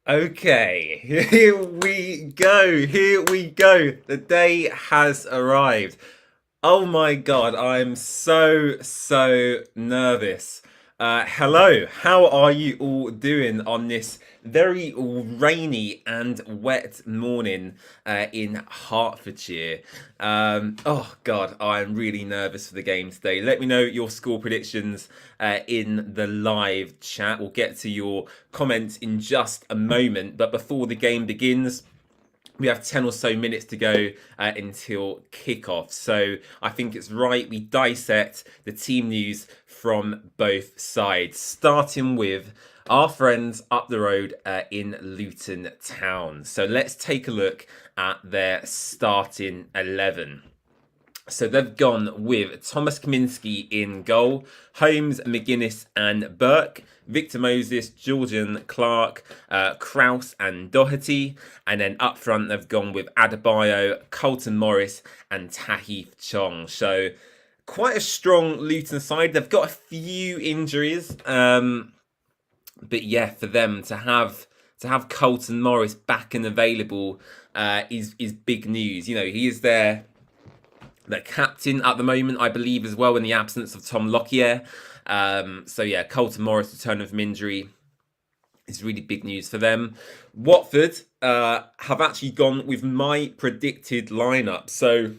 Okay, here we go. Here we go. The day has arrived. Oh my god, I'm so nervous. Hello, how are you all doing on this very rainy and wet morning in Hertfordshire? Oh god, I'm really nervous for the game today. Let me know your score predictions in the live chat. We'll get to your comments in just a moment, but before the game begins, we have 10 or so minutes to go until kickoff. So I think it's right we dissect the team news from both sides, starting with our friends up the road in Luton Town. So let's take a look at their starting 11. So they've gone with Thomas Kaminski in goal, Holmes, McGuinness and Burke, Victor Moses, Georgian Clark, Kraus and Doherty. And then up front they've gone with Adebayo, Colton Morris and Tahith Chong. So quite a strong Luton side. They've got a few injuries. But yeah, for them to have Colton Morris back and available is big news. You know, he is their captain at the moment, I believe, as well, in the absence of Tom Lockyer. So yeah, Colton Morris returning from injury is really big news for them. Watford have actually gone with my predicted lineup. So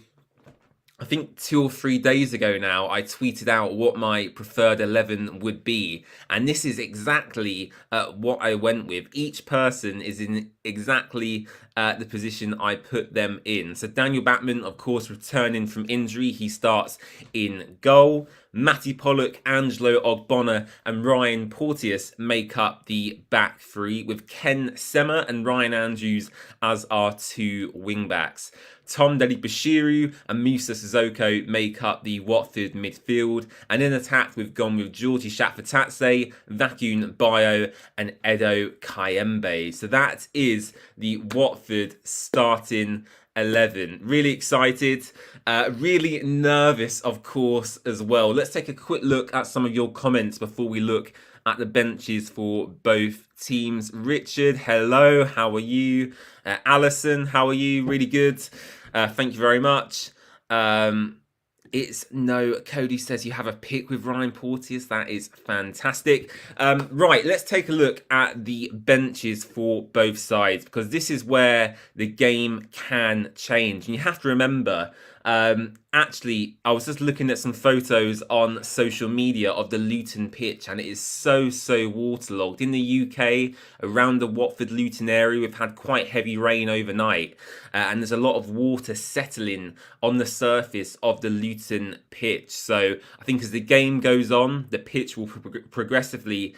I think 2 or 3 days ago now, I tweeted out what my preferred 11 would be. And this is exactly what I went with. Each person is in exactly the position I put them in. So Daniel Batman, of course, returning from injury. He starts in goal. Matty Pollock, Angelo Ogbonna and Ryan Porteous make up the back three, with Ken Sema and Ryan Andrews as our two wing-backs. Tom Deli-Bashiru and Musa Sissoko make up the Watford midfield. And in attack, we've gone with Georgie Shakfatatse, Vakun Bayo and Edo Kayembe. So that is the Watford starting 11. Really excited, really nervous, of course, as well. Let's take a quick look at some of your comments before we look at the benches for both teams. Richard, hello, how are you? Alison, how are you? Really good. Thank you very much. Cody says you have a pick with Ryan Porteous. That is fantastic. Right, let's take a look at the benches for both sides, because this is where the game can change. And you have to remember, actually, I was just looking at some photos on social media of the Luton pitch, and it is so waterlogged. In the UK, around the Watford Luton area, we've had quite heavy rain overnight, and there's a lot of water settling on the surface of the Luton pitch. So I think as the game goes on, the pitch will progressively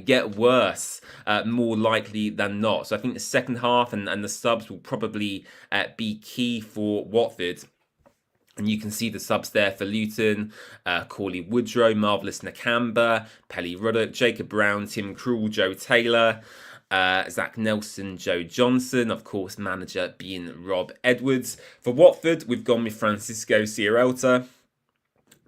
get worse, more likely than not. So I think the second half and the subs will probably be key for Watford. And you can see the subs there for Luton: Corley Woodrow, Marvellous Nakamba, Pelly Ruddock, Jacob Brown, Tim Krul, Joe Taylor, Zach Nelson, Joe Johnson, of course, manager being Rob Edwards. For Watford, we've gone with Francisco Sierralta,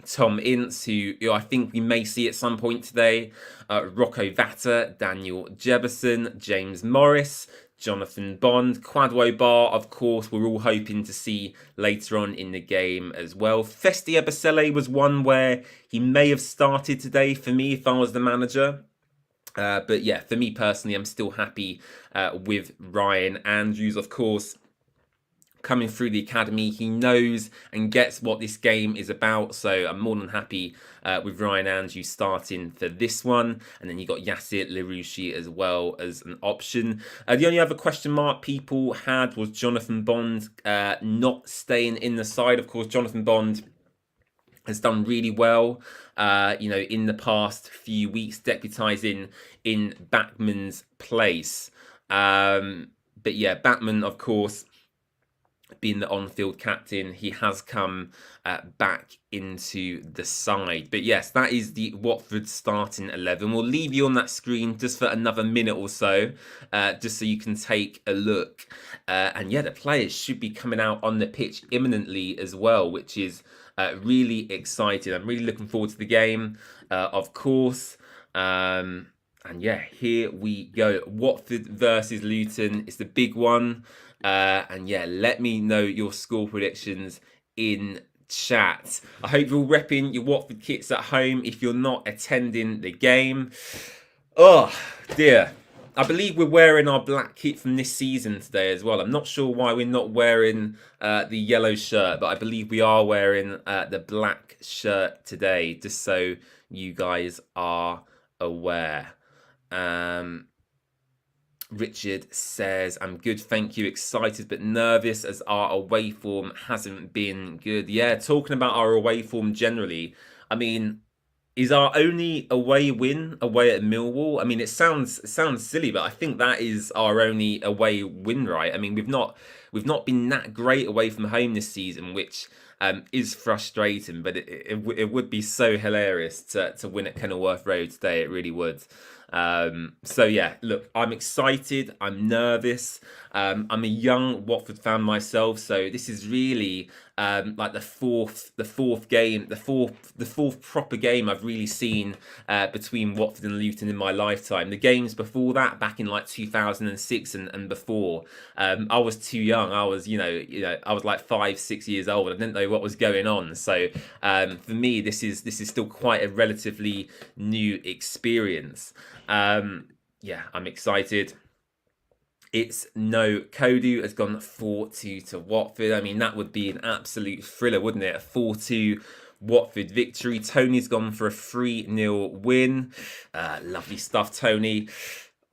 Tom Ince, who I think we may see at some point today, Rocco Vata, Daniel Jefferson, James Morris, Jonathan Bond, Kwadwo Bar, of course, we're all hoping to see later on in the game as well. Festi Ebasele was one where he may have started today for me if I was the manager. But yeah, for me personally, I'm still happy with Ryan Andrews, of course. Coming through the academy, he knows and gets what this game is about, so I'm more than happy with Ryan Andrews starting for this one. And then you got Yassir Larouchi as well as an option. The only other question mark people had was Jonathan Bond not staying in the side. Of course, Jonathan Bond has done really well, in the past few weeks, deputising in Bachmann's place. But yeah, Bachmann, of course, being the on-field captain, he has come back into the side. But yes, that is the Watford starting 11. We'll leave you on that screen just for another minute or so, just so you can take a look. And yeah, the players should be coming out on the pitch imminently as well, which is really exciting. I'm really looking forward to the game, of course. And yeah, here we go. Watford versus Luton. It's the big one. And yeah, let me know your score predictions in chat. I hope you're all repping your Watford kits at home if you're not attending the game. Oh dear. I believe we're wearing our black kit from this season today as well. I'm not sure why we're not wearing the yellow shirt, but I believe we are wearing the black shirt today, just so you guys are aware. Richard says, I'm good, thank you. Excited but nervous as our away form hasn't been good. Yeah, talking about our away form generally, I mean, is our only away win away at Millwall? I mean, it sounds silly, but I think that is our only away win, right? I mean, we've not been that great away from home this season, which is frustrating. But it would be so hilarious to win at Kenilworth Road today. It really would. So yeah, look, I'm excited. I'm nervous. I'm a young Watford fan myself, so this is really like the fourth proper game I've really seen between Watford and Luton in my lifetime. The games before that, back in like 2006 and before, I was too young. I was, I was like 5-6 years old. I didn't know what was going on. So for me, this is still quite a relatively new experience. Yeah, I'm excited. It's no Kodu has gone 4-2 to Watford. I mean, that would be an absolute thriller, wouldn't it? A 4-2 Watford victory. Tony's gone for a 3-0 win. Lovely stuff, Tony.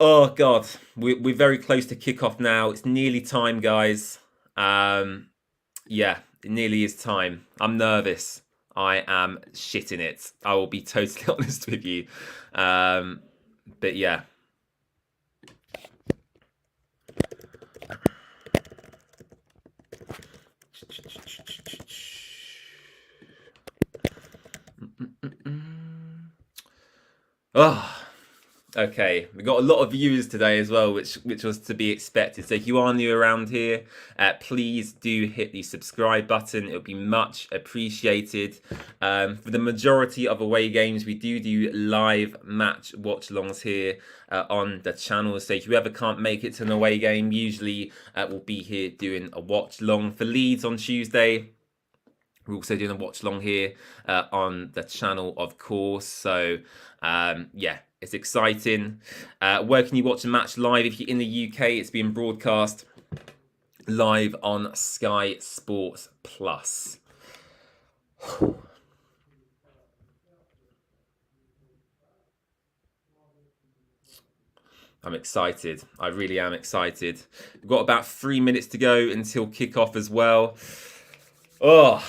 Oh, God. We're very close to kickoff now. It's nearly time, guys. Yeah, it nearly is time. I'm nervous. I am shitting it. I will be totally honest with you. But yeah. Oh, okay. We got a lot of viewers today as well, which was to be expected. So if you are new around here, please do hit the subscribe button. It would be much appreciated. For the majority of away games, we do live match watch-alongs here on the channel. So if you ever can't make it to an away game, usually we'll be here doing a watch-along. For Leeds on Tuesday, we're also doing a watch-along here on the channel, of course. So yeah, it's exciting. Where can you watch a match live? If you're in the UK, it's being broadcast live on Sky Sports Plus. I'm excited. I really am excited. We've got about 3 minutes to go until kickoff as well. Oh,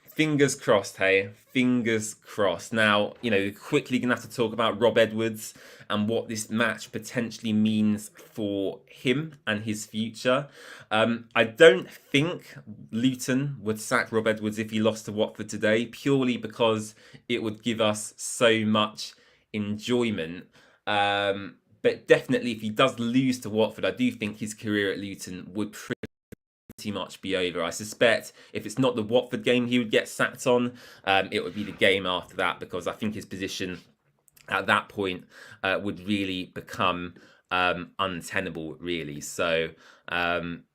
fingers crossed, hey? Fingers crossed. Now, quickly going to have to talk about Rob Edwards and what this match potentially means for him and his future. I don't think Luton would sack Rob Edwards if he lost to Watford today, purely because it would give us so much enjoyment. But definitely, if he does lose to Watford, I do think his career at Luton would pretty much be over. I suspect if it's not the Watford game he would get sacked on, it would be the game after that, because I think his position at that point would really become untenable, really. So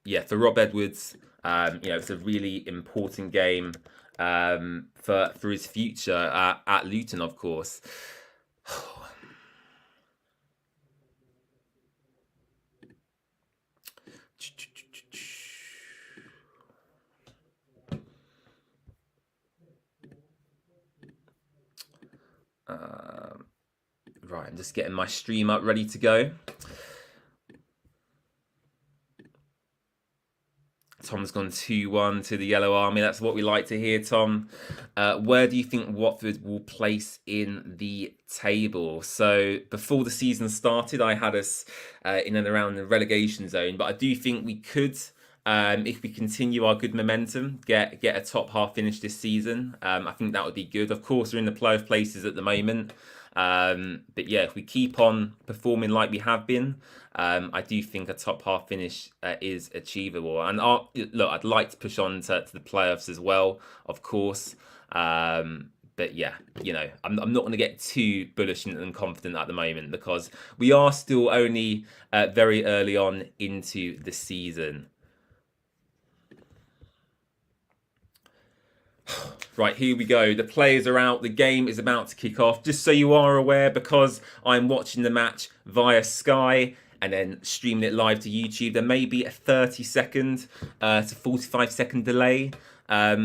yeah, for Rob Edwards, it's a really important game for his future at Luton, of course. Right, I'm just getting my stream up, ready to go. Tom's gone 2-1 to the Yellow Army. That's what we like to hear, Tom. Where do you think Watford will place in the table? So before the season started, I had us in and around the relegation zone, but I do think we could, if we continue our good momentum, get a top half finish this season. I think that would be good. Of course, we're in the playoff places at the moment. But yeah, if we keep on performing like we have been, I do think a top half finish is achievable. And look, I'd like to push on to the playoffs as well, of course. But yeah, you know, I'm not going to get too bullish and confident at the moment because we are still only very early on into the season. Right, here we go. The players are out. The game is about to kick off. Just so you are aware, because I'm watching the match via Sky and then streaming it live to YouTube, there may be a 30-second to 45-second delay.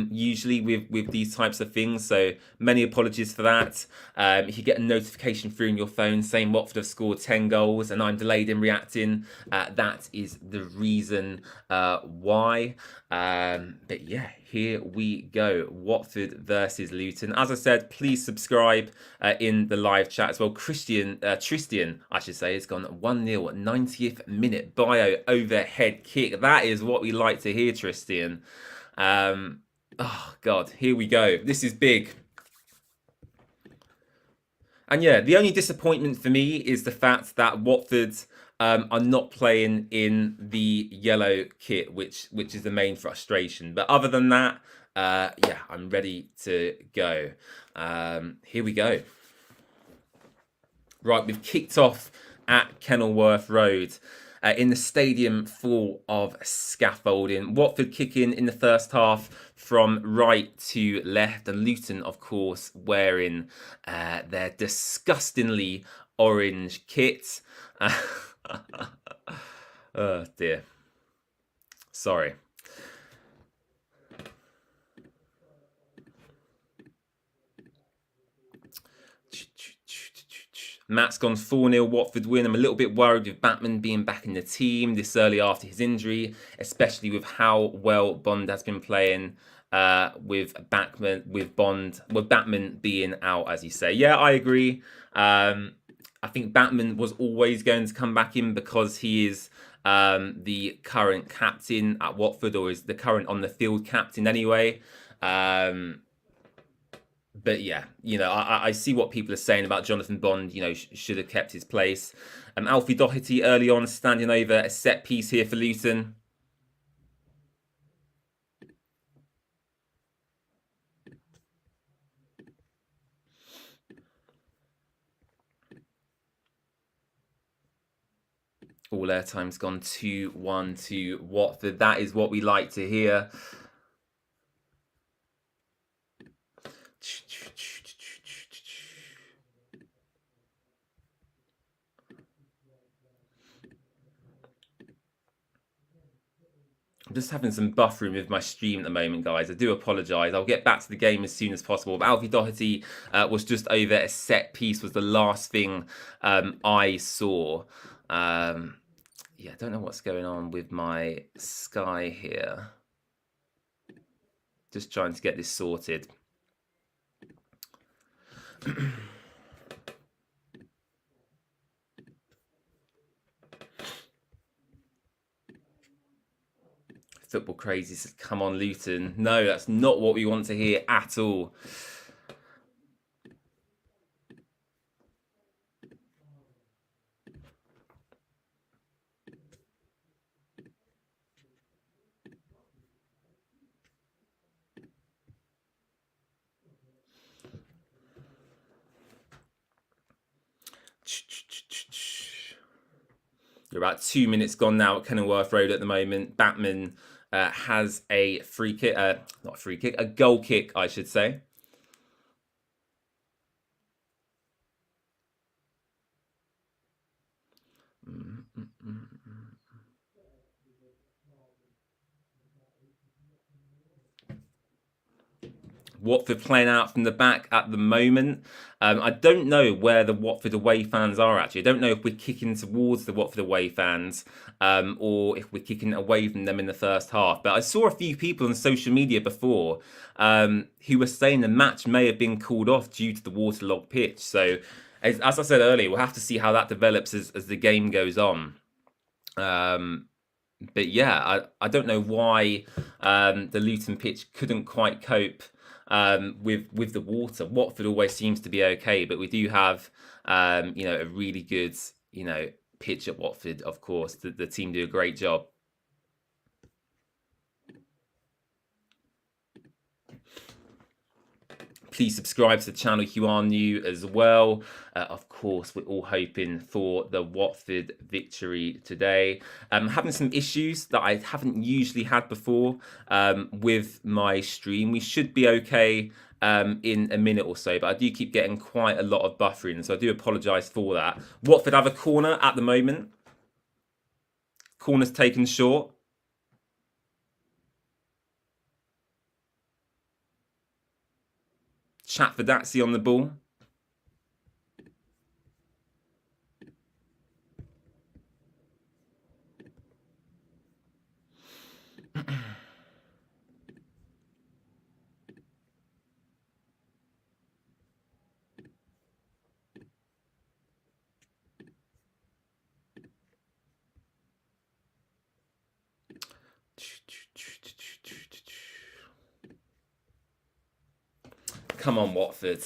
Usually with these types of things, so many apologies for that. If you get a notification through on your phone saying Watford have scored 10 goals and I'm delayed in reacting, that is the reason why. But yeah, here we go. Watford versus Luton. As I said, please subscribe in the live chat as well. Tristan, I should say, has gone 1-0 at 90th minute. Bio overhead kick. That is what we like to hear, Tristan. Oh God, here we go. This is big. And yeah, the only disappointment for me is the fact that Watford are not playing in the yellow kit, which is the main frustration. But other than that, yeah, I'm ready to go. Here we go. Right, we've kicked off at Kenilworth Road. In the stadium full of scaffolding. Watford kicking in the first half from right to left. And Luton, of course, wearing their disgustingly orange kit. Oh, dear. Sorry. Matt's gone 4-0 Watford win. I'm a little bit worried with Batman being back in the team this early after his injury, especially with how well Bond has been playing with Batman being out, as you say. Yeah, I agree. I think Batman was always going to come back in because he is the current captain at Watford, or is the current on the field captain anyway. But yeah, you know, I see what people are saying about Jonathan Bond, you know, should have kept his place. Alfie Doherty early on standing over a set piece here for Luton. All airtime's gone 2-1 to Watford. That is what we like to hear. I'm just having some buffering with my stream at the moment, guys. I do apologise. I'll get back to the game as soon as possible. But Alfie Doherty was just over a set piece, was the last thing I saw. Yeah, I don't know what's going on with my Sky here. Just trying to get this sorted. Football crazy says, come on, Luton. No, that's not what we want to hear at all. You're about 2 minutes gone now at Kenilworth Road at the moment. Batman has a free kick, not a free kick, a goal kick, I should say. Watford playing out from the back at the moment. I don't know where the Watford away fans are actually. I don't know if we're kicking towards the Watford away fans or if we're kicking away from them in the first half. But I saw a few people on social media before who were saying the match may have been called off due to the waterlogged pitch. So as I said earlier, we'll have to see how that develops as the game goes on. But yeah, I don't know why the Luton pitch couldn't quite cope with the water. Watford always seems to be okay, but we do have you know, a really good, you know, pitch at Watford. Of course, the team do a great job. Please subscribe to the channel if you are new as well. Of course, we're all hoping for the Watford victory today. Having some issues that I haven't usually had before with my stream. We should be okay in a minute or so, but I do keep getting quite a lot of buffering, so I do apologise for that. Watford have a corner at the moment. Corner's taken short. Chatfordazzi on the ball. Come on, Watford.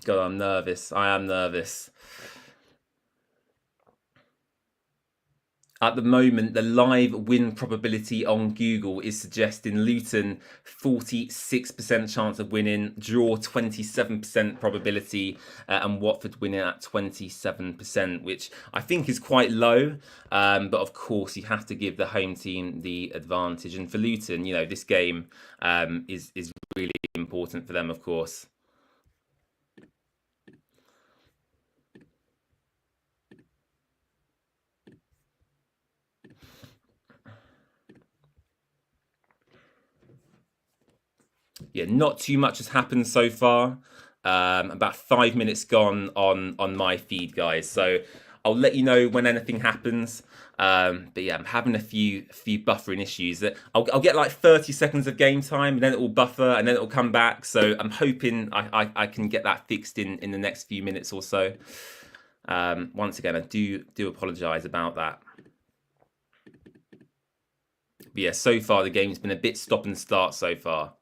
God, I'm nervous. I am nervous. At the moment, the live win probability on Google is suggesting Luton 46% chance of winning, draw 27% probability, and Watford winning at 27%, which I think is quite low. But of course, you have to give the home team the advantage. And for Luton, you know, this game is really important for them, of course. Yeah, not too much has happened so far. About 5 minutes gone on my feed, guys. So I'll let you know when anything happens. But yeah, I'm having a few buffering issues. That I'll get like 30 seconds of game time, and then it will buffer, and then it will come back. So I'm hoping I can get that fixed in the next few minutes or so. Once again, I do apologise about that. But yeah, so far the game's been a bit stop and start so far.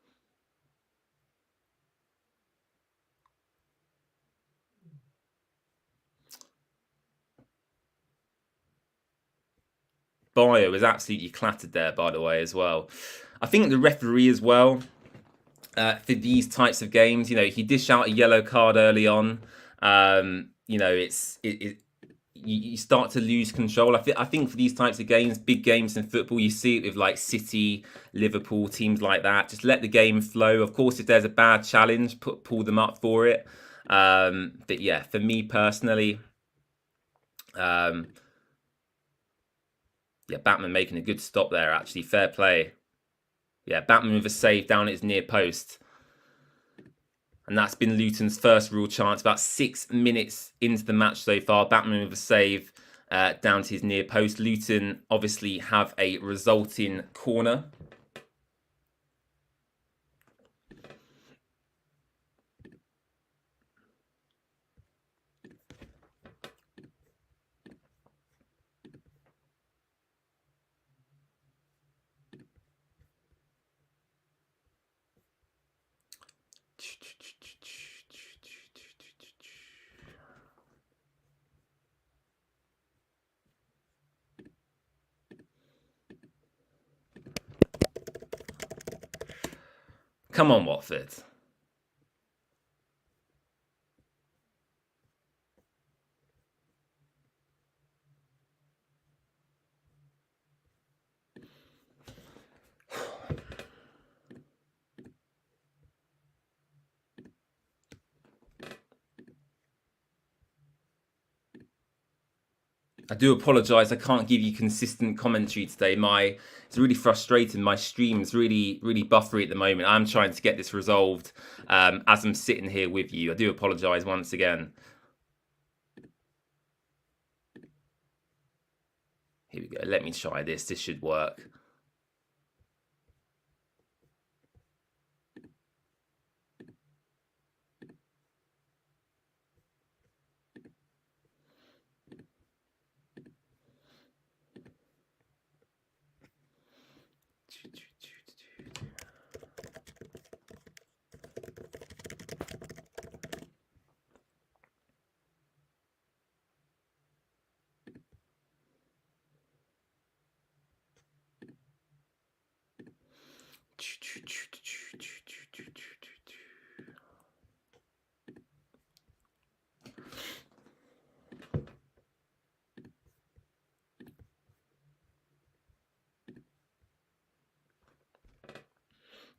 Bio was absolutely clattered there, by the way, as well. I think the referee as well, for these types of games, you know, he dished out a yellow card early on. You know, you start to lose control. I think for these types of games, big games in football, you see it with like City, Liverpool, teams like that. Just let the game flow. Of course, if there's a bad challenge, pull them up for it. But yeah, for me personally, yeah, Batman making a good stop there, actually. Fair play. Yeah, Batman with a save down at his near post. And that's been Luton's first real chance. About 6 minutes into the match so far. Batman with a save down to his near post. Luton obviously have a resulting corner. Come on, Watford. I do apologise. I can't give you consistent commentary today. It's really frustrating. My stream's really buffery at the moment. I'm trying to get this resolved as I'm sitting here with you. I do apologise once again. Here we go. Let me try this. This should work.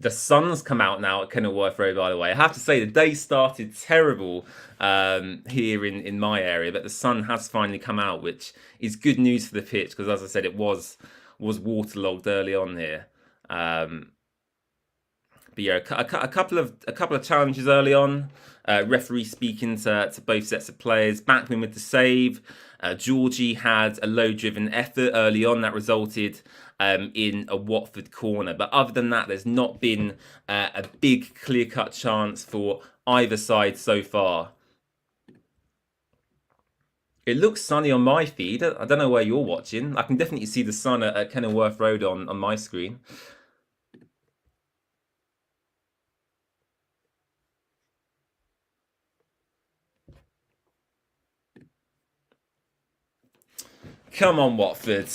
The sun's come out now at Kenilworth Road, by the way. I have to say, the day started terrible here in my area, but the sun has finally come out, which is good news for the pitch, because as I said, it was waterlogged early on here. But yeah, a couple of challenges early on. Referee speaking to both sets of players. Backman with the save. Georgie had a low-driven effort early on that resulted in a Watford corner. But other than that, there's not been a big clear-cut chance for either side so far. It looks sunny on my feed. I don't know where you're watching. I can definitely see the sun at Kenilworth Road on my screen. Come on, Watford.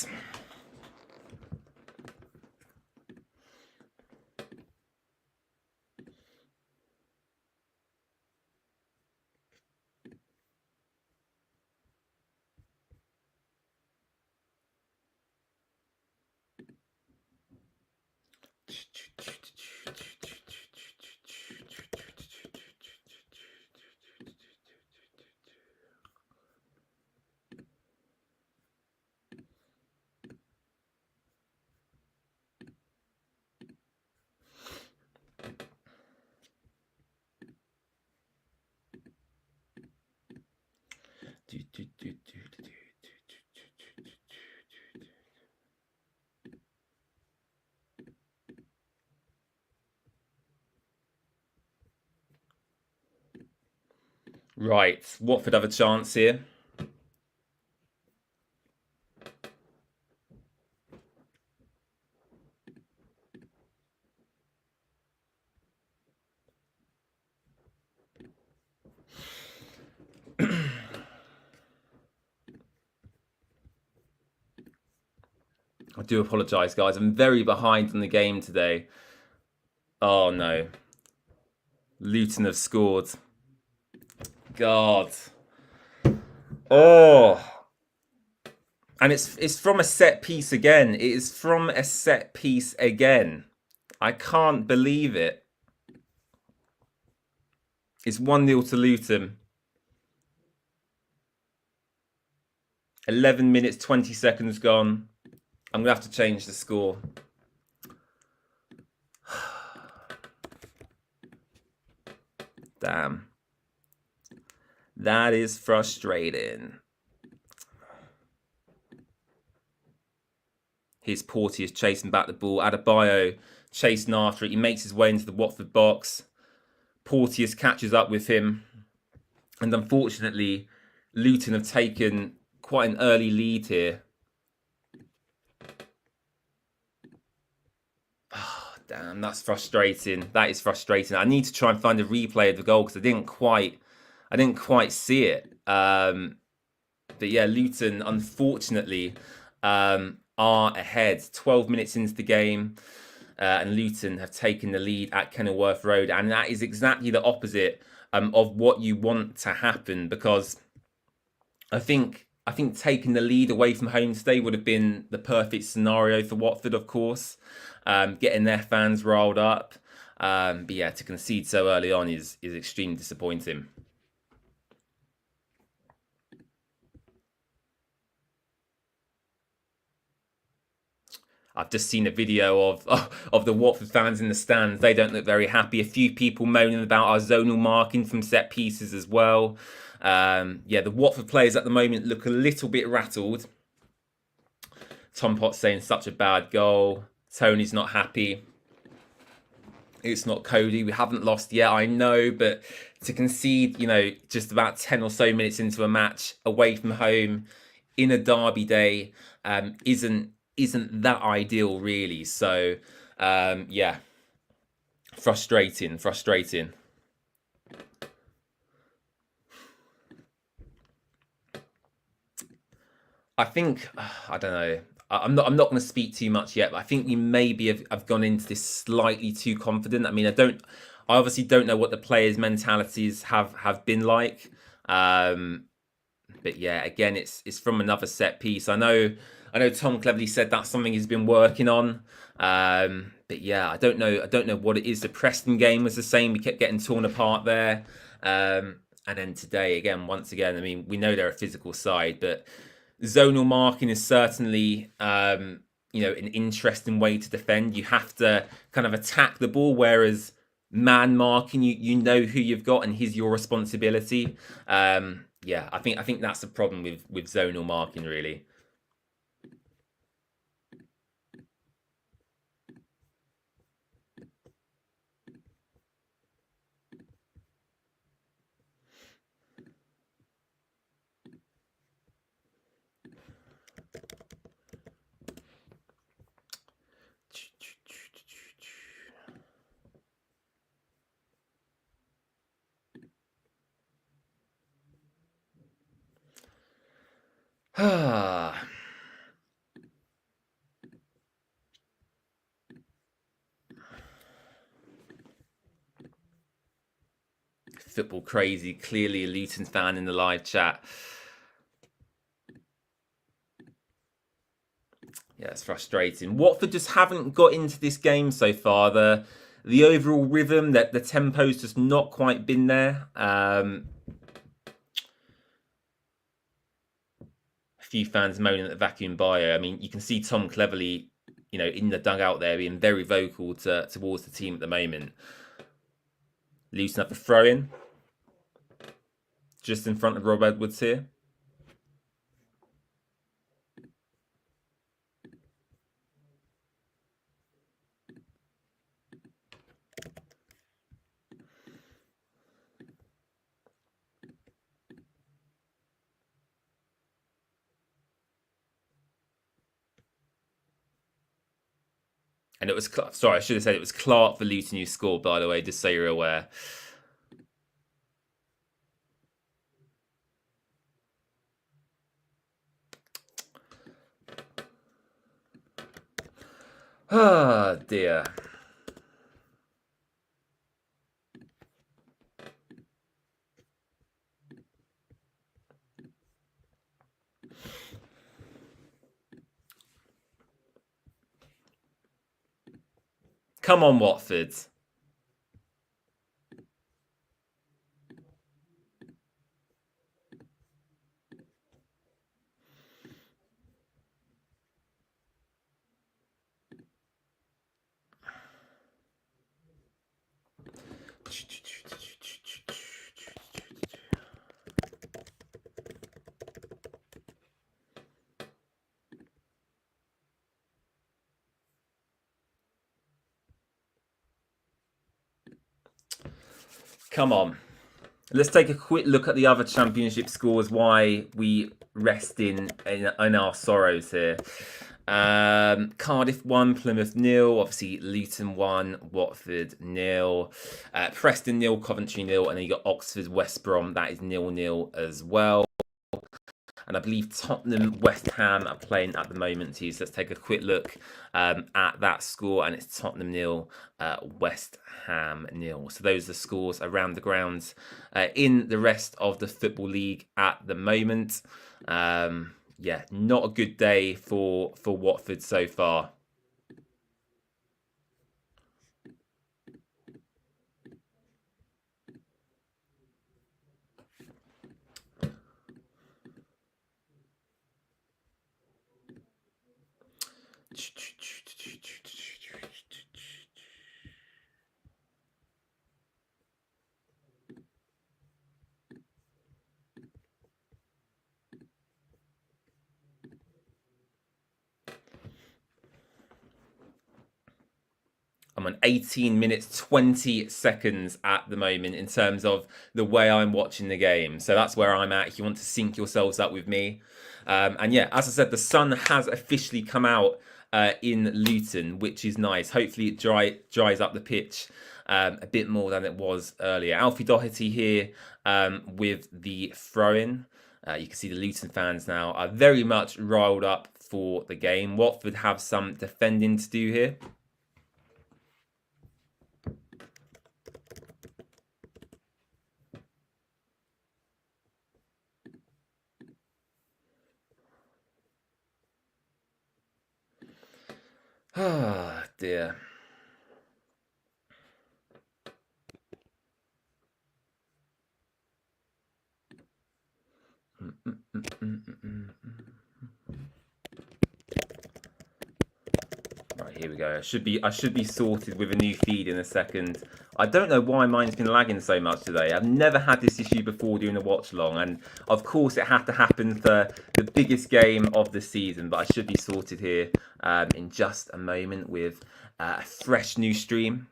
Right, Watford have a chance here. I do apologise, guys. I'm very behind on the game today. Oh, no. Luton have scored. God. Oh. And it's from a set piece again. It is from a set piece again. I can't believe it. It's 1-0 to Luton. 11 minutes, 20 seconds gone. I'm going to have to change the score. Damn. That is frustrating. Here's Porteous chasing back the ball. Adebayo chasing after it. He makes his way into the Watford box. Porteous catches up with him. And unfortunately, Luton have taken quite an early lead here. Oh, damn, that's frustrating. That is frustrating. I need to try and find a replay of the goal because I didn't quite see it. But yeah, Luton, unfortunately, are ahead. 12 minutes into the game, and Luton have taken the lead at Kenilworth Road, and that is exactly the opposite of what you want to happen, because I think taking the lead away from home today would have been the perfect scenario for Watford, of course, getting their fans riled up. But yeah, to concede so early on is extremely disappointing. I've just seen a video of the Watford fans in the stands. They don't look very happy. A few people moaning about our zonal marking from set pieces as well. Yeah, the Watford players at the moment look a little bit rattled. Tom Potts saying such a bad goal. Tony's not happy. It's not Cody. We haven't lost yet, I know, but to concede, just about 10 or so minutes into a match away from home in a derby day isn't that ideal, really. So, yeah, frustrating. I think, I don't know. I'm not going to speak too much yet, but I think we maybe have gone into this slightly too confident. I mean, I obviously don't know what the players' mentalities have been like. But yeah, again, it's from another set piece. I know Tom cleverly said that's something he's been working on. But yeah, I don't know. I don't know what it is. The Preston game was the same. We kept getting torn apart there. And then today, again, once again, I mean, we know they're a physical side, but zonal marking is certainly, an interesting way to defend. You have to kind of attack the ball, whereas man marking, you know who you've got, and he's your responsibility. Yeah, I think that's the problem with zonal marking, really. Football crazy, clearly a Luton fan in the live chat. Yeah, it's frustrating. Watford just haven't got into this game so far. The overall rhythm, that the tempo's just not quite been there. A few fans moaning at the vacuum bio. I mean, you can see Tom Cleverley, in the dugout there, being very vocal towards the team at the moment. Luton up a throw in, just in front of Rob Edwards here. And it was, sorry, I should have said it was Clark for Luton who scored, by the way, just so you're aware. Ah, dear. Come on, Watford. Come on. Let's take a quick look at the other championship scores, why we rest in our sorrows here. Cardiff 1, Plymouth 0. Obviously, Luton 1, Watford 0. Preston 0, Coventry 0. And then you got Oxford, West Brom. That is 0-0 as well. And I believe Tottenham, West Ham are playing at the moment too. So let's take a quick look at that score. And it's Tottenham 0, West Ham 0. So those are the scores around the grounds in the rest of the Football League at the moment. Yeah, not a good day for Watford so far. I'm on 18 minutes, 20 seconds at the moment in terms of the way I'm watching the game. So that's where I'm at if you want to sync yourselves up with me. And yeah, as I said, the sun has officially come out in Luton, which is nice. Hopefully it dries up the pitch a bit more than it was earlier. Alfie Doherty here with the throw-in. You can see the Luton fans now are very much riled up for the game. Watford have some defending to do here. Ah, dear. we go. I should be sorted with a new feed in a second. I don't know why mine's been lagging so much today. I've never had this issue before doing a watch along, and of course it had to happen for the biggest game of the season. But I should be sorted here in just a moment with a fresh new stream.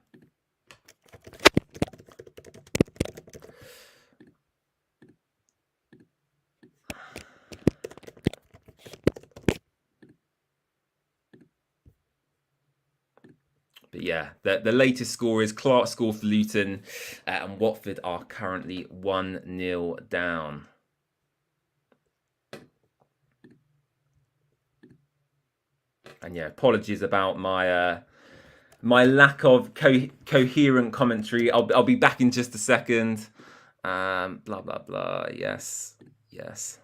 But yeah, the latest score is Clark scored for Luton, and Watford are currently 1-0 down. And yeah, apologies about my my lack of coherent commentary. I'll be back in just a second. Blah blah blah. Yes, yes.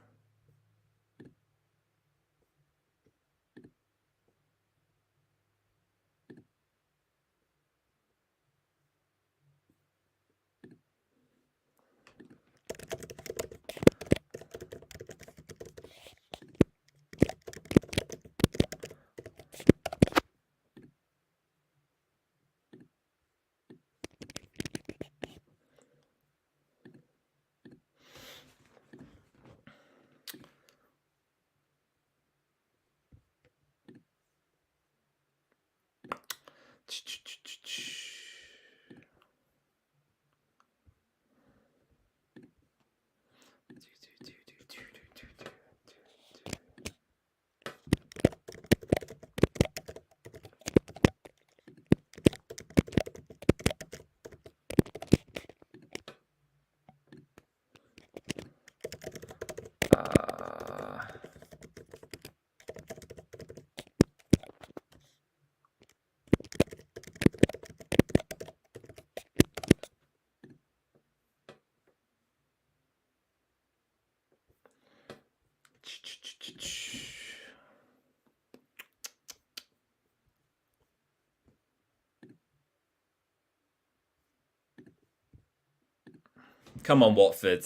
Come on, Watford.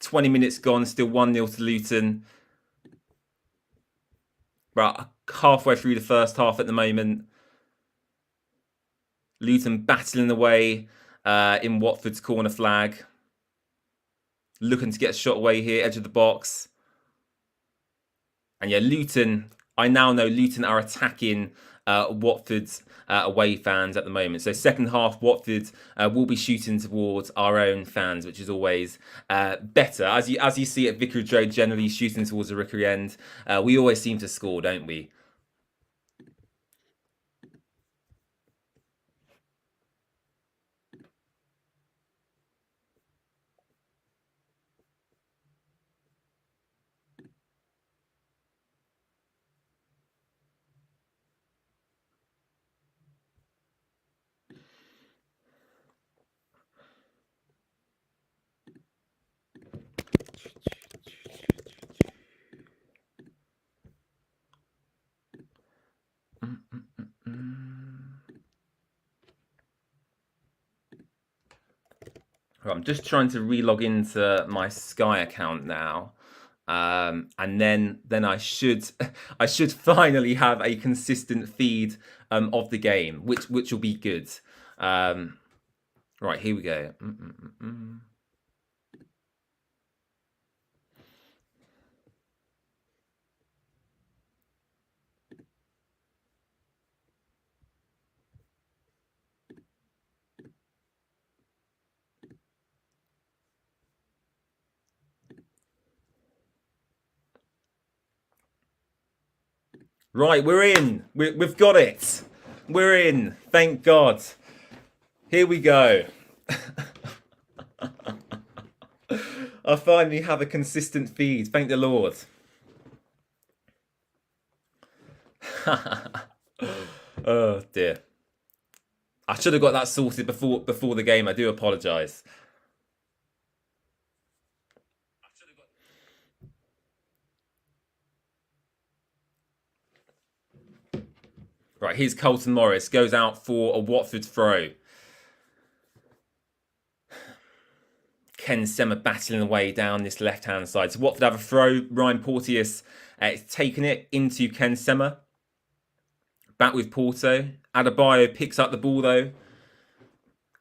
20 minutes gone, still 1-0 to Luton. Right, halfway through the first half at the moment. Luton battling away in Watford's corner flag. Looking to get a shot away here, edge of the box. And yeah, Luton, I now know Luton are attacking Watford's away fans at the moment. So second half, Watford will be shooting towards our own fans, which is always better. As you see at Vicarage Road, generally shooting towards the Rookery end. We always seem to score, don't we? I'm just trying to relog into my Sky account now, and then I should finally have a consistent feed of the game, which will be good. Right, here we go. Right, we're in. We've got it. We're in. Thank God. Here we go. I finally have a consistent feed. Thank the Lord. Oh dear. I should have got that sorted before the game. I do apologise. Right, here's Colton Morris. Goes out for a Watford throw. Ken Sema battling away down this left-hand side. So Watford have a throw. Ryan Porteous is taking it into Ken Sema. Back with Porto. Adebayo picks up the ball though.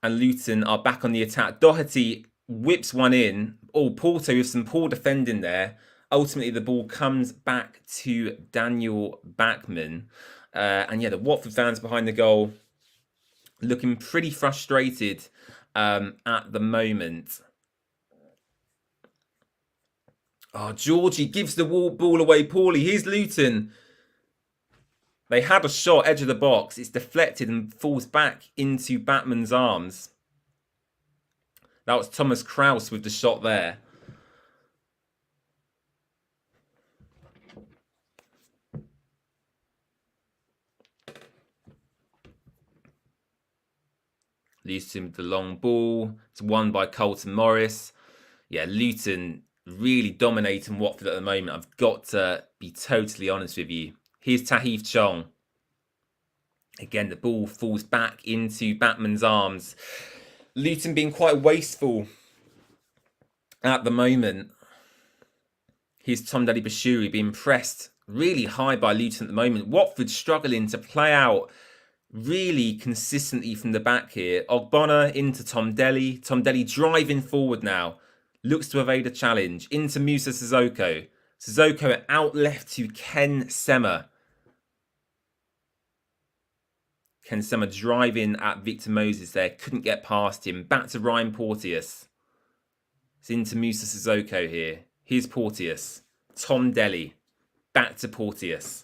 And Luton are back on the attack. Doherty whips one in. Oh, Porto with some poor defending there. Ultimately, the ball comes back to Daniel Bachmann. And yeah, the Watford fans behind the goal looking pretty frustrated at the moment. Oh, Georgie gives the ball away poorly. Here's Luton. They had a shot, edge of the box. It's deflected and falls back into Batman's arms. That was Thomas Kraus with the shot there. Luton with the long ball. It's won by Colton Morris. Yeah, Luton really dominating Watford at the moment. I've got to be totally honest with you. Here's Tahith Chong. Again, the ball falls back into Batman's arms. Luton being quite wasteful at the moment. Here's Tom Daddy Bashiri being pressed really high by Luton at the moment. Watford struggling to play out really consistently from the back here. Ogbonna into Tom Deli. Tom Deli driving forward now. Looks to evade a challenge. Into Musa Sissoko. Sissoko out left to Ken Sema. Ken Sema driving at Victor Moses there. Couldn't get past him. Back to Ryan Porteous. It's into Musa Sissoko here. Here's Porteous. Tom Deli. Back to Porteous.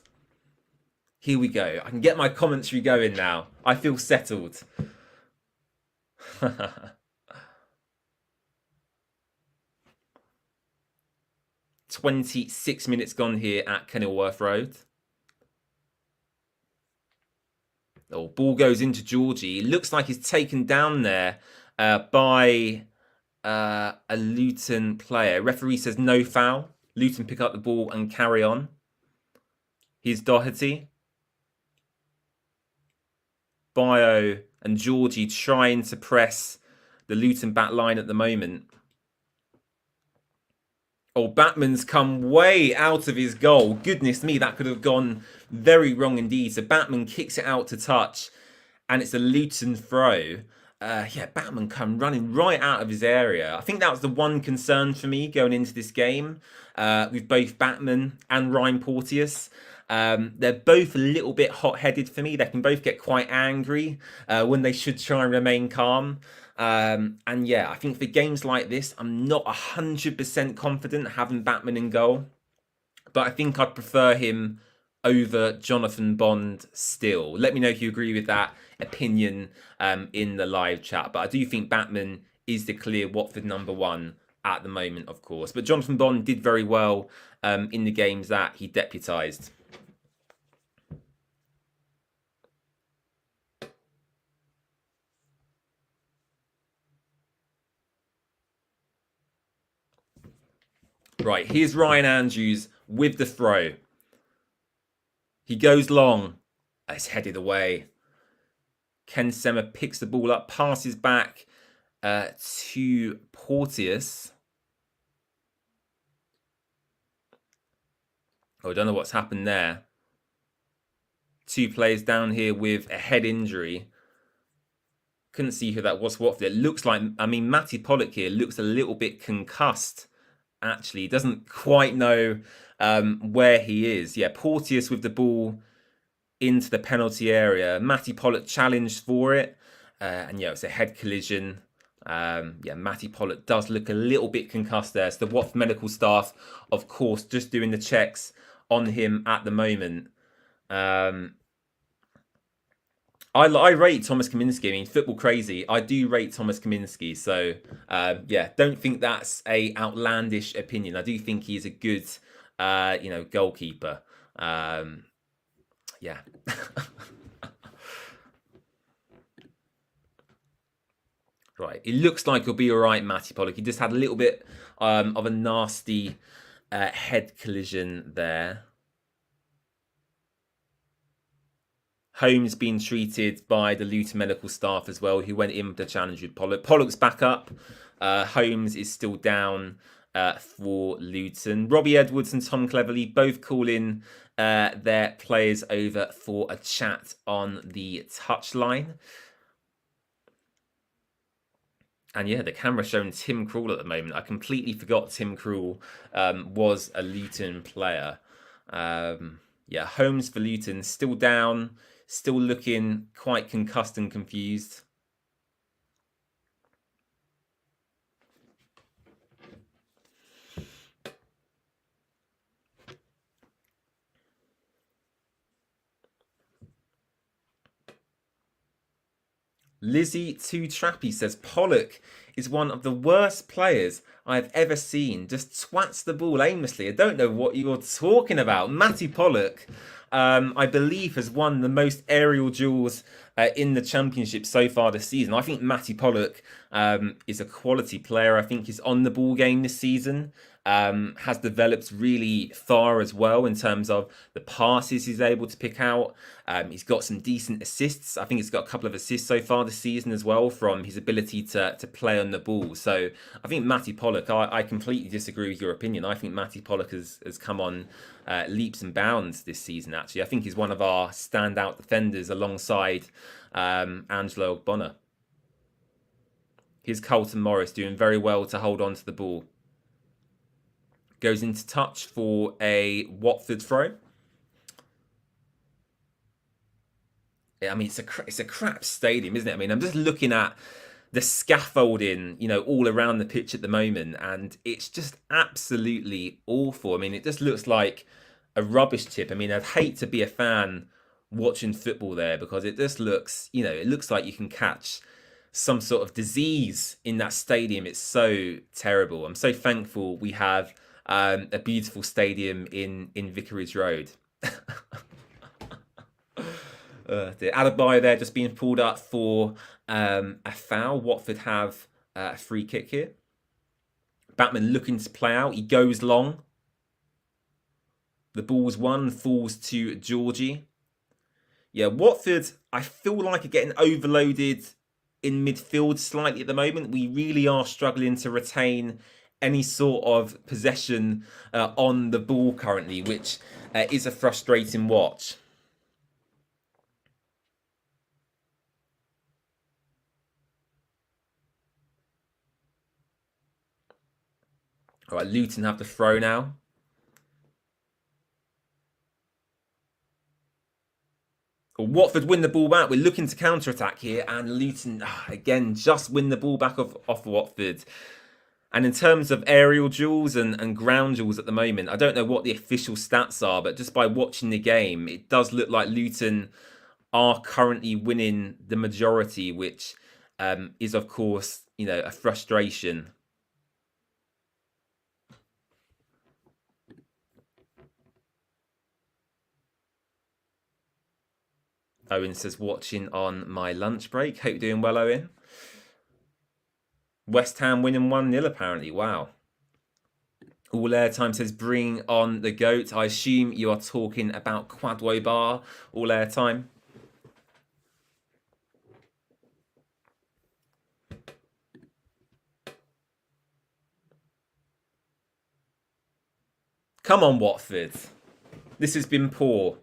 Here we go. I can get my commentary going now. I feel settled. 26 minutes gone here at Kenilworth Road. Oh, ball goes into Georgie. Looks like he's taken down there by a Luton player. Referee says no foul. Luton pick up the ball and carry on. Here's Doherty. Bio and Georgie trying to press the Luton back line at the moment. Oh, Batman's come way out of his goal. Goodness me, that could have gone very wrong indeed. So Batman kicks it out to touch, and it's a Luton throw. Yeah, Batman come running right out of his area. I think that was the one concern for me going into this game with both Batman and Ryan Porteous. They're both a little bit hot-headed for me. They can both get quite angry when they should try and remain calm. And yeah, I think for games like this, I'm not 100% confident having Batman in goal. But I think I'd prefer him over Jonathan Bond still. Let me know if you agree with that opinion in the live chat. But I do think Batman is the clear Watford #1 at the moment, of course. But Jonathan Bond did very well in the games that he deputised. Right, here's Ryan Andrews with the throw. He goes long. It's headed away. Ken Sema picks the ball up, passes back to Porteous. Oh, I don't know what's happened there. Two players down here with a head injury. Couldn't see who that was. What it looks like. I mean, Matty Pollock here looks a little bit concussed. Actually, he doesn't quite know where he is. Yeah, Porteous with the ball into the penalty area. Matty Pollock challenged for it. And yeah, it's a head collision. Yeah, Matty Pollock does look a little bit concussed there. So the Watford medical staff, of course, just doing the checks on him at the moment. I rate Thomas Kaminski. I mean, football crazy. I do rate Thomas Kaminski. So, yeah, don't think that's a outlandish opinion. I do think he's a good, goalkeeper. Yeah. Right. It looks like he'll be all right, Matty Pollock. He just had a little bit of a nasty head collision there. Holmes being treated by the Luton medical staff as well, who went in with the challenge with Pollock. Pollock's back up. Holmes is still down for Luton. Robbie Edwards and Tom Cleverley both calling their players over for a chat on the touchline. And yeah, the camera's showing Tim Krul at the moment. I completely forgot Tim Krul was a Luton player. Yeah, Holmes for Luton, still down, still looking quite concussed and confused. Lizzie2 Trappy says Pollock is one of the worst players I've ever seen. Just twats the ball aimlessly. I don't know what you're talking about. Matty Pollock, I believe, has won the most aerial duels in the Championship so far this season. I think Matty Pollock is a quality player. I think his on the ball game this season has developed really far as well in terms of the passes he's able to pick out. He's got some decent assists. I think he's got a couple of assists so far this season as well from his ability to play on the ball. So I think Matty Pollock, I completely disagree with your opinion. I think Matty Pollock has come on leaps and bounds this season, actually. I think he's one of our standout defenders alongside Angelo Ogbonna. Here's Carlton Morris doing very well to hold on to the ball. Goes into touch for a Watford throw. I mean, it's a crap stadium, isn't it? I mean, I'm just looking at the scaffolding, you know, all around the pitch at the moment, and it's just absolutely awful. I mean, it just looks like a rubbish tip. I mean, I'd hate to be a fan watching football there because it just looks, you know, it looks like you can catch some sort of disease in that stadium. It's so terrible. I'm so thankful we have a beautiful stadium in Vicarage Road. The Adebayo there just being pulled up for a foul. Watford have a free kick here. Batman looking to play out. He goes long. The ball's won, falls to Georgie. Yeah, Watford, I feel like are getting overloaded in midfield slightly at the moment. We really are struggling to retain any sort of possession on the ball currently, which is a frustrating watch. All right, Luton have the throw now. Watford win the ball back. We're looking to counter-attack here, and Luton, again, just win the ball back off Watford. And in terms of aerial duels and ground duels at the moment, I don't know what the official stats are, but just by watching the game, it does look like Luton are currently winning the majority, which is, of course, you know, a frustration. Owen says, watching on my lunch break. Hope you're doing well, Owen. West Ham winning 1-0 apparently. Wow. All Airtime says, bring on the GOAT. I assume you are talking about Kwadwo Bar. All Airtime. Come on, Watford. This has been poor.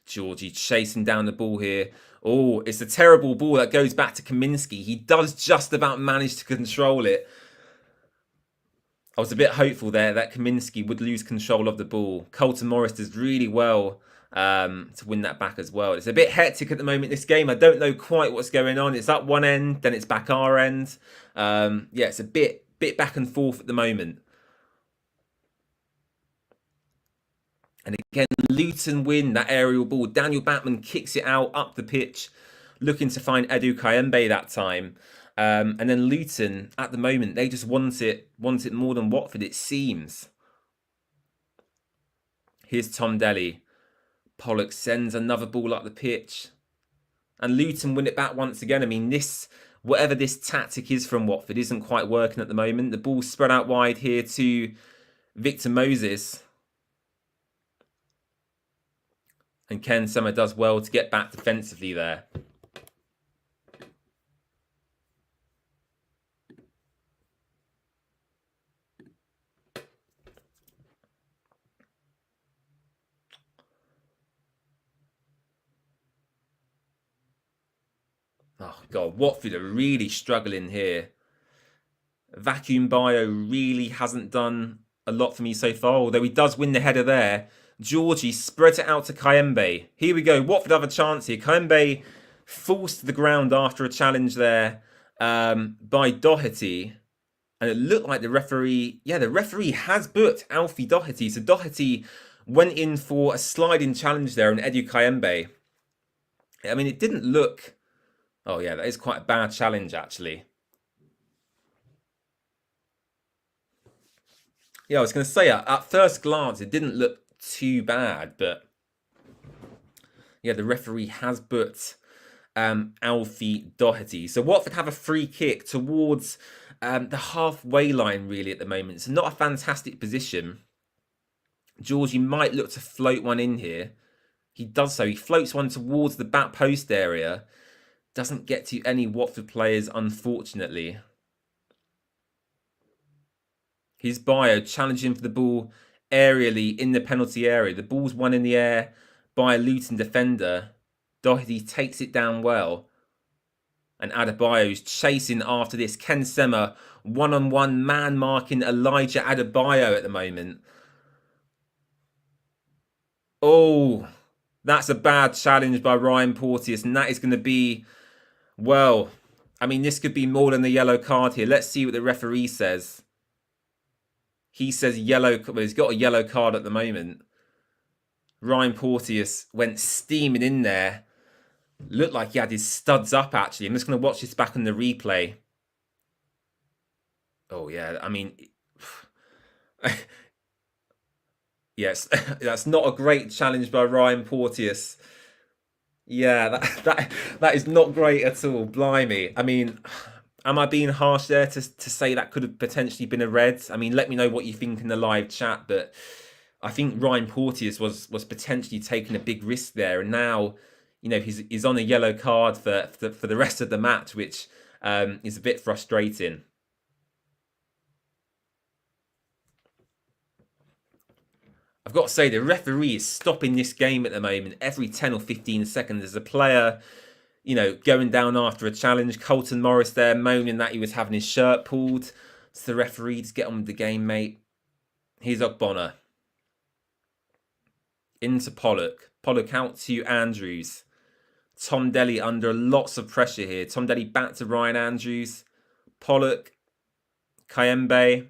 Georgie chasing down the ball here. Oh, it's a terrible ball that goes back to Kaminski. He does just about manage to control it. I was a bit hopeful there that Kaminski would lose control of the ball. Carlton Morris does really well to win that back as well. It's a bit hectic at the moment, this game. I don't know quite what's going on. It's up one end, then it's back our end. Yeah, it's a bit back and forth at the moment. And again, Luton win that aerial ball. Daniel Batman kicks it out up the pitch, looking to find Edu Kayembe that time. And then Luton, at the moment, they just want it more than Watford, it seems. Here's Tom Delly. Pollock sends another ball up the pitch. And Luton win it back once again. I mean, whatever this tactic is from Watford isn't quite working at the moment. The ball's spread out wide here to Victor Moses. And Ken Summer does well to get back defensively there. Oh, God, Watford are really struggling here. Vacuum Bio really hasn't done a lot for me so far, although he does win the header there. Georgie spreads it out to Kayembe. Here we go. Watford have a chance here. Kayembe falls to the ground after a challenge there by Doherty. And it looked like the referee... Yeah, the referee has booked Alfie Doherty. So Doherty went in for a sliding challenge there on Edu Kayembe. I mean, it didn't look... Oh, yeah, that is quite a bad challenge, actually. Yeah, I was going to say, at first glance, it didn't look too bad, but yeah, the referee has booked Alfie Doherty. So Watford have a free kick towards the halfway line, really, at the moment. It's not a fantastic position. Georgie might look to float one in here. He does so. He floats one towards the back post area. Doesn't get to any Watford players, unfortunately. His Bio challenging for the ball aerially in the penalty area. The ball's won in the air by a Luton defender. Doherty takes it down well. And Adebayo's chasing after this. Ken Sema one-on-one man marking Elijah Adebayo at the moment. Oh, that's a bad challenge by Ryan Porteous. And that is going to be, well, I mean, this could be more than a yellow card here. Let's see what the referee says. He says yellow, well, he's got a yellow card at the moment. Ryan Porteous went steaming in there. Looked like he had his studs up, actually. I'm just going to watch this back on the replay. Oh, yeah, I mean... yes, that's not a great challenge by Ryan Porteous. Yeah, that is not great at all. Blimey. I mean... Am I being harsh there to say that could have potentially been a red? I mean, let me know what you think in the live chat, but I think Ryan Porteous was potentially taking a big risk there, and now, you know, he's on a yellow card for the rest of the match, which is a bit frustrating. I've got to say, the referee is stopping this game at the moment every 10 or 15 seconds. There's a player, you know, going down after a challenge. Colton Morris there moaning that he was having his shirt pulled. So the referee, just get on with the game, mate. Here's Ogbonna. Into Pollock. Pollock out to Andrews. Tom Delly under lots of pressure here. Tom Delly back to Ryan Andrews. Pollock. Kayembe.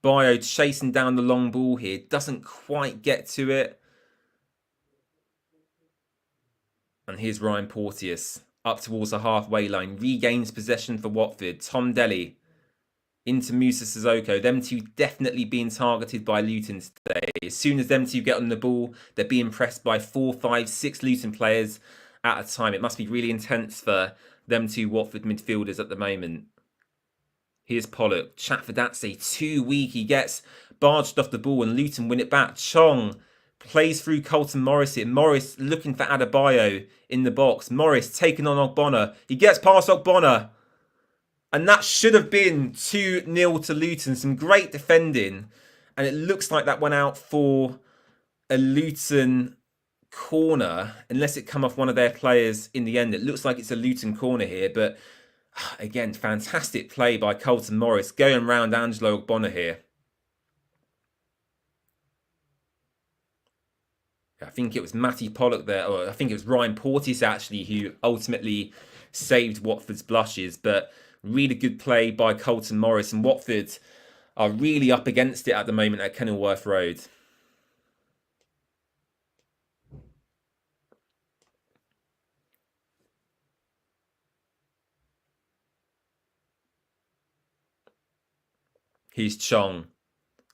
Bio chasing down the long ball here. Doesn't quite get to it. And here's Ryan Porteous up towards the halfway line. Regains possession for Watford. Tom Delly into Musa Sissoko. Them two definitely being targeted by Luton today. As soon as them two get on the ball, they're being pressed by 4, 5, 6 Luton players at a time. It must be really intense for them two Watford midfielders at the moment. Here's Pollock. Chatfordadze too weak. He gets barged off the ball and Luton win it back. Chong plays through Colton Morris here. Morris looking for Adebayo in the box. Morris taking on Ogbonna. He gets past Ogbonna. And that should have been 2-0 to Luton. Some great defending. And it looks like that went out for a Luton corner. Unless it come off one of their players in the end. It looks like it's a Luton corner here. But again, fantastic play by Colton Morris. Going round Angelo Ogbonna here. I think it was Matty Pollock there, or I think it was Ryan Porteous actually, who ultimately saved Watford's blushes. But really good play by Colton Morris, and Watford are really up against it at the moment at Kenilworth Road. Here's Chong.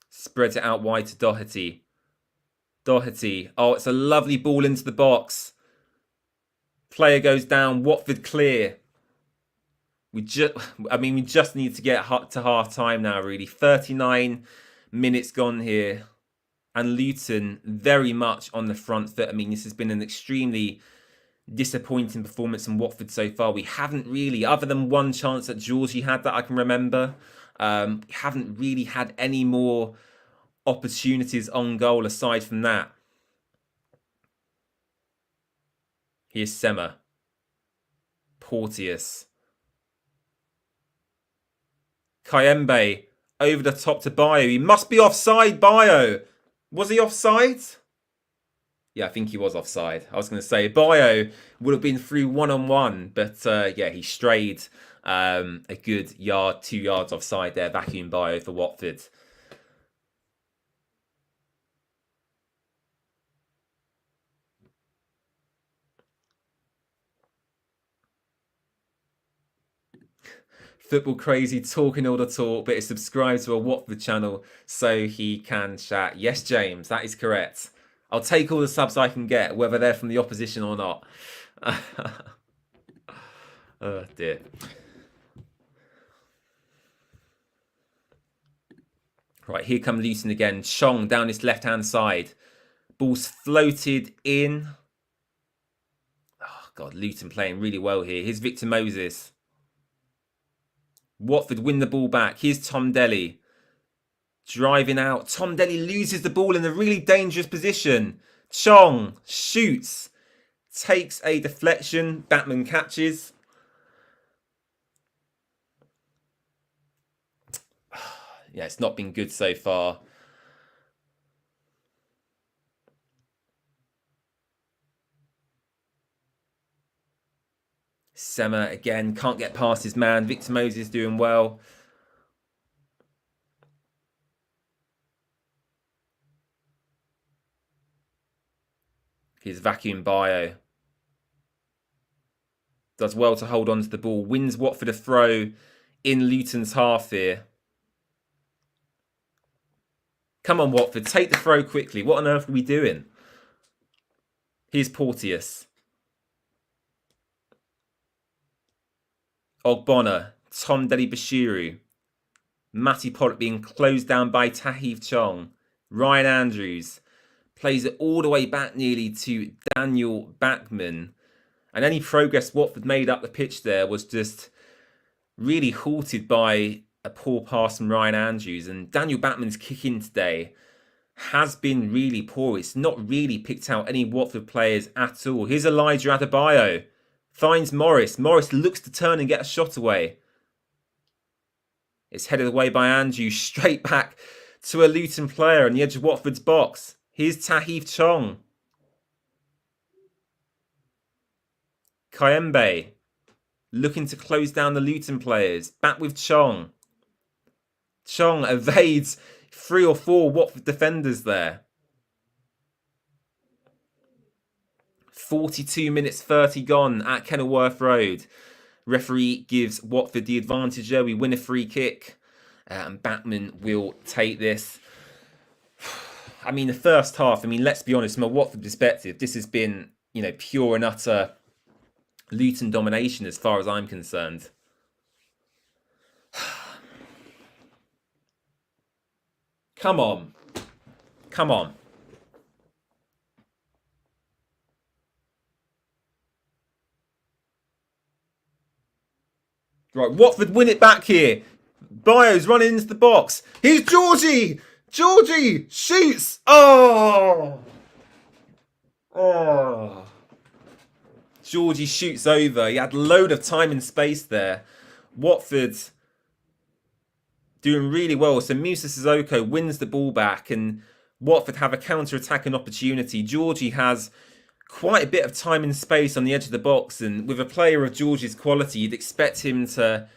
Spreads it out wide to Doherty. Doherty. Oh, it's a lovely ball into the box. Player goes down. Watford clear. We just need to get to half time now, really. 39 minutes gone here. and Luton very much on the front foot. I mean, this has been an extremely disappointing performance from Watford so far. We haven't really, other than one chance that Georgie had that I can remember, we haven't really had any more opportunities on goal aside from that. Here's Sema. Porteous. Kayembe over the top to Bayo. He must be offside, Bayo. Was he offside? Yeah, I think he was offside. I was going to say Bayo would have been through one-on-one, but yeah, he strayed a good yard, 2 yards offside there. Vacuum Bayo for Watford. Football Crazy talking all the talk, but is subscribed to a Watford channel so he can chat. Yes, James, that is correct. I'll take all the subs I can get, whether they're from the opposition or not. Oh, dear. Right, here come Luton again. Chong down his left-hand side. Ball's floated in. Oh, God, Luton playing really well here. Here's Victor Moses. Watford win the ball back. Here's Tom Delly. Driving out. Tom Delly loses the ball in a really dangerous position. Chong shoots. Takes a deflection. Batman catches. Yeah, it's not been good so far. Sema again, can't get past his man. Victor Moses doing well. Here's Vacuum Bayo. Does well to hold on to the ball. Wins Watford a throw in Luton's half here. Come on, Watford, take the throw quickly. What on earth are we doing? Here's Porteous. Ogbonna, Tom Delly Bashiru. Matty Pollock being closed down by Tahith Chong. Ryan Andrews plays it all the way back nearly to Daniel Backman. And any progress Watford made up the pitch there was just really halted by a poor pass from Ryan Andrews. And Daniel Backman's kick-in today has been really poor. It's not really picked out any Watford players at all. Here's Elijah Adebayo. Finds Morris. Morris looks to turn and get a shot away. It's headed away by Andrews. Straight back to a Luton player on the edge of Watford's box. Here's Tahith Chong. Kayembe looking to close down the Luton players. Back with Chong. Chong evades 3 or 4 Watford defenders there. 42 minutes 30 gone at Kenilworth Road. Referee gives Watford the advantage there. We win a free kick. And Batman will take this. I mean, the first half, I mean, let's be honest, from a Watford perspective, this has been, you know, pure and utter Luton domination as far as I'm concerned. Come on. Come on. Right, Watford win it back here. Bayo's running into the box. Here's Georgie! Georgie shoots! Oh! Oh! Georgie shoots over. He had a load of time and space there. Watford doing really well. So Musa Sissoko wins the ball back and Watford have a counter-attacking opportunity. Georgie has quite a bit of time and space on the edge of the box, and with a player of Georgie's quality, you'd expect him to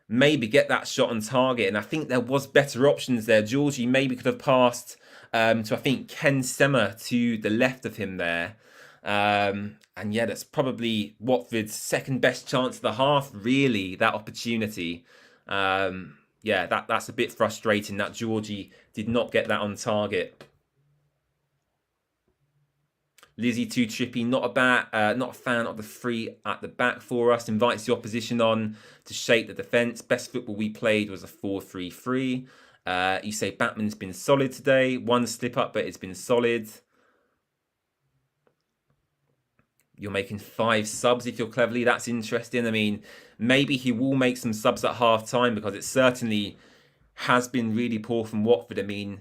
maybe get that shot on target, and I think there was better options there. Georgie maybe could have passed to, I think, Ken Sema to the left of him there. And yeah, that's probably Watford's second best chance of the half, really, that opportunity. Yeah, that's a bit frustrating that Georgie did not get that on target. Lizzie too trippy, not a fan of the 3 at the back for us. Invites the opposition on to shape the defence. Best football we played was a 4-3-3. You say Batman's been solid today. One slip up, but it's been solid. You're making 5 subs if you're Cleverly. That's interesting. I mean, maybe he will make some subs at half time because it certainly has been really poor from Watford. I mean,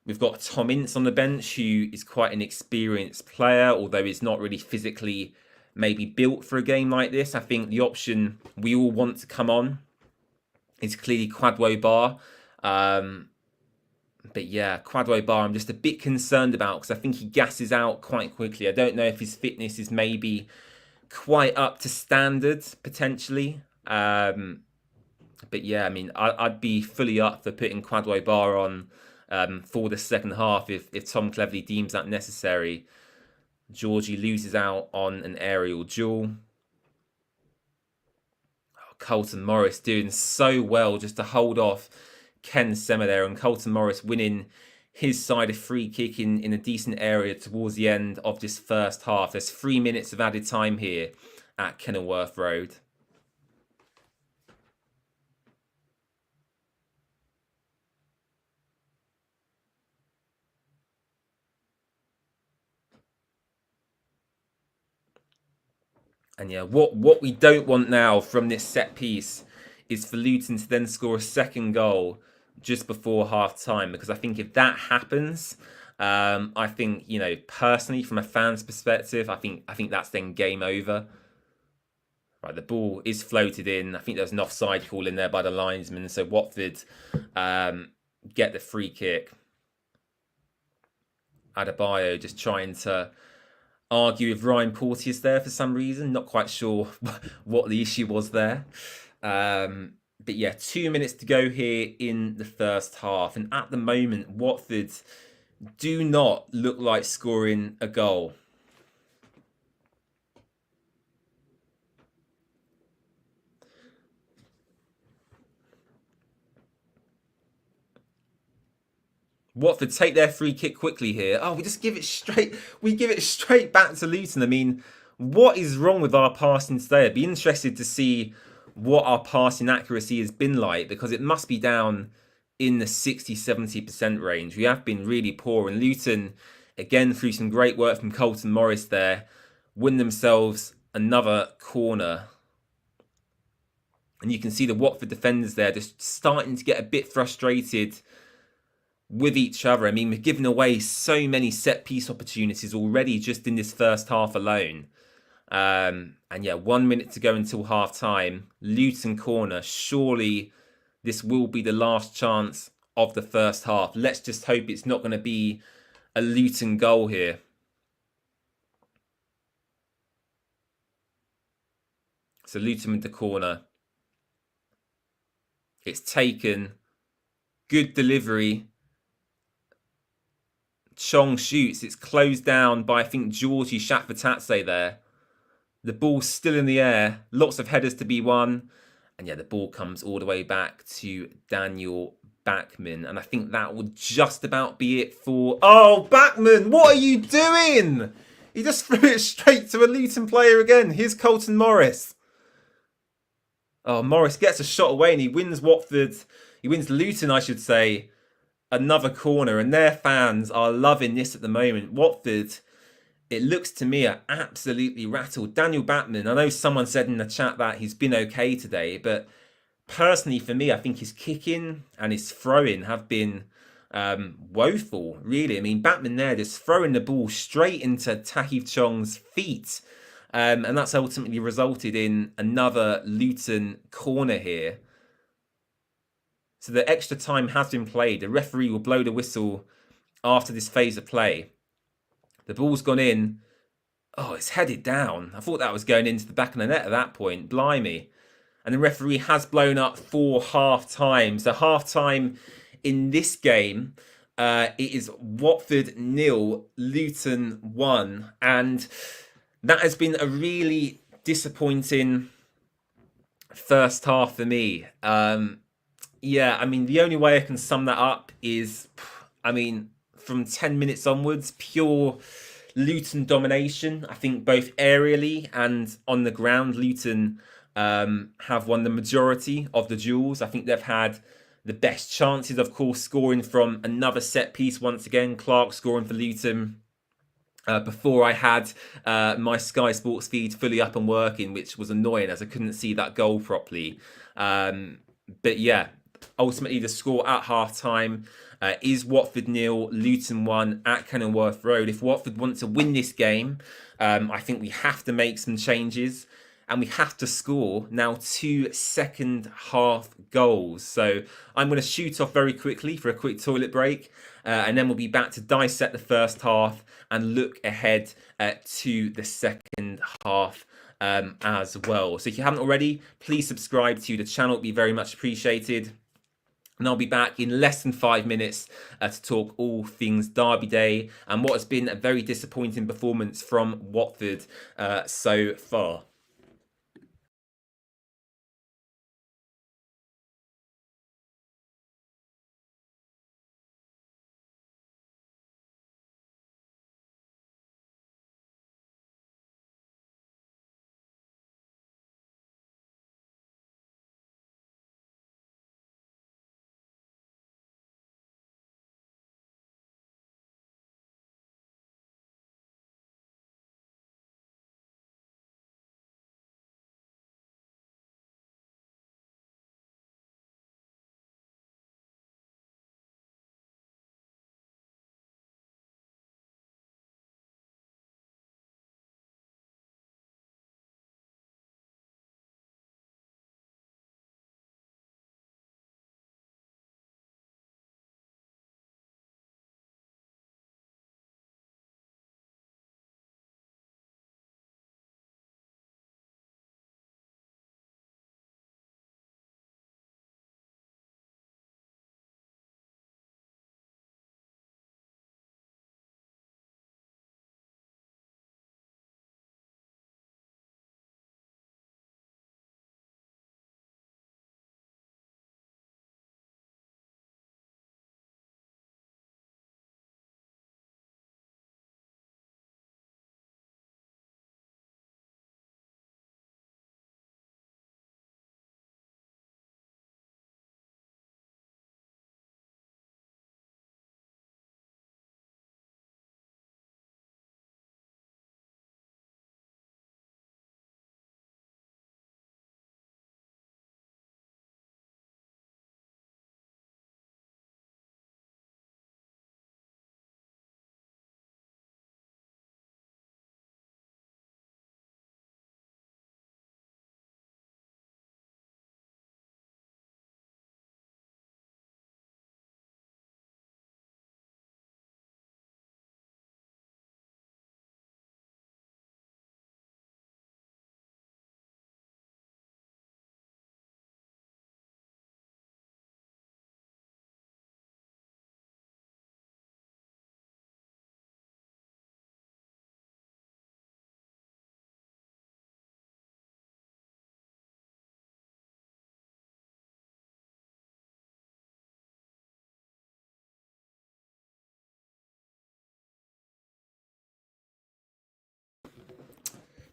we've got Tom Ince on the bench, who is quite an experienced player, although he's not really physically maybe built for a game like this. I think the option we all want to come on is clearly Kwadwo Bar. But yeah, Kwadwo Bar I'm just a bit concerned about because I think he gasses out quite quickly. I don't know if his fitness is maybe quite up to standard, potentially. But yeah, I mean, I'd be fully up for putting Kwadwo Bar on for the second half if Tom Cleverley deems that necessary. Georgie loses out on an aerial duel. Oh, Colton Morris doing so well just to hold off Ken Sema there, and Colton Morris winning his side a free kick in a decent area towards the end of this first half. There's 3 minutes of added time here at Kenilworth Road. And yeah, what we don't want now from this set piece is for Luton to then score a second goal just before half time, because I think if that happens, I think, you know, personally from a fan's perspective, I think that's then game over. Right, the ball is floated in. I think there's an offside call in there by the linesman, so Watford get the free kick. Adebayo just trying to argue with Ryan Porteous there for some reason. Not quite sure what the issue was there. But yeah, 2 minutes to go here in the first half. And at the moment, Watford do not look like scoring a goal. Watford take their free kick quickly here. Oh, we just give it straight. We give it straight back to Luton. I mean, what is wrong with our passing today? I'd be interested to see what our passing accuracy has been like, because it must be down in the 60-70% range. We have been really poor, and Luton, again, through some great work from Colton Morris there, win themselves another corner. And you can see the Watford defenders there just starting to get a bit frustrated with each other. I mean, we've given away so many set-piece opportunities already just in this first half alone. And yeah, 1 minute to go until half-time. Luton corner. Surely this will be the last chance of the first half. Let's just hope it's not going to be a Luton goal here. So Luton with the corner. It's taken. Good delivery. Chong shoots. It's closed down by, I think, Georgie Shafatatse there. The ball's still in the air. Lots of headers to be won. And yeah, the ball comes all the way back to Daniel Bachmann. And I think that would just about be it for... Oh, Bachmann, what are you doing? He just threw it straight to a Luton player again. Here's Colton Morris. Oh, Morris gets a shot away and he wins Watford. He wins Luton, I should say, another corner. And their fans are loving this at the moment. Watford, it looks to me, are absolutely rattled. Daniel Bachmann, I know someone said in the chat that he's been okay today, but personally for me, I think his kicking and his throwing have been woeful, really. I mean, Bachmann there just throwing the ball straight into Tahith Chong's feet. And that's ultimately resulted in another Luton corner here. So the extra time has been played. The referee will blow the whistle after this phase of play. The ball's gone in. Oh, it's headed down. I thought that was going into the back of the net at that point. Blimey. And the referee has blown up for half-time. So half-time in this game, it is Watford 0, Luton 1. And that has been a really disappointing first half for me. Yeah, I mean, the only way I can sum that up is, I mean, from 10 minutes onwards, pure Luton domination. I think both aerially and on the ground, Luton have won the majority of the duels. I think they've had the best chances, of course, scoring from another set piece once again. Clark scoring for Luton. Before I had my Sky Sports feed fully up and working, which was annoying as I couldn't see that goal properly. But yeah, ultimately the score at half time is Watford 0, Luton 1 at Kenilworth Road. If Watford want to win this game, I think we have to make some changes. And we have to score now 2 second half goals. So I'm going to shoot off very quickly for a quick toilet break. And then we'll be back to dissect the first half and look ahead to the second half as well. So if you haven't already, please subscribe to the channel. It'd be very much appreciated. And I'll be back in less than 5 minutes to talk all things Derby Day and what has been a very disappointing performance from Watford so far.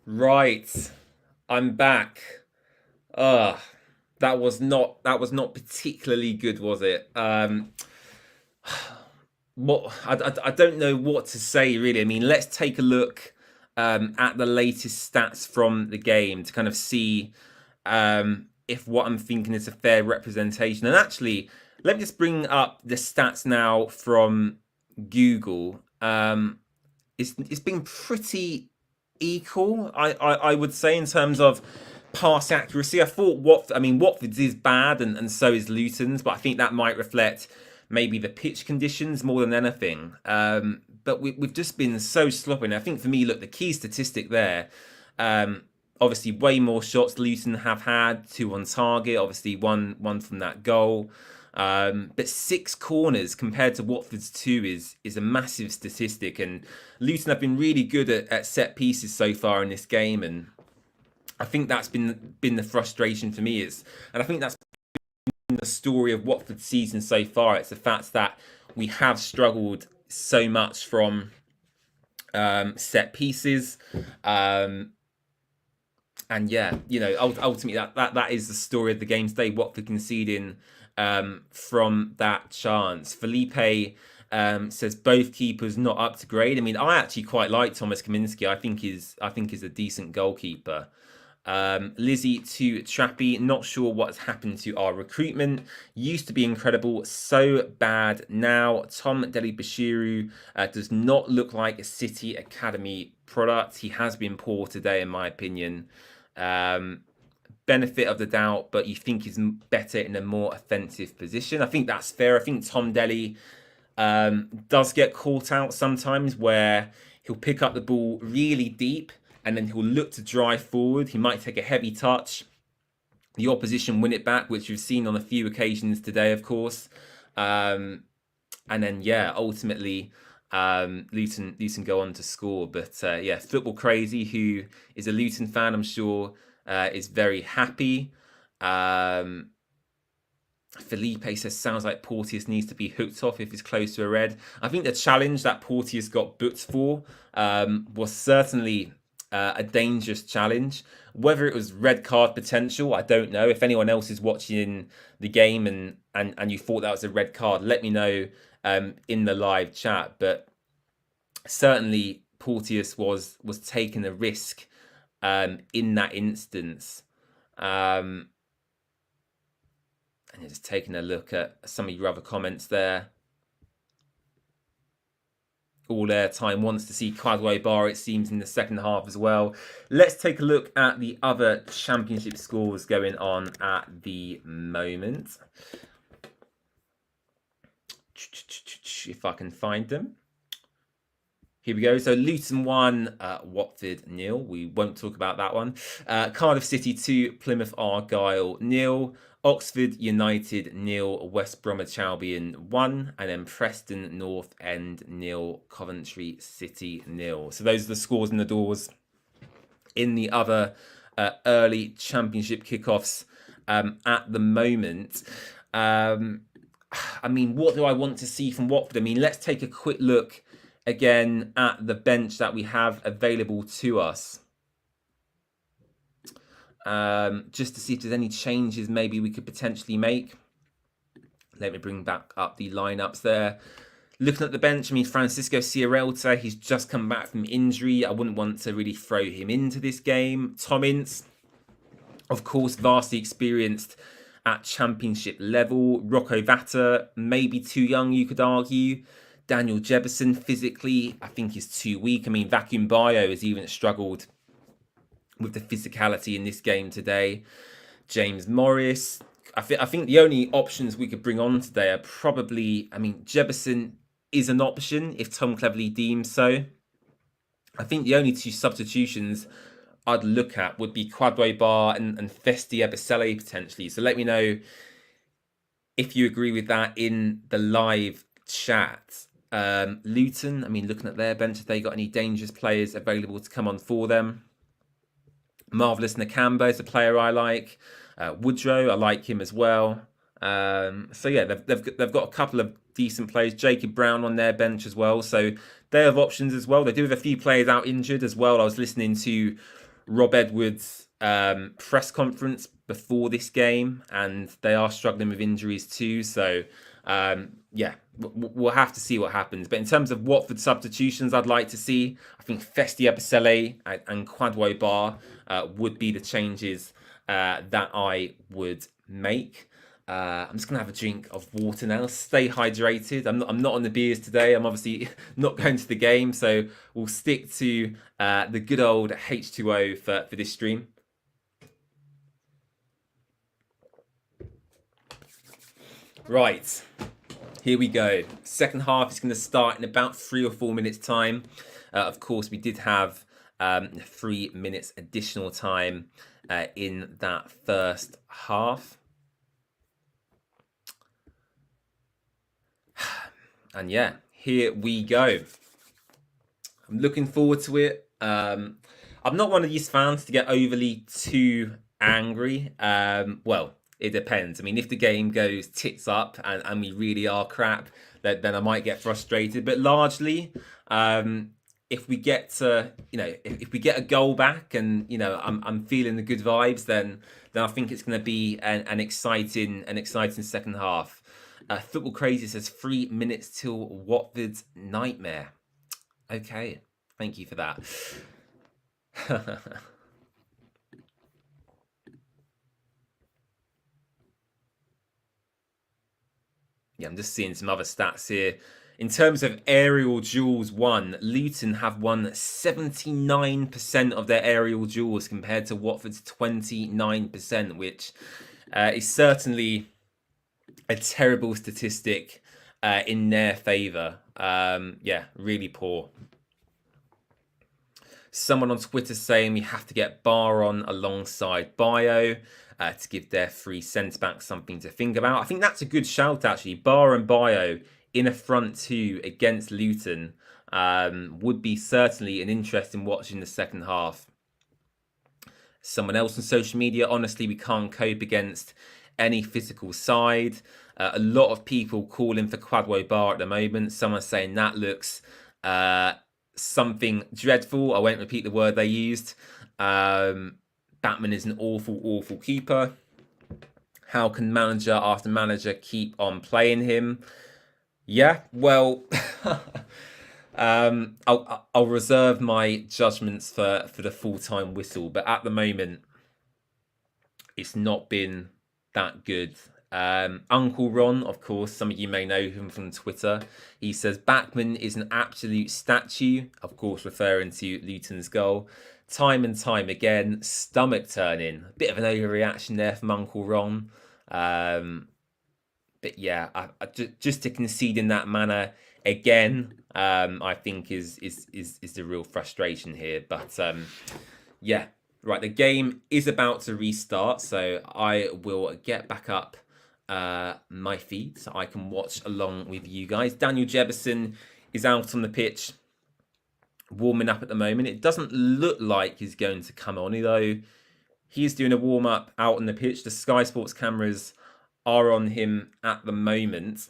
Right, I'm back. Ugh, that was not particularly good, was it? I don't know what to say really. I mean, let's take a look at the latest stats from the game to kind of see if what I'm thinking is a fair representation. And actually, let me just bring up the stats now from Google. It's been pretty equal, I would say, in terms of pass accuracy. I thought Watford's is bad and so is Luton's, but I think that might reflect maybe the pitch conditions more than anything. But we've just been so sloppy. And I think for me, look, the key statistic there, obviously way more shots Luton have had, 2 on target, obviously one from that goal. But 6 corners compared to Watford's 2 is a massive statistic, and Luton have been really good at set pieces so far in this game, and I think that's been the frustration for me. And I think that's been the story of Watford's season so far. It's the fact that we have struggled so much from set pieces. And yeah, ultimately that is the story of the game today. Watford conceding from that chance. Felipe says both keepers not up to grade. I mean, I actually quite like Thomas Kaminski. I think is a decent goalkeeper. Lizzie to Trappy, not sure what's happened to our recruitment. Used to be incredible, so bad now. Tom Deli Bashiru does not look like a City Academy product. He has been poor today, in my opinion. Benefit of the doubt, but you think he's better in a more offensive position. I think that's fair. I think Tom Deli does get caught out sometimes where he'll pick up the ball really deep and then he'll look to drive forward. He might take a heavy touch. The opposition win it back, which we've seen on a few occasions today, of course. And then, yeah, ultimately, Luton go on to score. But, yeah, Football Crazy, who is a Luton fan, I'm sure, is very happy. Felipe says, sounds like Porteous needs to be hooked off if he's close to a red. I think the challenge that Porteous got booked for was certainly a dangerous challenge. Whether it was red card potential, I don't know. If anyone else is watching the game and you thought that was a red card, let me know in the live chat. But certainly Porteous was taking a risk in that instance. And just taking a look at some of your other comments there. All airtime wants to see Quadway Bar, it seems, in the second half as well. Let's take a look at the other championship scores going on at the moment. If I can find them. Here we go. So Luton 1, Watford 0. We won't talk about that one. Cardiff City 2, Plymouth Argyle 0. Oxford United 0, West Bromwich Albion 1, and then Preston North End 0, Coventry City 0. So those are the scores in the doors in the other early championship kickoffs at the moment. I mean, what do I want to see from Watford? I mean, let's take a quick look again at the bench that we have available to us. Just to see if there's any changes maybe we could potentially make. Let me bring back up the lineups there. Looking at the bench, I mean, Francisco Sierralta, he's just come back from injury. I wouldn't want to really throw him into this game. Tom Ince, of course, vastly experienced at championship level. Rocco Vata, maybe too young, you could argue. Daniel Jebison, physically, I think is too weak. I mean, Vacuum Bio has even struggled with the physicality in this game today. James Morris. I think the only options we could bring on today are probably, I mean, Jebison is an option if Tom Cleverley deems so. I think the only two substitutions I'd look at would be Quadway Bar and Festi Ebisele potentially. So let me know if you agree with that in the live chat. Luton, I mean, looking at their bench, have they got any dangerous players available to come on for them? Marvellous Nakamba is a player I like. Woodrow, I like him as well. So yeah, they've got a couple of decent players. Jacob Brown on their bench as well. So they have options as well. They do have a few players out injured as well. I was listening to Rob Edwards' press conference before this game, and they are struggling with injuries too. So yeah, we'll have to see what happens. But in terms of Watford substitutions I'd like to see, I think Festi Ebisele and Quadway Bar would be the changes that I would make. I'm just going to have a drink of water now. Stay hydrated. I'm not on the beers today. I'm obviously not going to the game. So we'll stick to the good old H2O for this stream. Right. Here we go. Second half is going to start in about 3 or 4 minutes time. Of course, we did have 3 minutes additional time in that first half. And yeah, here we go. I'm looking forward to it. I'm not one of these fans to get overly too angry. Well, it depends. I mean, if the game goes tits up and we really are crap, then I might get frustrated. But largely, if we get to, if we get a goal back, and I'm feeling the good vibes, then I think it's going to be an exciting second half. Football Crazy says 3 minutes till Watford's nightmare. Okay, thank you for that. Yeah, I'm just seeing some other stats here. In terms of aerial duels won, Luton have won 79% of their aerial duels compared to Watford's 29%, which is certainly a terrible statistic in their favour. Yeah, really poor. Someone on Twitter saying we have to get Bar on alongside Bio to give their free centre-back something to think about. I think that's a good shout, actually. Bar and Bio in a front two against Luton would be certainly an interesting watch in the second half. Someone else on social media, honestly, we can't cope against any physical side. A lot of people calling for Kwadwo Bar at the moment. Someone saying that looks something dreadful. I won't repeat the word they used. Batman is an awful, awful keeper. How can manager after manager keep on playing him? Yeah, well, I'll reserve my judgments for the full-time whistle, but at the moment, it's not been that good. Uncle Ron, of course, some of you may know him from Twitter. He says Backman is an absolute statue, of course, referring to Luton's goal. Time and time again, stomach turning. A bit of an overreaction there from Uncle Ron. But yeah, just to concede in that manner again, I think is the real frustration here. But yeah, right, the game is about to restart, so I will get back up my feed so I can watch along with you guys. Daniel Jefferson is out on the pitch, warming up at the moment. It doesn't look like he's going to come on, although he's doing a warm-up out on the pitch. The Sky Sports cameras are on him at the moment.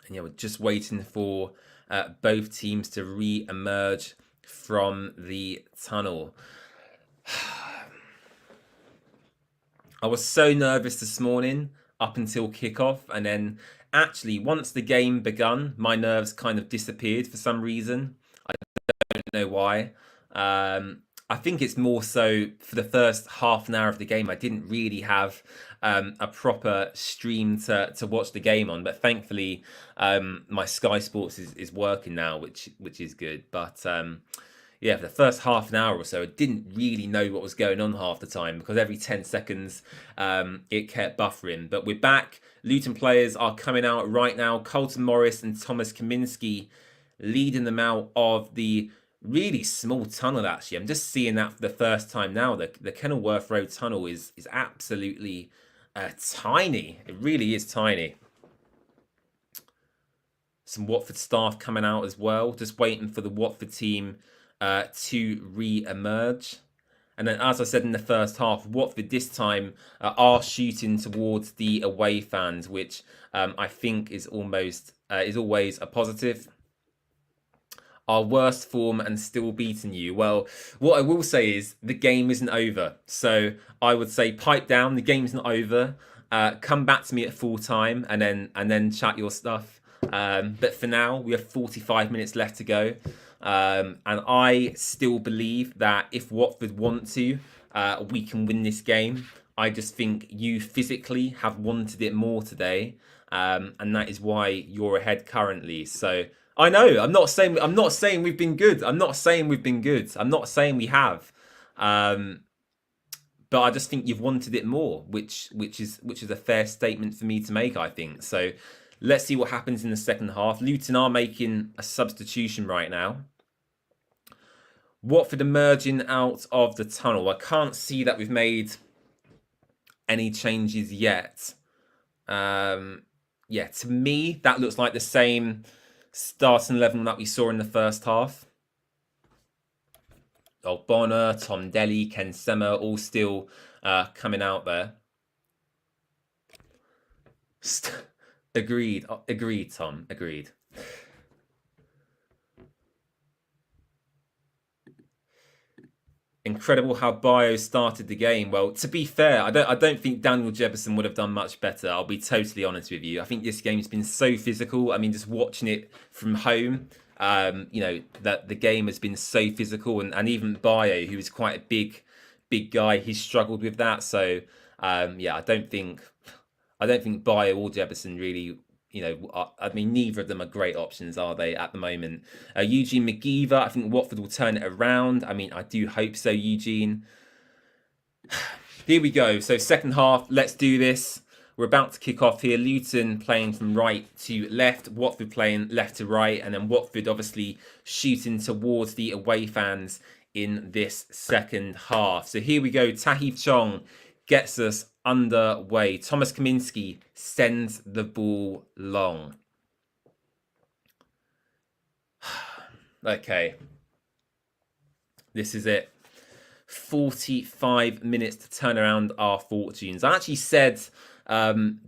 And yeah, we're just waiting for both teams to re-emerge from the tunnel. I was so nervous this morning up until kickoff, and then actually once the game begun, my nerves kind of disappeared for some reason. I don't know why. I think it's more so for the first half an hour of the game, I didn't really have a proper stream to watch the game on. But thankfully, my Sky Sports is working now, which is good. But yeah, for the first half an hour or so, I didn't really know what was going on half the time because every 10 seconds it kept buffering. But we're back. Luton players are coming out right now. Colton Morris and Thomas Kaminski leading them out of the really small tunnel, actually. I'm just seeing that for the first time now. The Kenilworth Road tunnel is absolutely tiny. It really is tiny. Some Watford staff coming out as well. Just waiting for the Watford team to re-emerge. And then, as I said in the first half, Watford this time are shooting towards the away fans, which I think is always a positive. Our worst form and still beating you. Well, what I will say is the game isn't over. So I would say pipe down. The game's not over. Come back to me at full time and then chat your stuff. But for now, we have 45 minutes left to go. And I still believe that if Watford want to, we can win this game. I just think you physically have wanted it more today. And that is why you're ahead currently. So I know I'm not saying we've been good. I'm not saying we have. But I just think you've wanted it more, which is a fair statement for me to make, I think. So let's see what happens in the second half. Luton are making a substitution right now. Watford emerging out of the tunnel. I can't see that we've made any changes yet. Yeah, to me, that looks like the same starting 11 that we saw in the first half. Bonner, Tom Delly, Ken Semmer, all still coming out there. Agreed. Agreed, Tom. Agreed. Incredible how Bio started the game. Well, to be fair, I don't think Daniel Jefferson would have done much better. I'll be totally honest with you. I think this game's been so physical. I mean, just watching it from home, you know, that the game has been so physical, and even Bio, who is quite a big guy, he's struggled with that. So yeah, I don't think Bio or Jefferson really. You know, I mean, neither of them are great options, are they, at the moment? Eugene McGeever, I think Watford will turn it around. I mean, I do hope so, Eugene. Here we go. So second half, let's do this. We're about to kick off here. Luton playing from right to left. Watford playing left to right. And then Watford obviously shooting towards the away fans in this second half. So here we go. Tahith Chong gets us underway. Thomas Kaminski sends the ball long. Okay. This is it. 45 minutes to turn around our fortunes. I actually said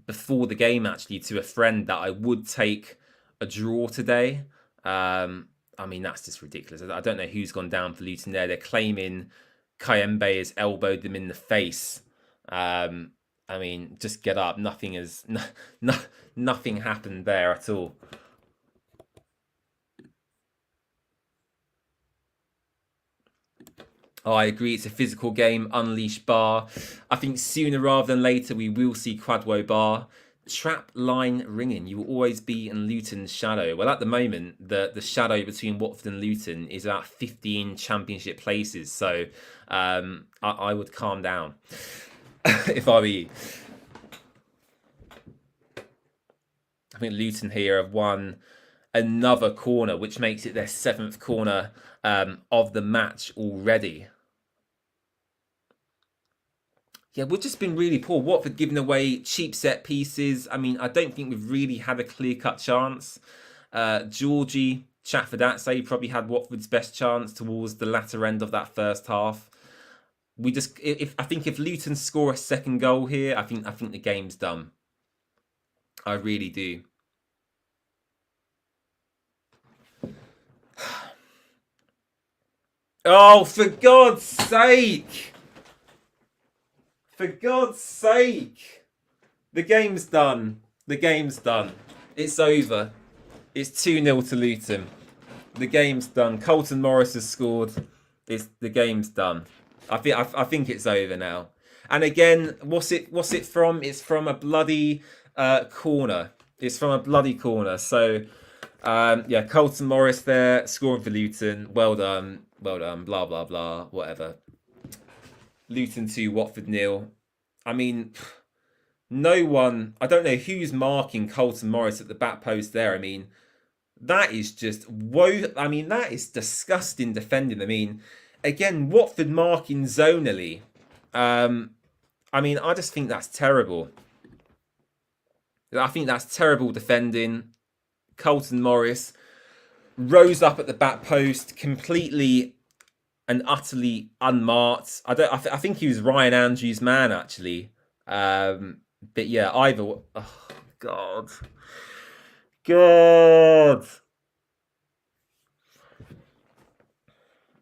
before the game, actually, to a friend that I would take a draw today. I mean, that's just ridiculous. I don't know who's gone down for Luton there. They're claiming Kayembe has elbowed them in the face. I mean, just get up. Nothing happened there at all. Oh, I agree. It's a physical game. Unleash Bar. I think sooner rather than later we will see Quadwo Bar. Trap line ringing. You will always be in Luton's shadow. Well, at the moment, the shadow between Watford and Luton is about 15 championship places. So I would calm down. If I were you. I think Luton here have won another corner, which makes it their 7th corner of the match already. Yeah, we've just been really poor. Watford giving away cheap set pieces. I mean, I don't think we've really had a clear-cut chance. Georgie Chafford-Atze probably had Watford's best chance towards the latter end of that first half. I think if Luton score a second goal here, I think the game's done. I really do. Oh, for God's sake! For God's sake! The game's done. The game's done. It's over. It's 2-0 to Luton. The game's done. Colton Morris has scored. The game's done. I think it's over now. And again, what's it from? It's from a bloody corner. It's from a bloody corner. So yeah, Colton Morris there scoring for Luton. Well done. Well done. Blah blah blah. Whatever. Luton 2, Watford 0. I mean, no one. I don't know who's marking Colton Morris at the back post there. I mean, that is just I mean, that is disgusting defending. I mean, again, Watford marking zonally. I mean, I just think that's terrible. I think that's terrible defending. Colton Morris rose up at the back post, completely and utterly unmarked. I think he was Ryan Andrews' man, actually. But yeah, either. Oh God.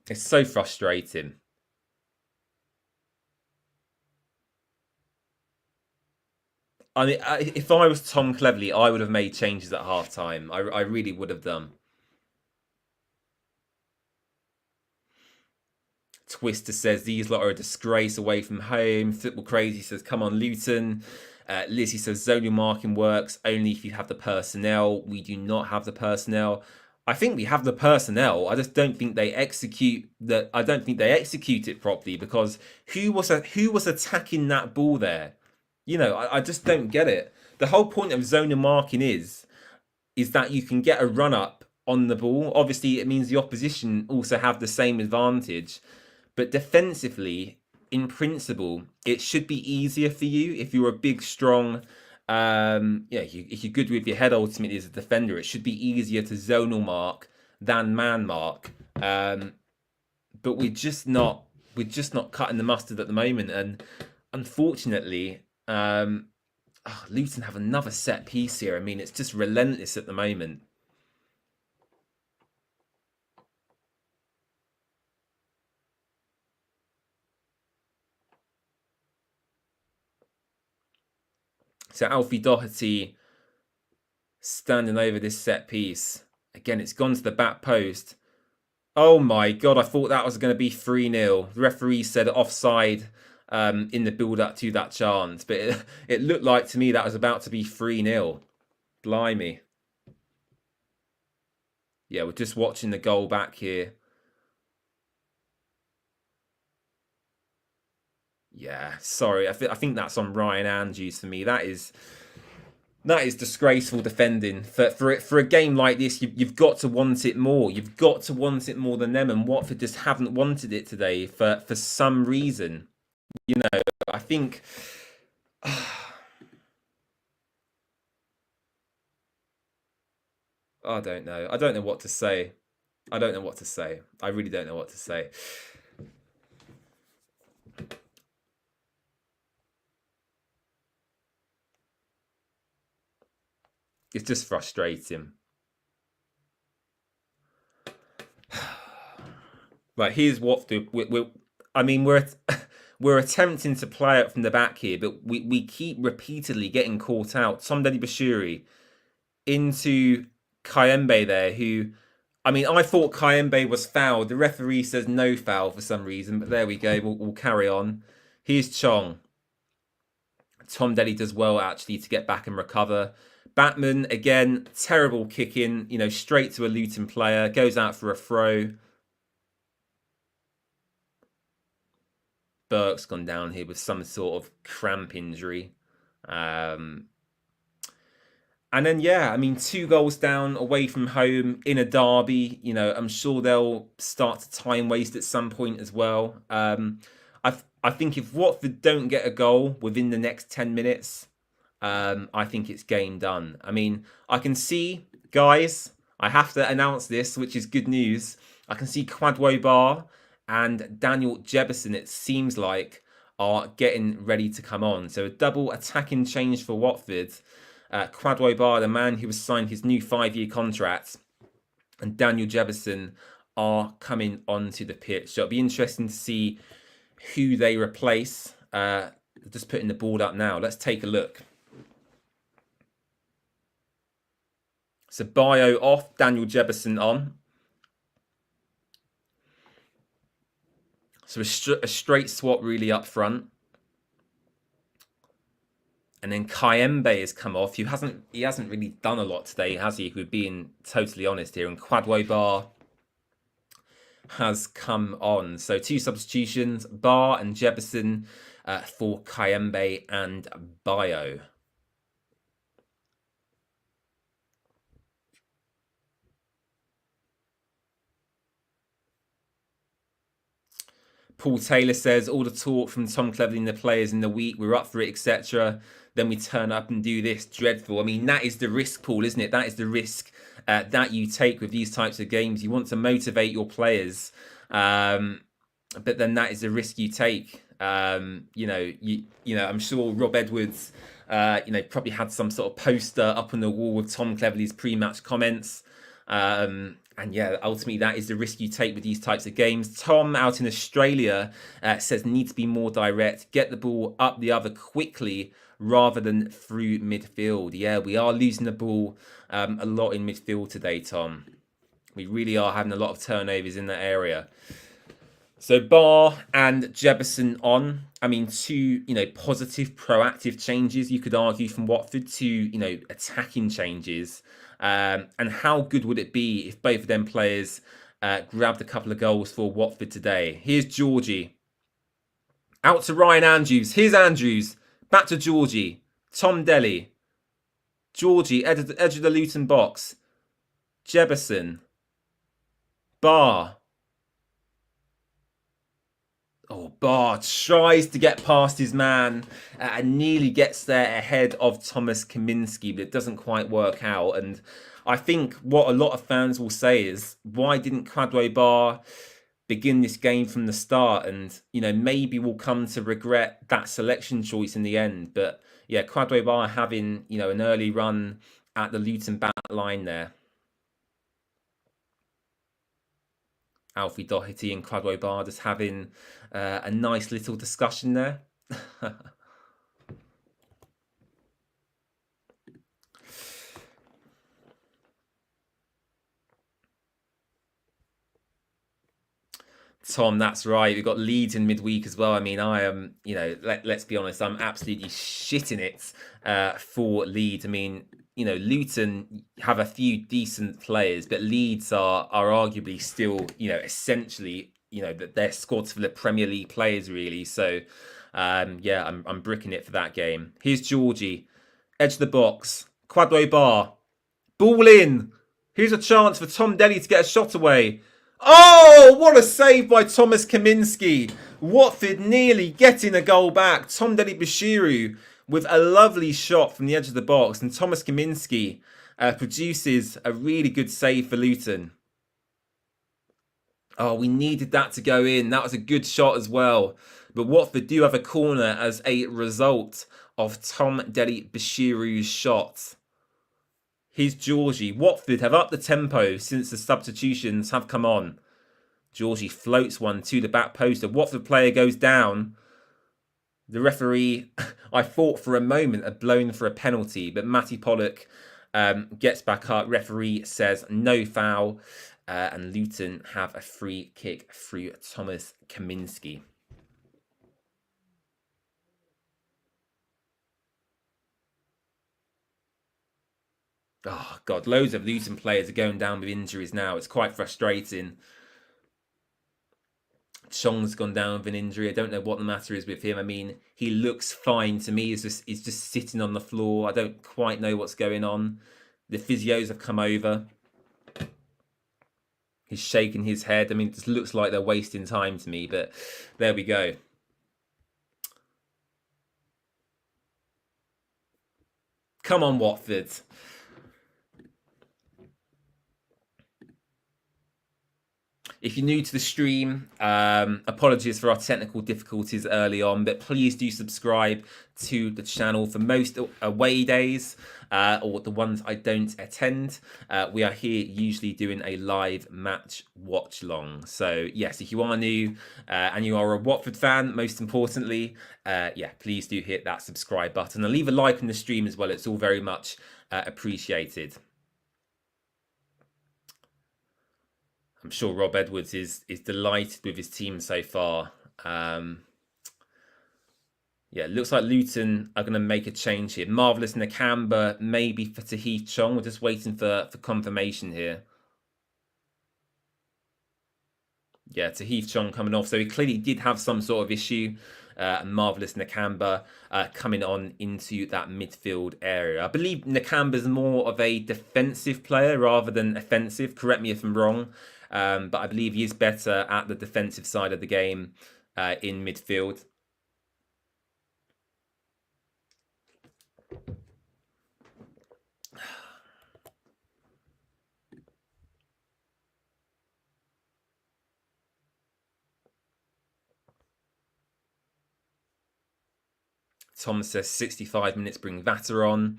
It's so frustrating. I mean, if I was Tom Cleverley, I would have made changes at half time. I really would have done. Twister says, these lot are a disgrace away from home. Football Crazy says, come on, Luton. Lizzie says, zonal marking works only if you have the personnel. We do not have the personnel. I think we have the personnel. I just don't think they execute that. I don't think they execute it properly, because who was attacking that ball there? You know, I just don't get it. The whole point of zonal marking is that you can get a run up on the ball. Obviously, it means the opposition also have the same advantage. But defensively, in principle, it should be easier for you if you're a big, strong. If you're good with your head ultimately as a defender, it should be easier to zonal mark than man mark. But we're just not cutting the mustard at the moment. And unfortunately, Luton have another set piece here. I mean, it's just relentless at the moment. So Alfie Doherty standing over this set piece. Again, it's gone to the back post. Oh my God, I thought that was going to be 3-0. The referee said offside in the build-up to that chance. But it looked like to me that was about to be 3-0. Blimey. Yeah, we're just watching the goal back here. Yeah, sorry. I think that's on Ryan Andrews for me. That is disgraceful defending for a game like this. You've got to want it more. You've got to want it more than them, and Watford just haven't wanted it today for some reason. You know, I think. I don't know. I don't know what to say. I don't know what to say. I really don't know what to say. It's just frustrating. Right, here's Watford. I mean, we're attempting to play it from the back here, but we keep repeatedly getting caught out. Somdani Bashiri into Kayembe there, who, I mean, I thought Kayembe was fouled. The referee says no foul for some reason, but there we go. We'll carry on. Here's Chong. Tom Delly does well, actually, to get back and recover. Batman, again, terrible kicking, you know, straight to a Luton player. Goes out for a throw. Burke's gone down here with some sort of cramp injury. And then, yeah, I mean, 2 goals down away from home in a derby. You know, I'm sure they'll start to time waste at some point as well. I think if Watford don't get a goal within the next 10 minutes, I think it's game done. I mean, I can see, guys, I have to announce this, which is good news. I can see Kwadwo Bar and Daniel Jebison, it seems like, are getting ready to come on. So a double attacking change for Watford. Kwadwo Bar, the man who has signed his new 5-year contract, and Daniel Jebison are coming onto the pitch. So it'll be interesting to see who they replace. Just putting the board up now. Let's take a look. So Bio off, Daniel Jebison on. So a straight swap really up front. And then Kayembe has come off. He hasn't really done a lot today, has he? If we're being totally honest here. And Kwadwo Bar has come on. So 2 substitutions, Bar and Jebison for Kayembe and Bio. Paul Taylor says, all the talk from Tom Cleverley and the players in the week, we're up for it, etc. Then we turn up and do this. Dreadful. I mean, that is the risk, Paul, isn't it? That is the risk that you take with these types of games. You want to motivate your players, but then that is the risk you take. You know, I'm sure Rob Edwards, probably had some sort of poster up on the wall with Tom Cleverley's pre-match comments. And yeah, ultimately, that is the risk you take with these types of games. Tom out in Australia says need to be more direct, get the ball up the other quickly rather than through midfield. Yeah, we are losing the ball a lot in midfield today, Tom. We really are having a lot of turnovers in that area. So Bar and Jebison on. I mean, 2, positive, proactive changes, you could argue, from Watford to, attacking changes. And how good would it be if both of them players grabbed a couple of goals for Watford today? Here's Georgie. Out to Ryan Andrews. Here's Andrews. Back to Georgie. Tom Delly. Georgie, edge of the Luton box. Jebison. Bar. Oh, Bar tries to get past his man and nearly gets there ahead of Thomas Kaminski, but it doesn't quite work out. And I think what a lot of fans will say is, why didn't Kwadwo Bar begin this game from the start, and maybe we'll come to regret that selection choice in the end. But yeah, Kwadwo Bar having an early run at the Luton back line there. Alfie Doherty and Kwadwo Bar just having a nice little discussion there. Tom, that's right. We've got Leeds in midweek as well. I mean, I am, let's be honest, I'm absolutely shitting it for Leeds. I mean, Luton have a few decent players, but Leeds are arguably still, essentially, their squads for the Premier League players, really. So, yeah, I'm bricking it for that game. Here's Georgie, edge of the box, Kwadwo Bar, ball in. Here's a chance for Tom Denny to get a shot away. Oh, what a save by Thomas Kaminski. Watford nearly getting a goal back. Tom Denny Bashiru with a lovely shot from the edge of the box. And Thomas Kaminski produces a really good save for Luton. Oh, we needed that to go in. That was a good shot as well. But Watford do have a corner as a result of Tom Denny Bashiru's shot. Here's Georgie. Watford have upped the tempo since the substitutions have come on. Georgie floats one to the back post. A Watford player goes down. The referee, I thought for a moment, had blown for a penalty, but Matty Pollock gets back up. Referee says no foul, and Luton have a free kick through Thomas Kaminski. Oh, God, loads of Luton players are going down with injuries now. It's quite frustrating. Chong's gone down with an injury. I don't know what the matter is with him. I mean, he looks fine to me. He's just sitting on the floor. I don't quite know what's going on. The physios have come over. He's shaking his head. I mean, it just looks like they're wasting time to me, but there we go. Come on, Watford. If you're new to the stream, apologies for our technical difficulties early on, but please do subscribe to the channel for most away days or the ones I don't attend. We are here usually doing a live match watch along. So yes, if you are new and you are a Watford fan, most importantly, yeah, please do hit that subscribe button and leave a like on the stream as well. It's all very much appreciated. I'm sure Rob Edwards is delighted with his team so far. Yeah, it looks like Luton are going to make a change here. Marvellous Nakamba, maybe for Tahith Chong. We're just waiting for confirmation here. Yeah, Tahith Chong coming off. So he clearly did have some sort of issue. Marvellous Nakamba coming on into that midfield area. I believe Nakamba's more of a defensive player rather than offensive. Correct me if I'm wrong. But I believe he is better at the defensive side of the game in midfield. Tom says 65 minutes, bring Vatter on.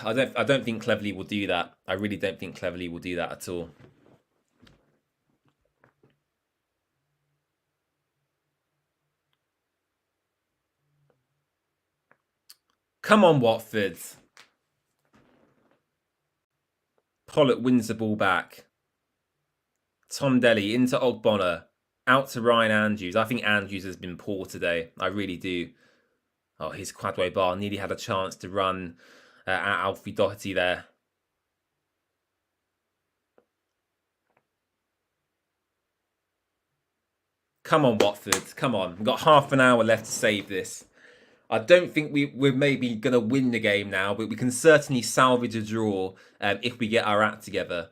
I don't think Cleverley will do that. I really don't think Cleverley will do that at all. Come on, Watford. Pollock wins the ball back. Tom Delly into Ogbonna. Out to Ryan Andrews. I think Andrews has been poor today. I really do. Oh, here's Kwadwo Bar. Nearly had a chance to run at Alfie Doherty there. Come on, Watford. Come on. We've got half an hour left to save this. I don't think we're maybe going to win the game now, but we can certainly salvage a draw if we get our act together.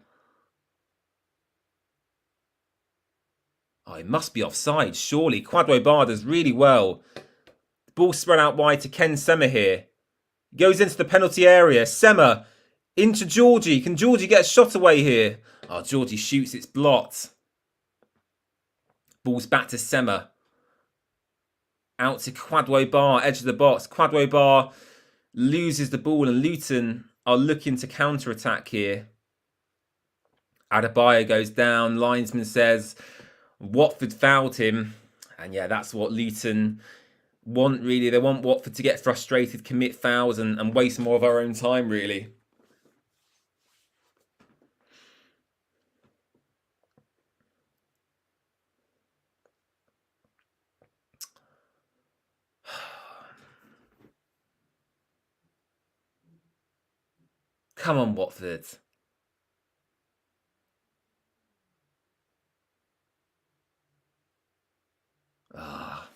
Oh, it must be offside, surely. Kwadwo Bar does really well. The ball spread out wide to Ken Sema here. Goes into the penalty area. Sema into Georgie. Can Georgie get a shot away here? Oh, Georgie shoots. It's blocked. Ball's back to Sema. Out to Kwadwo Bar, edge of the box. Kwadwo Bar loses the ball and Luton are looking to counter-attack here. Adebayo goes down. Linesman says Watford fouled him. And yeah, that's what Luton want, really. They want Watford to get frustrated, commit fouls and waste more of our own time, really. Come on, Watford. Ah.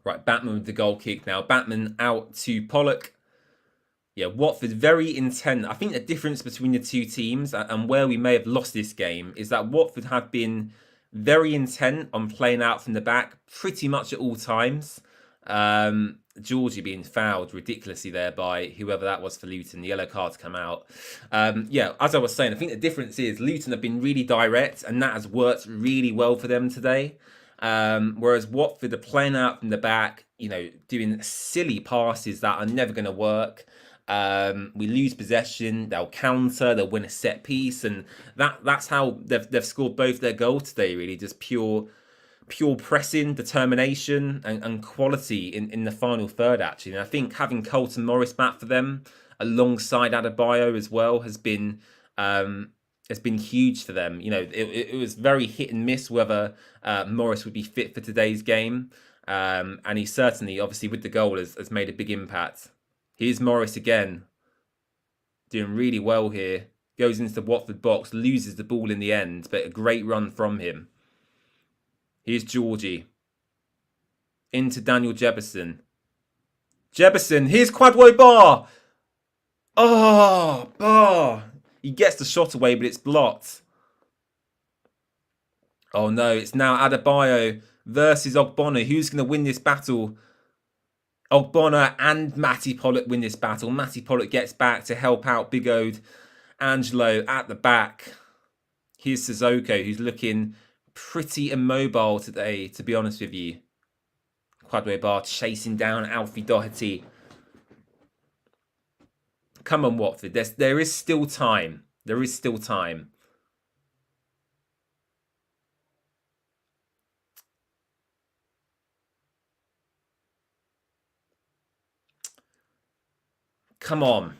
Right, Batman with the goal kick now. Batman out to Pollock. Yeah, Watford very intent. I think the difference between the two teams and where we may have lost this game is that Watford have been very intent on playing out from the back pretty much at all times. Georgie being fouled ridiculously there by whoever that was for Luton. The yellow card's come out. Yeah, as I was saying, I think the difference is Luton have been really direct and that has worked really well for them today. Whereas Watford are playing out from the back, you know, doing silly passes that are never going to work. We lose possession, they'll counter, they'll win a set piece, and that's how they've scored both their goals today, really. Just pure pressing, determination, and quality in the final third, actually. And I think having Colton Morris back for them, alongside Adebayo as well, has been huge for them. You know, it was very hit and miss whether Morris would be fit for today's game. And he certainly, obviously, with the goal, has made a big impact. Here's Morris again, doing really well here. Goes into the Watford box, loses the ball in the end, but a great run from him. Here's Georgie. Into Daniel Jefferson. Jefferson, here's Kwadwo Bar. Oh, Bar. He gets the shot away, but it's blocked. Oh no, it's now Adebayo versus Ogbonna. Who's going to win this battle? Ogbonna and Matty Pollock win this battle. Matty Pollock gets back to help out Big Ode Angelo at the back. Here's Sissoko, who's looking pretty immobile today, to be honest with you. Kwadwo Bar chasing down Alfie Doherty. Come on, Watford. There is still time. There is still time. Come on.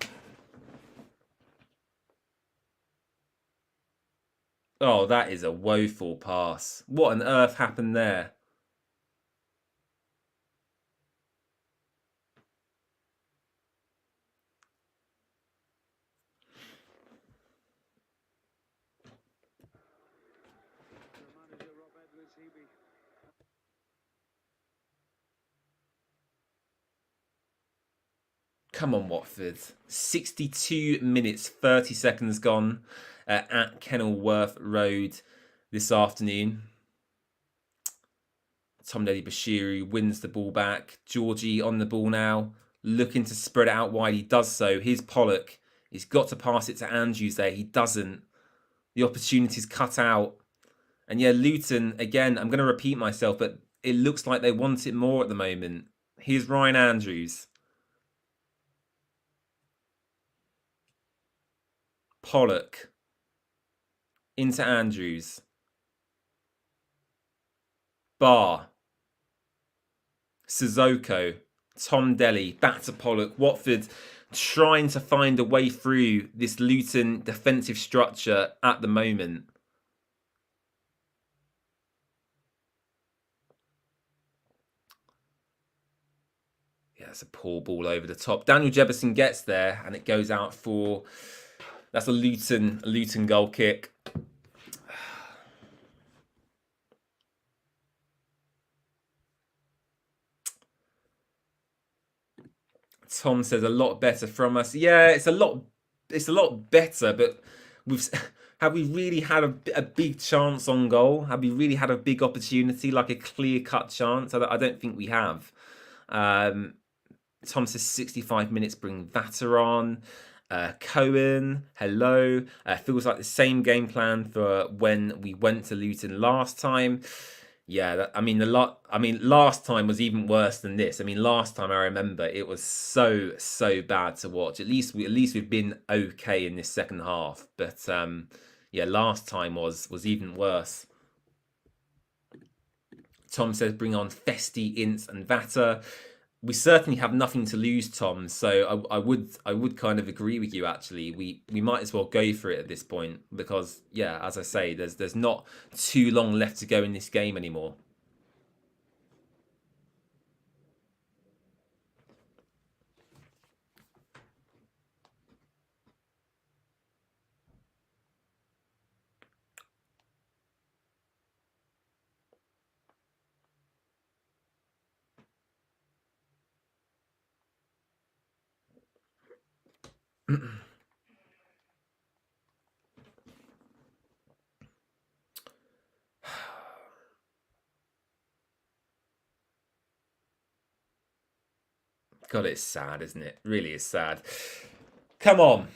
Oh, that is a woeful pass. What on earth happened there? Come on, Watford. 62 minutes, 30 seconds gone at Kenilworth Road this afternoon. Tomdeli Bashiru wins the ball back. Georgie on the ball now, looking to spread it out wide. He does so. Here's Pollock. He's got to pass it to Andrews there. He doesn't. The opportunity's cut out. And yeah, Luton, again, I'm going to repeat myself, but it looks like they want it more at the moment. Here's Ryan Andrews. Pollock. Into Andrews. Barr. Sissoko. Tomdeli. Back to Pollock. Watford trying to find a way through this Luton defensive structure at the moment. Yeah, it's a poor ball over the top. Daniel Jefferson gets there and it goes out for... That's a Luton goal kick. Tom says a lot better from us. Yeah, it's a lot better, but have we really had a big chance on goal? Have we really had a big opportunity, like a clear-cut chance? I don't think we have. Tom says 65 minutes bring Vater on. Cohen, hello. Feels like the same game plan for when we went to Luton last time. Yeah, last time was even worse than this. I mean, last time I remember it was so bad to watch. At least we've been okay in this second half, but yeah, last time was even worse. Tom says bring on Festi, Ince, and Vata. We certainly have nothing to lose, Tom. So I would kind of agree with you. Actually, we might as well go for it at this point because yeah, as I say, there's not too long left to go in this game anymore. God, it's sad, isn't it? Really is sad. Come on.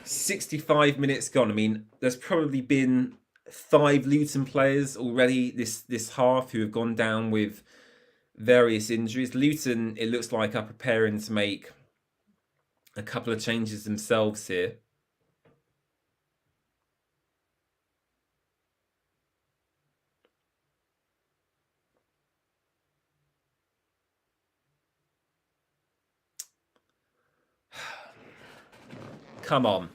65 minutes gone. I mean, there's probably been 5 Luton players already this half who have gone down with various injuries. Luton, it looks like, are preparing to make a couple of changes themselves here. Come on.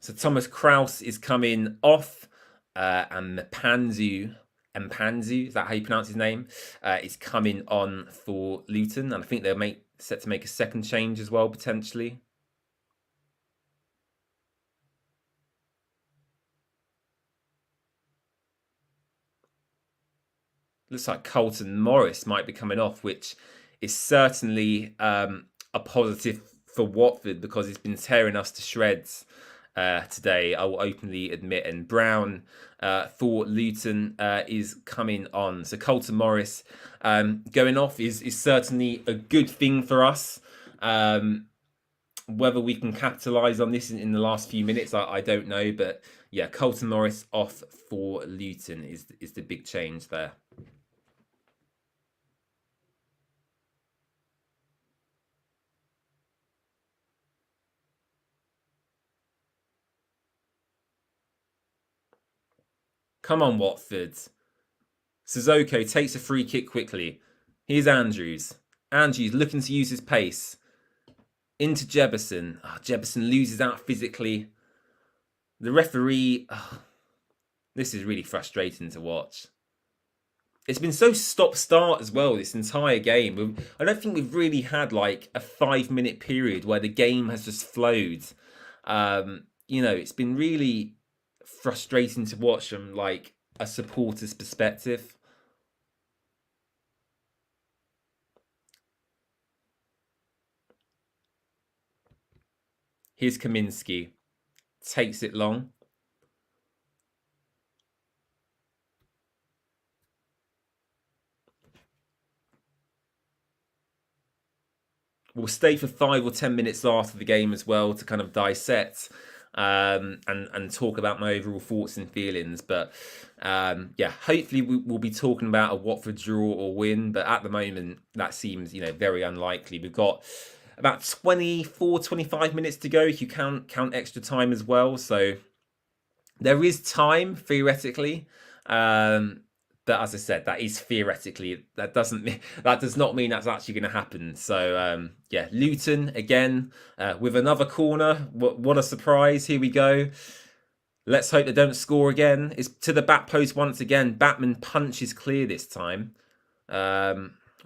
So Thomas Kraus is coming off, and Mpanzu, is that how you pronounce his name? Is coming on for Luton, and I think they're set to make a second change as well, potentially. Looks like Colton Morris might be coming off, which is certainly a positive for Watford because he's been tearing us to shreds today, I will openly admit. And Brown for Luton is coming on. So Colton Morris going off is certainly a good thing for us. Whether we can capitalise on this in the last few minutes, I don't know. But yeah, Colton Morris off for Luton is the big change there. Come on, Watford. Sissoko takes a free kick quickly. Here's Andrews. Andrews looking to use his pace. Into Jebison. Oh, Jebison loses out physically. The referee... Oh, this is really frustrating to watch. It's been so stop-start as well this entire game. I don't think we've really had like a 5-minute period where the game has just flowed. You know, it's been really frustrating to watch from like a supporter's perspective. Here's Kaminsky. Takes it long. We'll stay for 5 or 10 minutes after the game as well to kind of dissect and talk about my overall thoughts and feelings. But yeah, hopefully we'll be talking about a Watford draw or win. But at the moment, that seems very unlikely. We've got about 24, 25 minutes to go if you count extra time as well. So there is time theoretically. But as I said, that is theoretically. That does not mean that's actually going to happen. So yeah, Luton again with another corner. What a surprise! Here we go. Let's hope they don't score again. It's to the back post once again. Batman punches clear this time.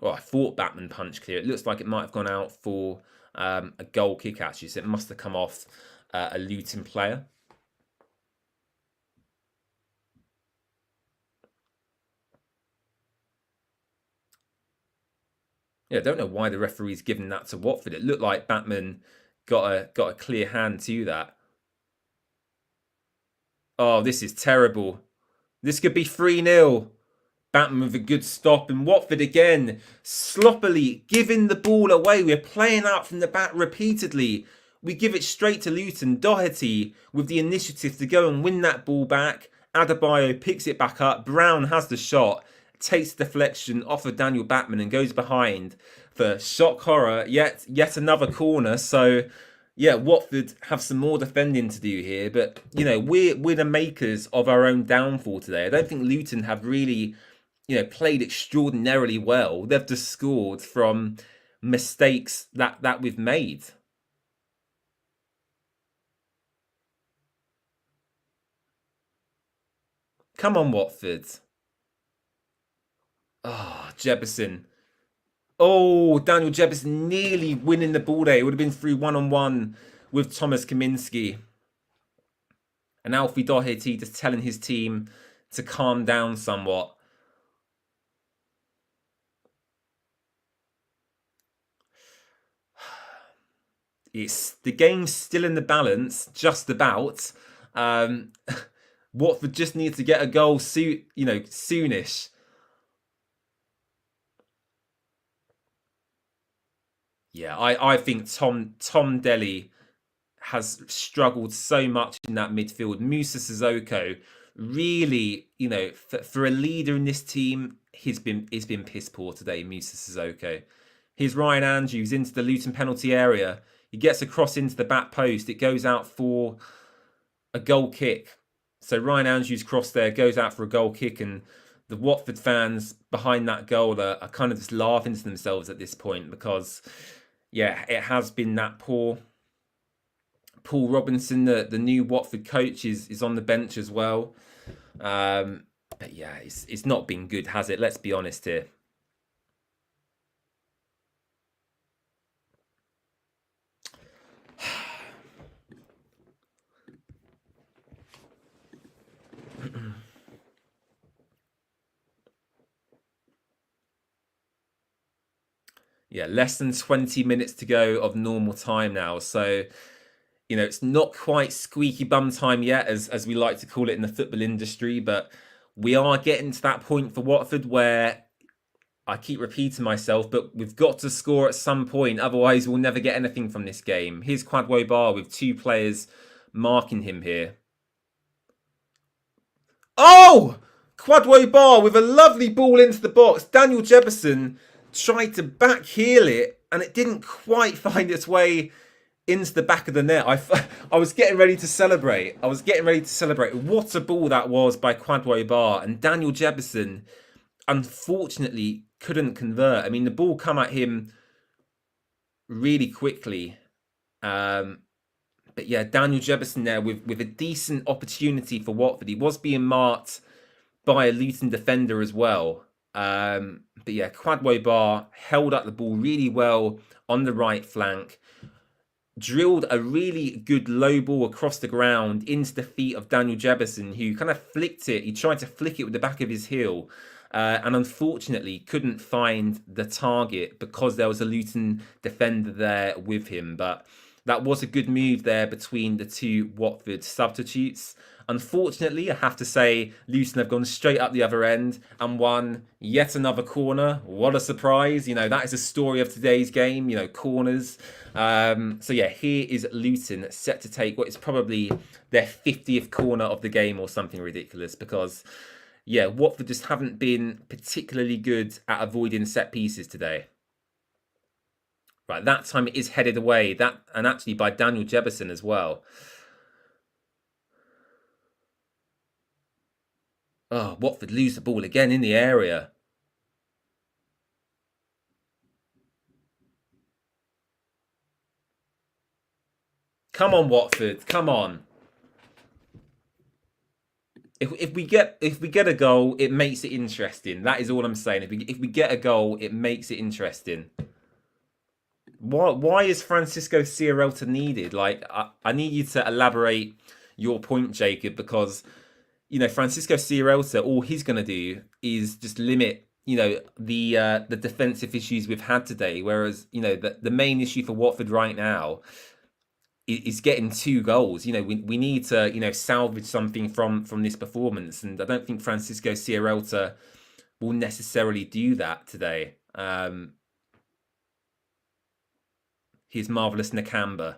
Well, I thought Batman punched clear. It looks like it might have gone out for a goal kick actually. So it must have come off a Luton player. Yeah, I don't know why the referee's given that to Watford. It looked like Batman got a clear hand to that. Oh, this is terrible. This could be 3-0. Batman with a good stop, and Watford again sloppily giving the ball away. We're playing out from the back repeatedly. We give it straight to Luton. Doherty with the initiative to go and win that ball back. Adebayo picks it back up. Brown has the shot, takes the deflection off of Daniel Batman and goes behind for shock horror. Yet another corner. So yeah, Watford have some more defending to do here. But you know, we're the makers of our own downfall today. I don't think Luton have really, you know, played extraordinarily well. They've just scored from mistakes that we've made. Come on, Watford. Oh, Jefferson. Oh, Daniel Jefferson nearly winning the ball there. It would have been through one-on-one with Thomas Kaminski. And Alfie Doherty just telling his team to calm down somewhat. The game's still in the balance, just about. Watford just needs to get a goal soonish. Yeah, I think Tom Delly has struggled so much in that midfield. Musa Sissoko, really, you know, for a leader in this team, he's been piss poor today. Musa Sissoko. Here's Ryan Andrews into the Luton penalty area. He gets across into the back post. It goes out for a goal kick. So Ryan Andrews cross there, goes out for a goal kick, and the Watford fans behind that goal are kind of just laughing to themselves at this point because, yeah, it has been that poor. Paul Robinson, the new Watford coach, is on the bench as well. But yeah, it's not been good, has it? Let's be honest here. Yeah, less than 20 minutes to go of normal time now. So, you know, it's not quite squeaky bum time yet, as we like to call it in the football industry, but we are getting to that point for Watford where I keep repeating myself, but we've got to score at some point. Otherwise, we'll never get anything from this game. Here's Kwadwo Bar with two players marking him here. Oh! Kwadwo Bar with a lovely ball into the box. Daniel Jefferson tried to back heel it, and it didn't quite find its way into the back of the net. I was getting ready to celebrate. What a ball that was by Kwadwo Bar. And Daniel Jefferson, unfortunately, couldn't convert. I mean, the ball come at him really quickly. But yeah, Daniel Jefferson there with a decent opportunity for Watford. He was being marked by a Luton defender as well. But yeah, Kwadwo Bar held up the ball really well on the right flank. Drilled a really good low ball across the ground into the feet of Daniel Jefferson, who kind of flicked it. He tried to flick it with the back of his heel. And unfortunately couldn't find the target because there was a Luton defender there with him. But that was a good move there between the two Watford substitutes. Unfortunately, I have to say, Luton have gone straight up the other end and won yet another corner. What a surprise. You know, that is the story of today's game, you know, corners. So yeah, here is Luton set to take what is probably their 50th corner of the game or something ridiculous because, yeah, Watford just haven't been particularly good at avoiding set pieces today. Right, that time it is headed away. And actually by Daniel Jefferson as well. Oh, Watford lose the ball again in the area. Come on, Watford. Come on. If we get a goal, it makes it interesting. That is all I'm saying. If we get a goal, it makes it interesting. Why is Francisco Sierralta needed? Like, I need you to elaborate your point, Jacob, because, you know, Francisco Sierralta, all he's going to do is just limit, you know, the defensive issues we've had today. Whereas, you know, the main issue for Watford right now is getting 2 goals. You know, we need to, you know, salvage something from this performance. And I don't think Francisco Sierralta will necessarily do that today. He's Marvellous Nakamba.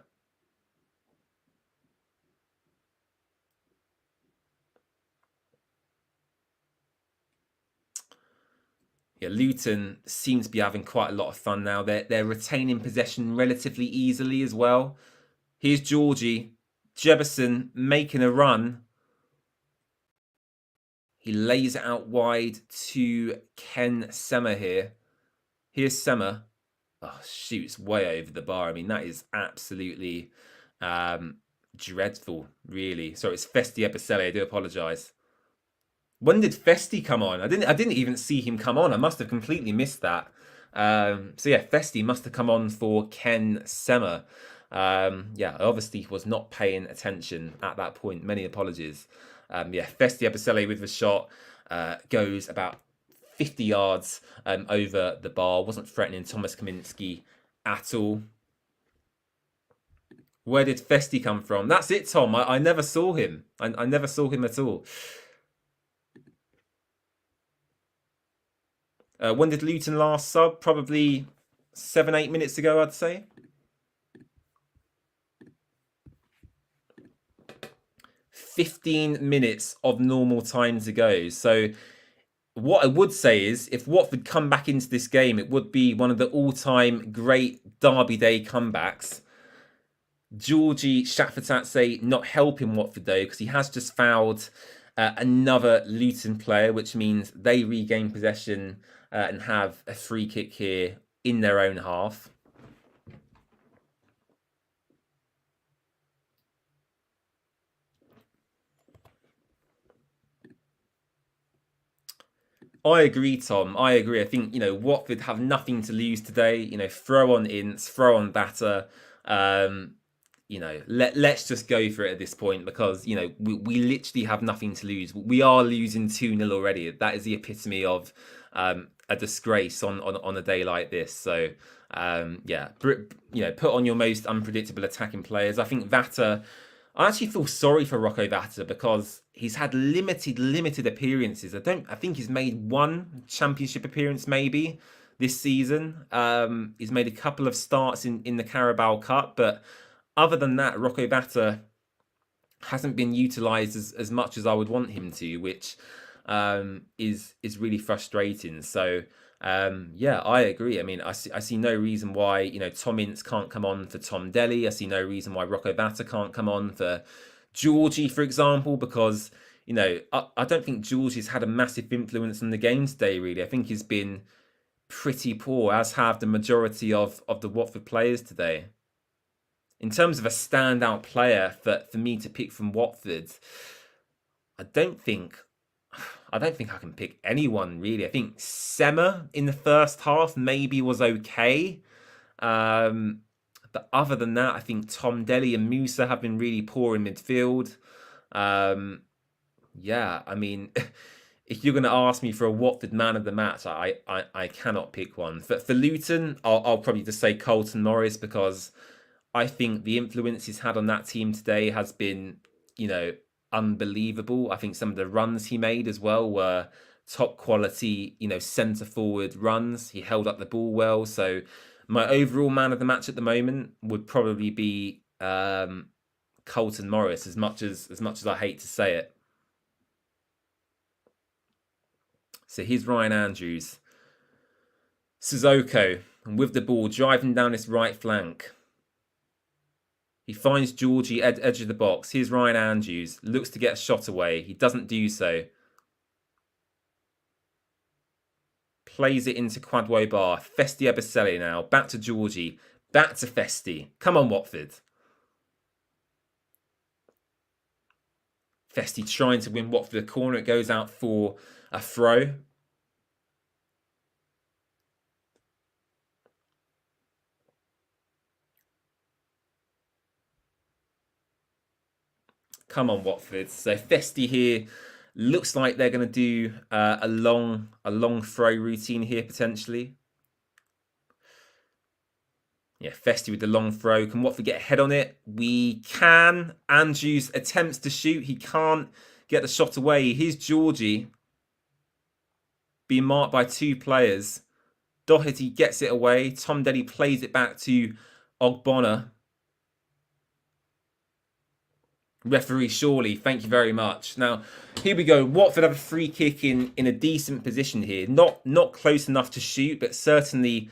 Yeah, Luton seems to be having quite a lot of fun now. They're retaining possession relatively easily as well. Here's Georgie. Jebison making a run. He lays it out wide to Ken Sema here. Here's Sema. Oh, shoots way over the bar. I mean, that is absolutely dreadful, really. Sorry, it's Festi Ebisele. I do apologise. When did Festi come on? I didn't even see him come on. I must have completely missed that. So yeah, Festi must have come on for Ken Sema. Yeah, obviously was not paying attention at that point. Many apologies. Yeah, Festi Ebisele with the shot goes about 50 yards over the bar. Wasn't threatening Thomas Kaminski at all. Where did Festi come from? That's it, Tom. I never saw him. I never saw him at all. When did Luton last sub? Probably 7-8 minutes ago, I'd say. "15 minutes of normal time to go." So what I would say is, if Watford come back into this game, it would be one of the all-time great Derby Day comebacks. Georgie Shafatatse not helping Watford though, because he has just fouled another Luton player, which means they regain possession and have a free kick here in their own half. I agree, Tom. I agree. I think, Watford have nothing to lose today. Throw on Ince, throw on Batter. Let's just go for it at this point because, we literally have nothing to lose. We are losing 2-0 already. That is the epitome of a disgrace on a day like this. So, put on your most unpredictable attacking players. I think Vatter, I actually feel sorry for Rocco Vatter because he's had limited appearances. I think he's made one championship appearance maybe this season. He's made a couple of starts in the Carabao Cup, but other than that, Rocco Vatter hasn't been utilised as much as I would want him to, which is really frustrating. So I agree. I mean, I see no reason why Tom Ince can't come on for Tom Delhi. I see no reason why Rocco Vatter can't come on for Georgie, for example, because I don't think Georgie's had a massive influence on the game today. Really, I think he's been pretty poor, as have the majority of the Watford players today. In terms of a standout player for me to pick from Watford, I don't think I can pick anyone really. I think Sema in the first half maybe was okay. But other than that, I think Tom Delhi and Musa have been really poor in midfield. I mean, if you're going to ask me for a Watford man of the match, I cannot pick one. For Luton, I'll probably just say Colton Morris because I think the influence he's had on that team today has been, unbelievable. I think some of the runs he made as well were top quality, centre forward runs. He held up the ball well. So my overall man of the match at the moment would probably be Colton Morris, as much as I hate to say it. So here's Ryan Andrews. Sissoko with the ball driving down this right flank. He finds Georgie edge of the box. Here's Ryan Andrews. Looks to get a shot away. He doesn't do so. Plays it into Kwadwo Bar. Festi Ebisele now. Back to Georgie. Back to Festi. Come on, Watford. Festi trying to win Watford a corner. It goes out for a throw. Come on, Watford. So Festi here looks like they're going to do a long throw routine here potentially. Yeah, Festi with the long throw. Can Watford get a head on it? We can. Andrews attempts to shoot. He can't get the shot away. Here's Georgie being marked by two players. Doherty gets it away. Tom Delhi plays it back to Ogbonna. Referee Shawley, thank you very much. Now, here we go. Watford have a free kick in a decent position here. Not close enough to shoot, but certainly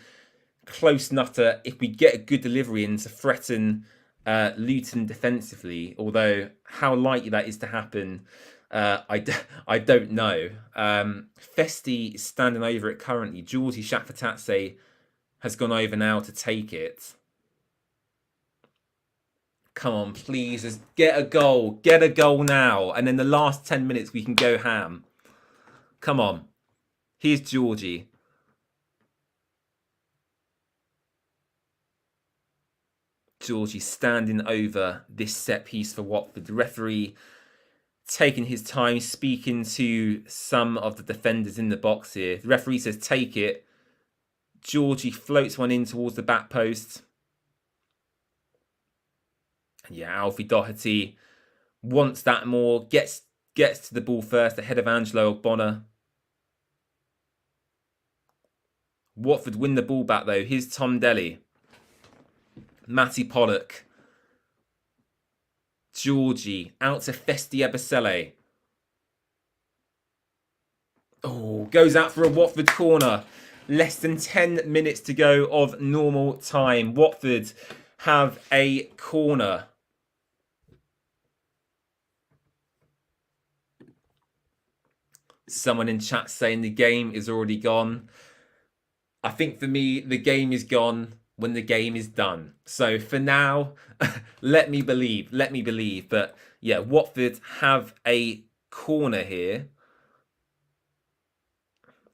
close enough to, if we get a good delivery in, to threaten Luton defensively. Although how likely that is to happen, I don't know. Festi is standing over it currently. Georgie Shafatatse has gone over now to take it. Come on, please, just get a goal. Get a goal now. And in the last 10 minutes, we can go ham. Come on. Here's Georgie. Georgie standing over this set piece for Watford. The referee taking his time, speaking to some of the defenders in the box here. The referee says, take it. Georgie floats one in towards the back post. Yeah, Alfie Doherty wants that more, gets to the ball first ahead of Angelo Ogbonna. Watford win the ball back though. Here's Tom Delly. Matty Pollock. Georgie out to Festi Ebisele. Oh, goes out for a Watford corner. Less than 10 minutes to go of normal time. Watford have a corner. Someone in chat saying the game is already gone. I think for me, the game is gone when the game is done. So for now, let me believe. But yeah, Watford have a corner here.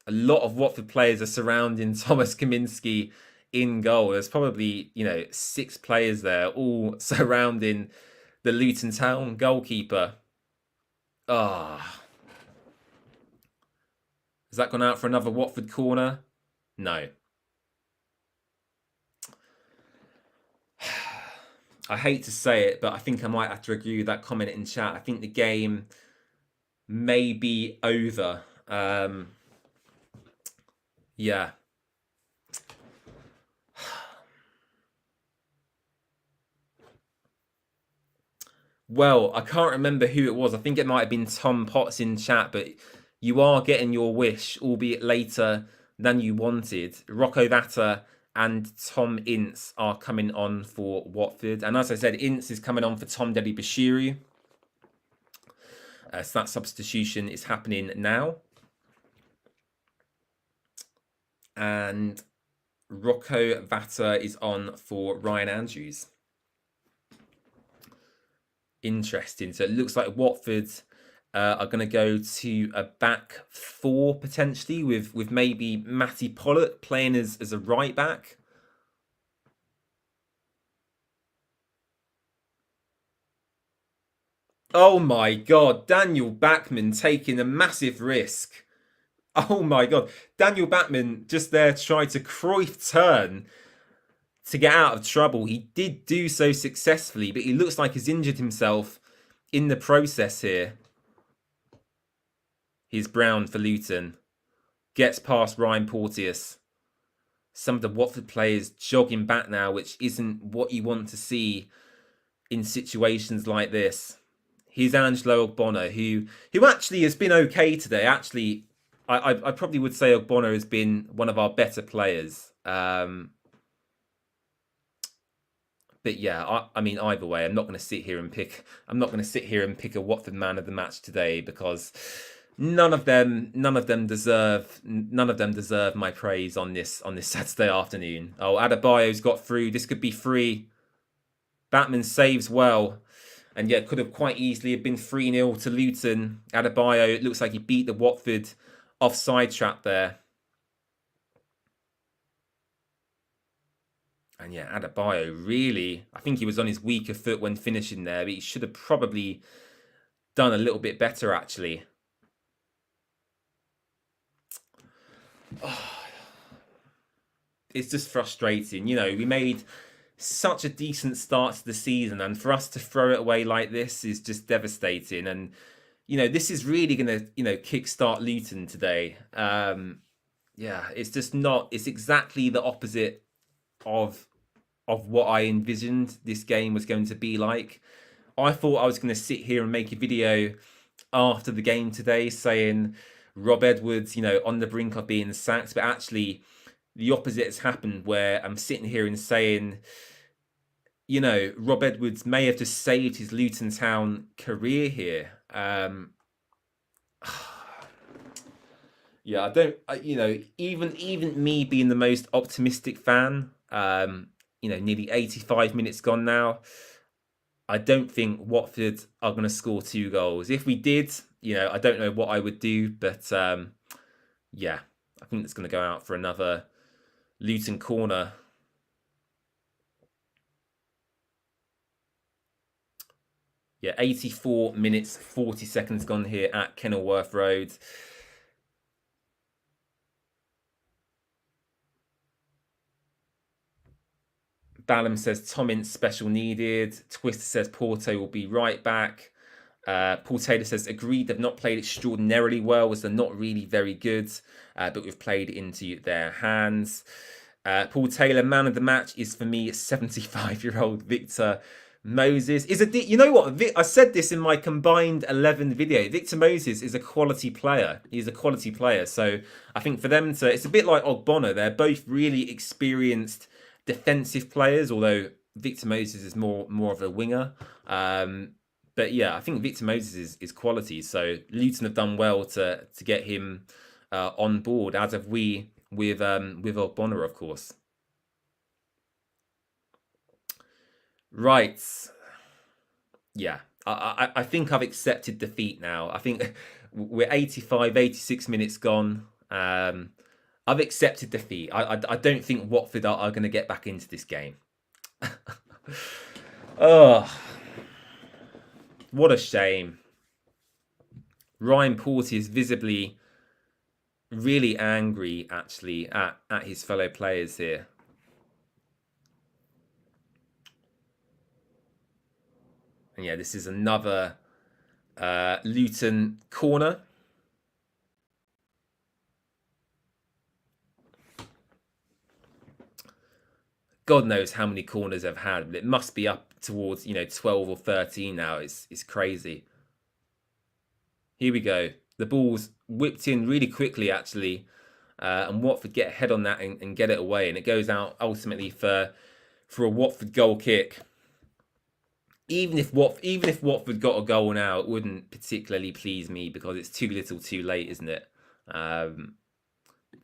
A lot of Watford players are surrounding Thomas Kaminski in goal. There's probably, 6 players there, all surrounding the Luton Town goalkeeper. Ah. Has that gone out for another Watford corner? No. I hate to say it, but I think I might have to agree with that comment in chat. I think the game may be over. Yeah. Well, I can't remember who it was. I think it might have been Tom Potts in chat, but you are getting your wish, albeit later than you wanted. Rocco Vatta and Tom Ince are coming on for Watford. And as I said, Ince is coming on for Tom Deli Bashiru. So that substitution is happening now. And Rocco Vatta is on for Ryan Andrews. Interesting. So it looks like Watford are going to go to a back 4 potentially with maybe Matty Pollock playing as a right back. Oh my God, Daniel Backman taking a massive risk. Oh my God, Daniel Backman just there trying to Cruyff turn to get out of trouble. He did do so successfully, but he looks like he's injured himself in the process here. Here's Brown for Luton. Gets past Ryan Porteous. Some of the Watford players jogging back now, which isn't what you want to see in situations like this. Here's Angelo Ogbonna, who actually has been okay today. Actually, I probably would say Ogbonna has been one of our better players. But yeah, I mean, either way, I'm not going to sit here and pick a Watford man of the match today, because none of them deserve my praise on this Saturday afternoon. Oh, Adebayo's got through. This could be free. Batman saves well. And yeah, could have quite easily have been 3-0 to Luton. Adebayo, it looks like he beat the Watford offside trap there. And yeah, Adebayo really, I think he was on his weaker foot when finishing there, but he should have probably done a little bit better, actually. Oh, it's just frustrating. We made such a decent start to the season, and for us to throw it away like this is just devastating. And this is really going to kickstart Luton today. Yeah, it's just not. It's exactly the opposite of what I envisioned this game was going to be like. I thought I was going to sit here and make a video after the game today saying Rob Edwards, on the brink of being sacked, but actually the opposite has happened, where I'm sitting here and saying, Rob Edwards may have just saved his Luton Town career here. Yeah, I don't, even me being the most optimistic fan, nearly 85 minutes gone now, I don't think Watford are going to score 2 goals. If we did, I don't know what I would do, but yeah, I think it's going to go out for another Luton corner. Yeah, 84 minutes, 40 seconds gone here at Kenilworth Road. Ballum says Tomins special needed. Twister says Porto will be right back. Paul Taylor says agreed, they've not played extraordinarily well, as they're not really very good, but we've played into their hands. Paul Taylor, man of the match is for me 75-year-old Victor Moses. You know what? I said this in my combined 11 video. Victor Moses is a quality player. He's a quality player. So I think for them to, it's a bit like Ogbonna. They're both really experienced defensive players, although Victor Moses is more of a winger. But yeah, I think Victor Moses is quality. So Luton have done well to get him on board, as have we with Ogbonna, of course. Right. Yeah, I think I've accepted defeat now. I think we're 85, 86 minutes gone. I've accepted defeat. I don't think Watford are going to get back into this game. Oh, what a shame. Ryan Porty is visibly really angry, actually, at his fellow players here. And yeah, this is another Luton corner. God knows how many corners they've had, but it must be up towards 12 or 13 now. It's crazy. Here we go. The ball's whipped in really quickly, actually, and Watford get ahead on that and get it away, and it goes out ultimately for a Watford goal kick. Even if Watford got a goal now, it wouldn't particularly please me, because it's too little too late, isn't it?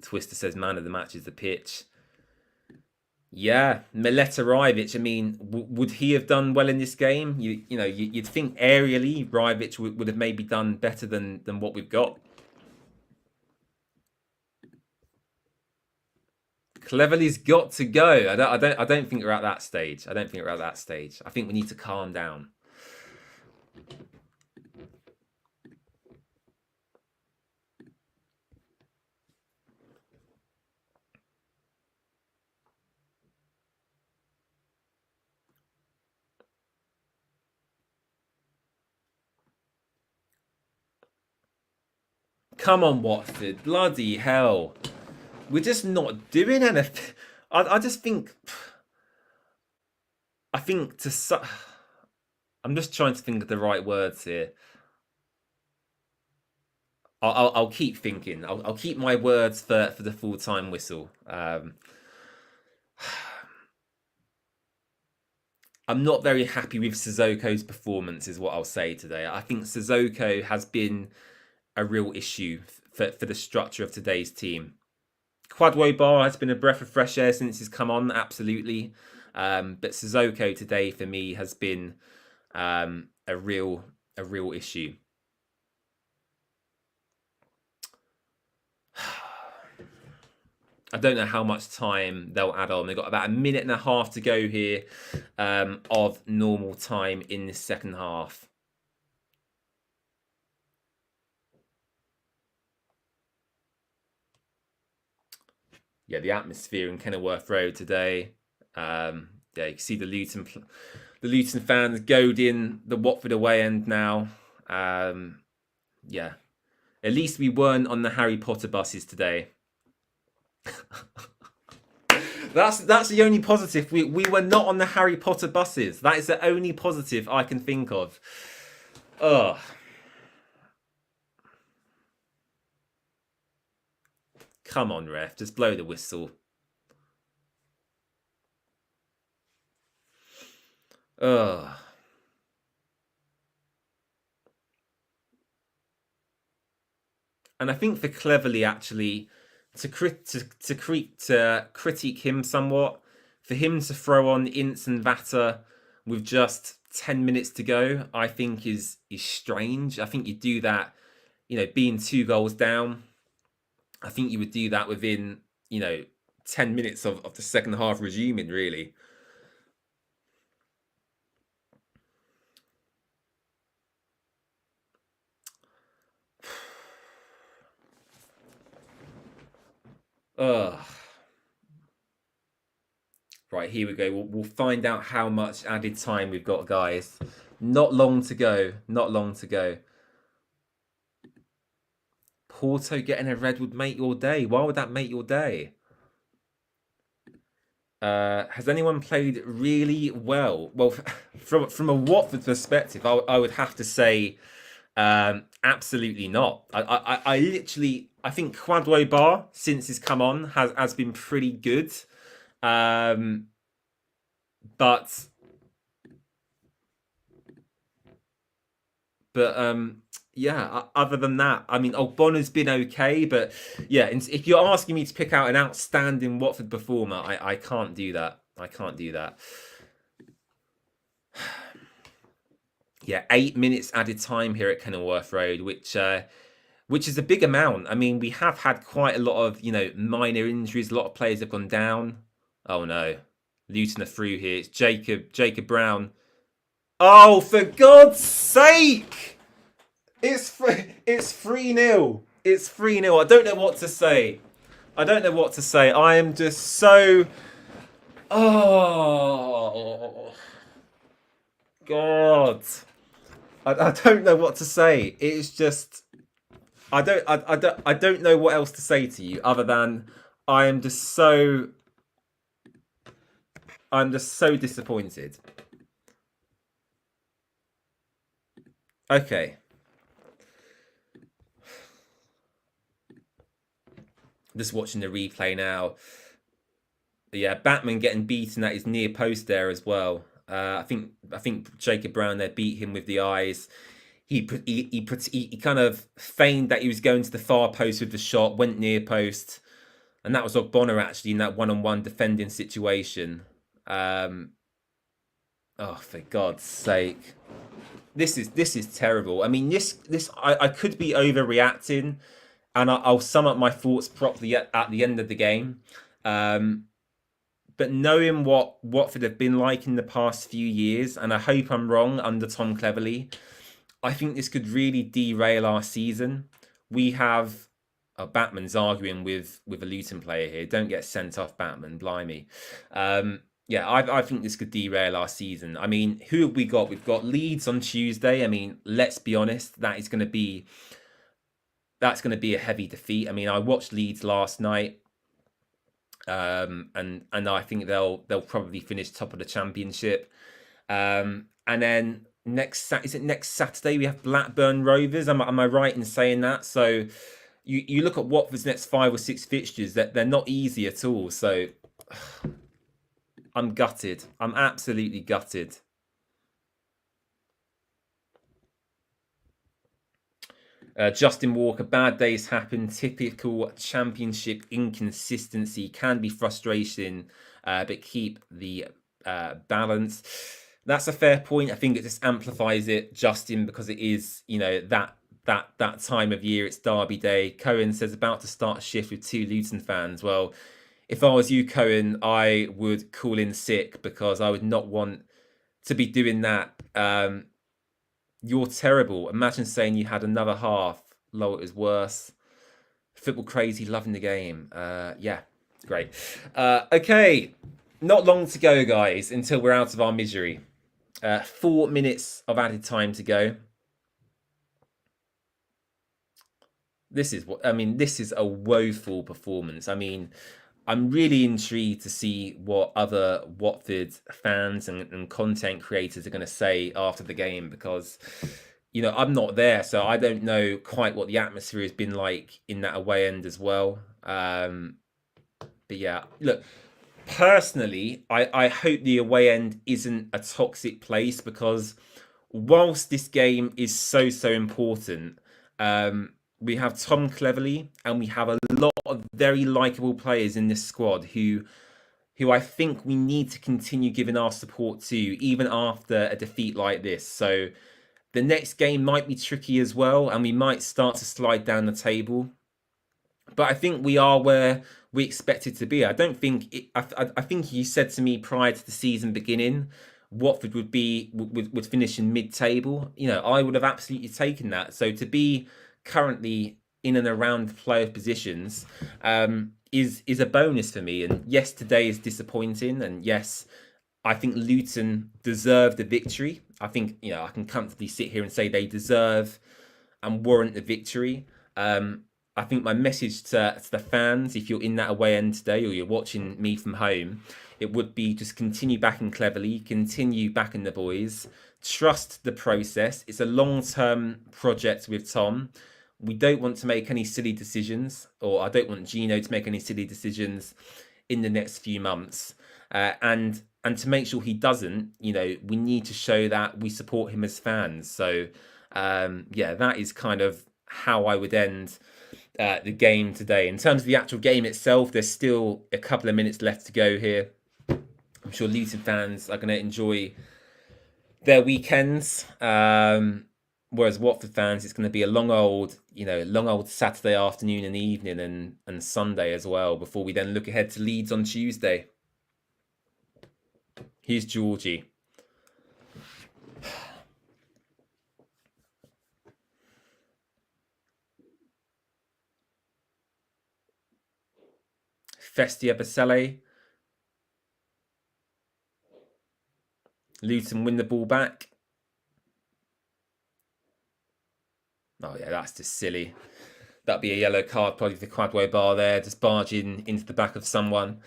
Twister says man of the match is the pitch. Yeah, Mileta Rivic, I mean, would he have done well in this game? You'd think aerially Rivic would have maybe done better than what we've got. Cleverly's got to go. I don't think we're at that stage. I think we need to calm down. Come on, Watford. Bloody hell. We're just not doing anything. I just think... I'm just trying to think of the right words here. I'll keep thinking. I'll keep my words for the full-time whistle. I'm not very happy with Sissoko's performance, is what I'll say today. I think Sissoko has been a real issue for the structure of today's team. Kwadwo Bar has been a breath of fresh air since he's come on, absolutely. But Sissoko today, for me, has been a real issue. I don't know how much time they'll add on. They've got about a minute and a half to go here of normal time in the second half. Yeah, the atmosphere in Kenilworth Road today. Yeah, you can see the Luton fans goading the Watford away end now. Yeah, at least we weren't on the Harry Potter buses today. That's the only positive. We were not on the Harry Potter buses. That is the only positive I can think of. Ugh. Come on, ref. Just blow the whistle. Ugh. And I think for Cleverly actually to critique him somewhat, for him to throw on Ince and Vatter with just 10 minutes to go, I think is strange. I think you do that, being 2 goals down. I think you would do that within, 10 minutes of the second half resuming, really. Ugh. Right, here we go. We'll find out how much added time we've got, guys. Not long to go. Not long to go. Porto getting a red would make your day. Why would that make your day? Has anyone played really well? Well, from a Watford perspective, I would have to say absolutely not. I literally, I think Kwadwo Bar, since he's come on, has been pretty good. But yeah, other than that, I mean, Ogbona's been okay, but yeah, if you're asking me to pick out an outstanding Watford performer, I can't do that. I can't do that. Yeah, 8 minutes added time here at Kenilworth Road, which is a big amount. I mean, we have had quite a lot of, minor injuries. A lot of players have gone down. Oh no, Luton are through here. It's Jacob Brown. Oh, for God's sake! It's 3-0. It's 3-0. I don't know what to say. I don't know what to say. I am just so... Oh... God. I don't know what to say. It's just... I don't know what else to say to you other than I am just so... I'm just so disappointed. Okay. Just watching the replay now. Yeah, Batman getting beaten at his near post there as well. I think Jacob Brown there beat him with the eyes. He kind of feigned that he was going to the far post with the shot, went near post, and that was Ogbonna actually in that one-on-one defending situation. Oh, for God's sake. This is terrible. I mean, I could be overreacting, and I'll sum up my thoughts properly at the end of the game. But knowing what Watford have been like in the past few years, and I hope I'm wrong under Tom Cleverley, I think this could really derail our season. We have... Oh, Batman's arguing with a Luton player here. Don't get sent off, Batman. Blimey. Yeah, I think this could derail our season. I mean, who have we got? We've got Leeds on Tuesday. I mean, let's be honest, that's going to be a heavy defeat. I mean, I watched Leeds last night, and I think they'll probably finish top of the Championship. And then next Saturday we have Blackburn Rovers. Am I right in saying that? So you look at Watford's next 5 or 6 fixtures, that they're not easy at all. So I'm gutted. I'm absolutely gutted. Justin Walker, bad days happen. Typical Championship inconsistency, can be frustrating, but keep the balance. That's a fair point. I think it just amplifies it, Justin, because it is, that time of year. It's Derby Day. Cohen says about to start a shift with 2 Luton fans. Well, if I was you, Cohen, I would call in sick because I would not want to be doing that. You're terrible. Imagine saying you had another half. Lol, it was worse. Football crazy, loving the game. Yeah, great. Okay, not long to go, guys, until we're out of our misery. 4 minutes of added time to go. This is a woeful performance. I mean, I'm really intrigued to see what other Watford fans and content creators are going to say after the game, because I'm not there, so I don't know quite what the atmosphere has been like in that away end as well. But yeah, look, personally, I hope the away end isn't a toxic place, because whilst this game is so important, we have Tom Cleverley and we have a lot of very likable players in this squad who I think we need to continue giving our support to, even after a defeat like this. So the next game might be tricky as well, and we might start to slide down the table. But I think we are where we expected to be. I don't think I think you said to me prior to the season beginning, Watford would finish in mid-table. I would have absolutely taken that. So to be currently in and around the playoff positions is a bonus for me. And yes, today is disappointing. And yes, I think Luton deserve the victory. I think I can comfortably sit here and say they deserve and warrant the victory. I think my message to the fans, if you're in that away end today or you're watching me from home, it would be just continue backing Cleverly, continue backing the boys, trust the process. It's a long-term project with Tom. We don't want to make any silly decisions, or I don't want Gino to make any silly decisions in the next few months. And to make sure he doesn't, we need to show that we support him as fans. So, yeah, that is kind of how I would end the game today. In terms of the actual game itself, there's still a couple of minutes left to go here. I'm sure Luton fans are going to enjoy their weekends, whereas Watford fans, it's going to be a long old Saturday afternoon and evening and Sunday as well, before we then look ahead to Leeds on Tuesday. Here's Georgie. Festia Basele. Luton win the ball back. Oh yeah, that's just silly. That'd be a yellow card, probably for the Quadway bar there, just barging into the back of someone.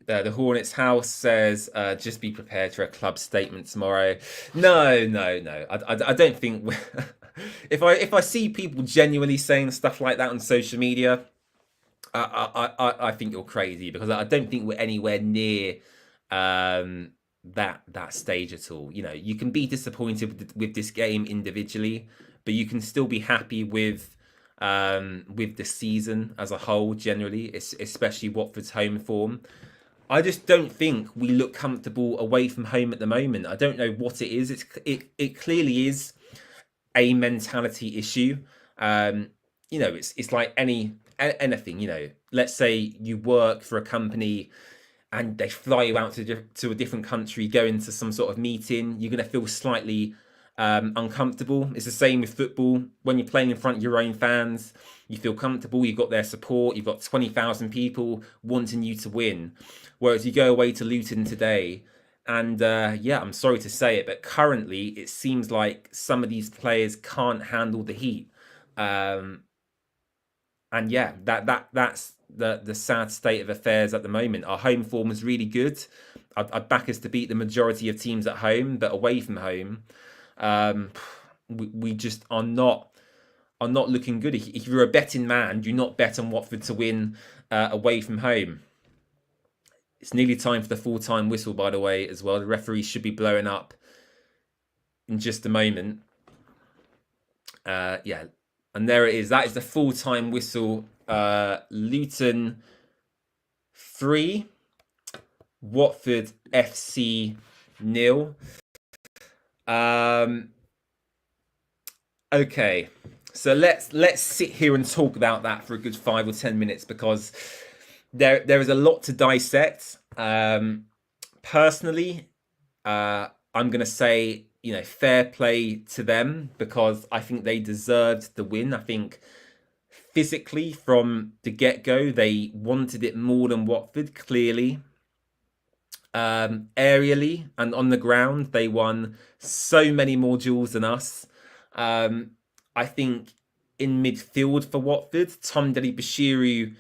The Hornets house says, just be prepared for a club statement tomorrow. No. I don't think... if I see people genuinely saying stuff like that on social media, I think you're crazy, because I don't think we're anywhere near that stage at all. You can be disappointed with this game individually, but you can still be happy with the season as a whole generally, especially Watford's home form. I just don't think we look comfortable away from home at the moment. I don't know what it is. It clearly is a mentality issue. It's like anything. Let's say you work for a company and they fly you out to a different country, go into some sort of meeting. You're going to feel slightly uncomfortable. It's the same with football. When you're playing in front of your own fans, you feel comfortable. You've got their support. You've got 20,000 people wanting you to win. Whereas you go away to Luton today, and I'm sorry to say it, but currently it seems like some of these players can't handle the heat. And yeah, that's the sad state of affairs at the moment. Our home form is really good. I'd back us to beat the majority of teams at home, but away from home, we just are not looking good. If you're a betting man, do not bet on Watford to win away from home. It's nearly time for the full-time whistle, by the way, as well. The referee should be blowing up in just a moment. Yeah, and there it is. That is the full-time whistle. Luton 3, Watford FC 0. Okay, so let's sit here and talk about that for a good 5 or 10 minutes, because there is a lot to dissect. Personally, I'm going to say, fair play to them, because I think they deserved the win. I think physically from the get-go, they wanted it more than Watford, clearly. Aerially and on the ground, they won so many more duels than us. I think in midfield for Watford, Tom Dele-Bashiru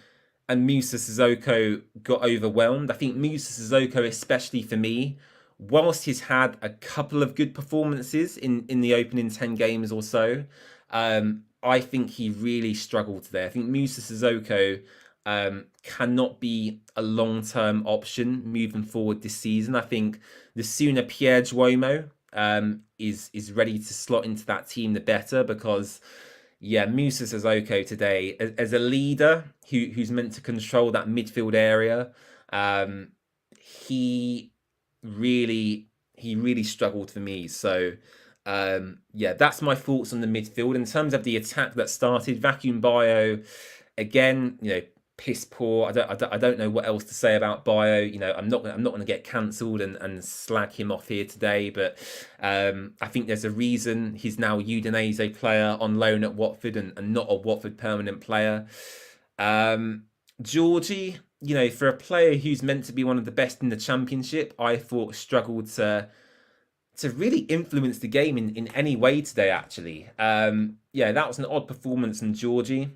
and Musa Sissoko got overwhelmed. I think Musa Sissoko, especially for me, whilst he's had a couple of good performances in the opening 10 games or so, I think he really struggled today. I think Musa Sissoko cannot be a long-term option moving forward this season. I think the sooner Pierre Duomo is ready to slot into that team, the better, because yeah, Musa Sissoko today, as a leader who's meant to control that midfield area, he really struggled for me. So yeah, that's my thoughts on the midfield. In terms of the attack that started, Vacuum Bio, again, piss poor. I don't know what else to say about Bio. I'm not going to get cancelled and slag him off here today. But I think there's a reason he's now a Udinese player on loan at Watford and not a Watford permanent player. Georgie, for a player who's meant to be one of the best in the Championship, I thought struggled to really influence the game in any way today. Actually, yeah, that was an odd performance from Georgie.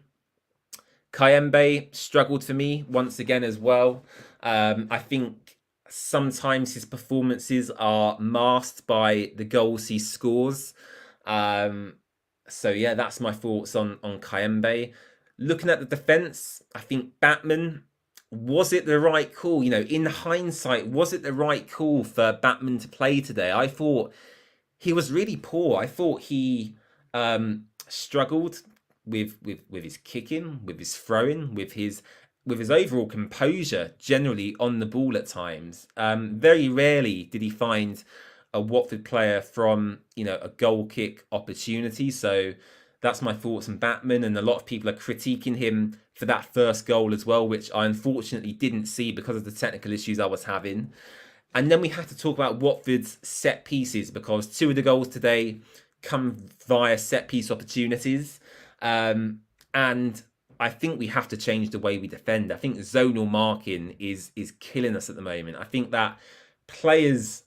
Kayembe struggled for me once again as well. I think sometimes his performances are masked by the goals he scores. So yeah, that's my thoughts on Kayembe. Looking at the defence, I think Batman, was it the right call? In hindsight, was it the right call for Batman to play today? I thought he was really poor. I thought he struggled with his kicking, with his throwing, with his overall composure generally on the ball at times. Very rarely did he find a Watford player from a goal kick opportunity. So that's my thoughts on Batman, and a lot of people are critiquing him for that first goal as well, which I unfortunately didn't see because of the technical issues I was having. And then we have to talk about Watford's set pieces, because two of the goals today come via set piece opportunities. And I think we have to change the way we defend. I think zonal marking is killing us at the moment. I think that players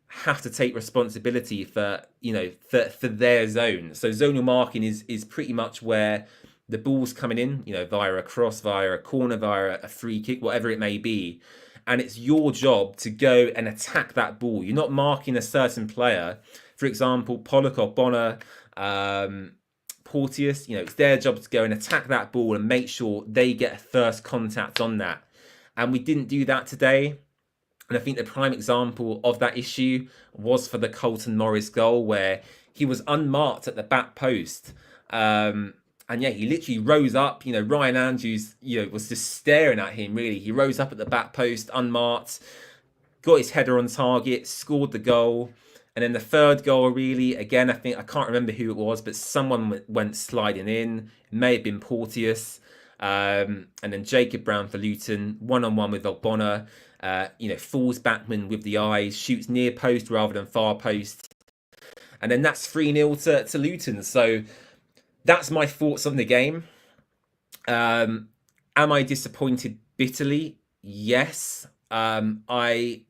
have to take responsibility for for their zone. So zonal marking is pretty much where the ball's coming in, via a cross, via a corner, via a free kick, whatever it may be. And it's your job to go and attack that ball. You're not marking a certain player. For example, Pollock or Bonner, Porteous, it's their job to go and attack that ball and make sure they get a first contact on that. And we didn't do that today. And I think the prime example of that issue was for the Colton Morris goal, where he was unmarked at the back post. And yeah, he literally rose up. Ryan Andrews, was just staring at him, really. He rose up at the back post, unmarked, got his header on target, scored the goal. And then the third goal, really, again, I can't remember who it was, but someone went sliding in. It may have been Porteous. And then Jacob Brown for Luton, one-on-one with Ogbonna. Falls backman with the eyes, shoots near post rather than far post. And then that's 3-0 to Luton. So that's my thoughts on the game. Am I disappointed bitterly? Yes. I,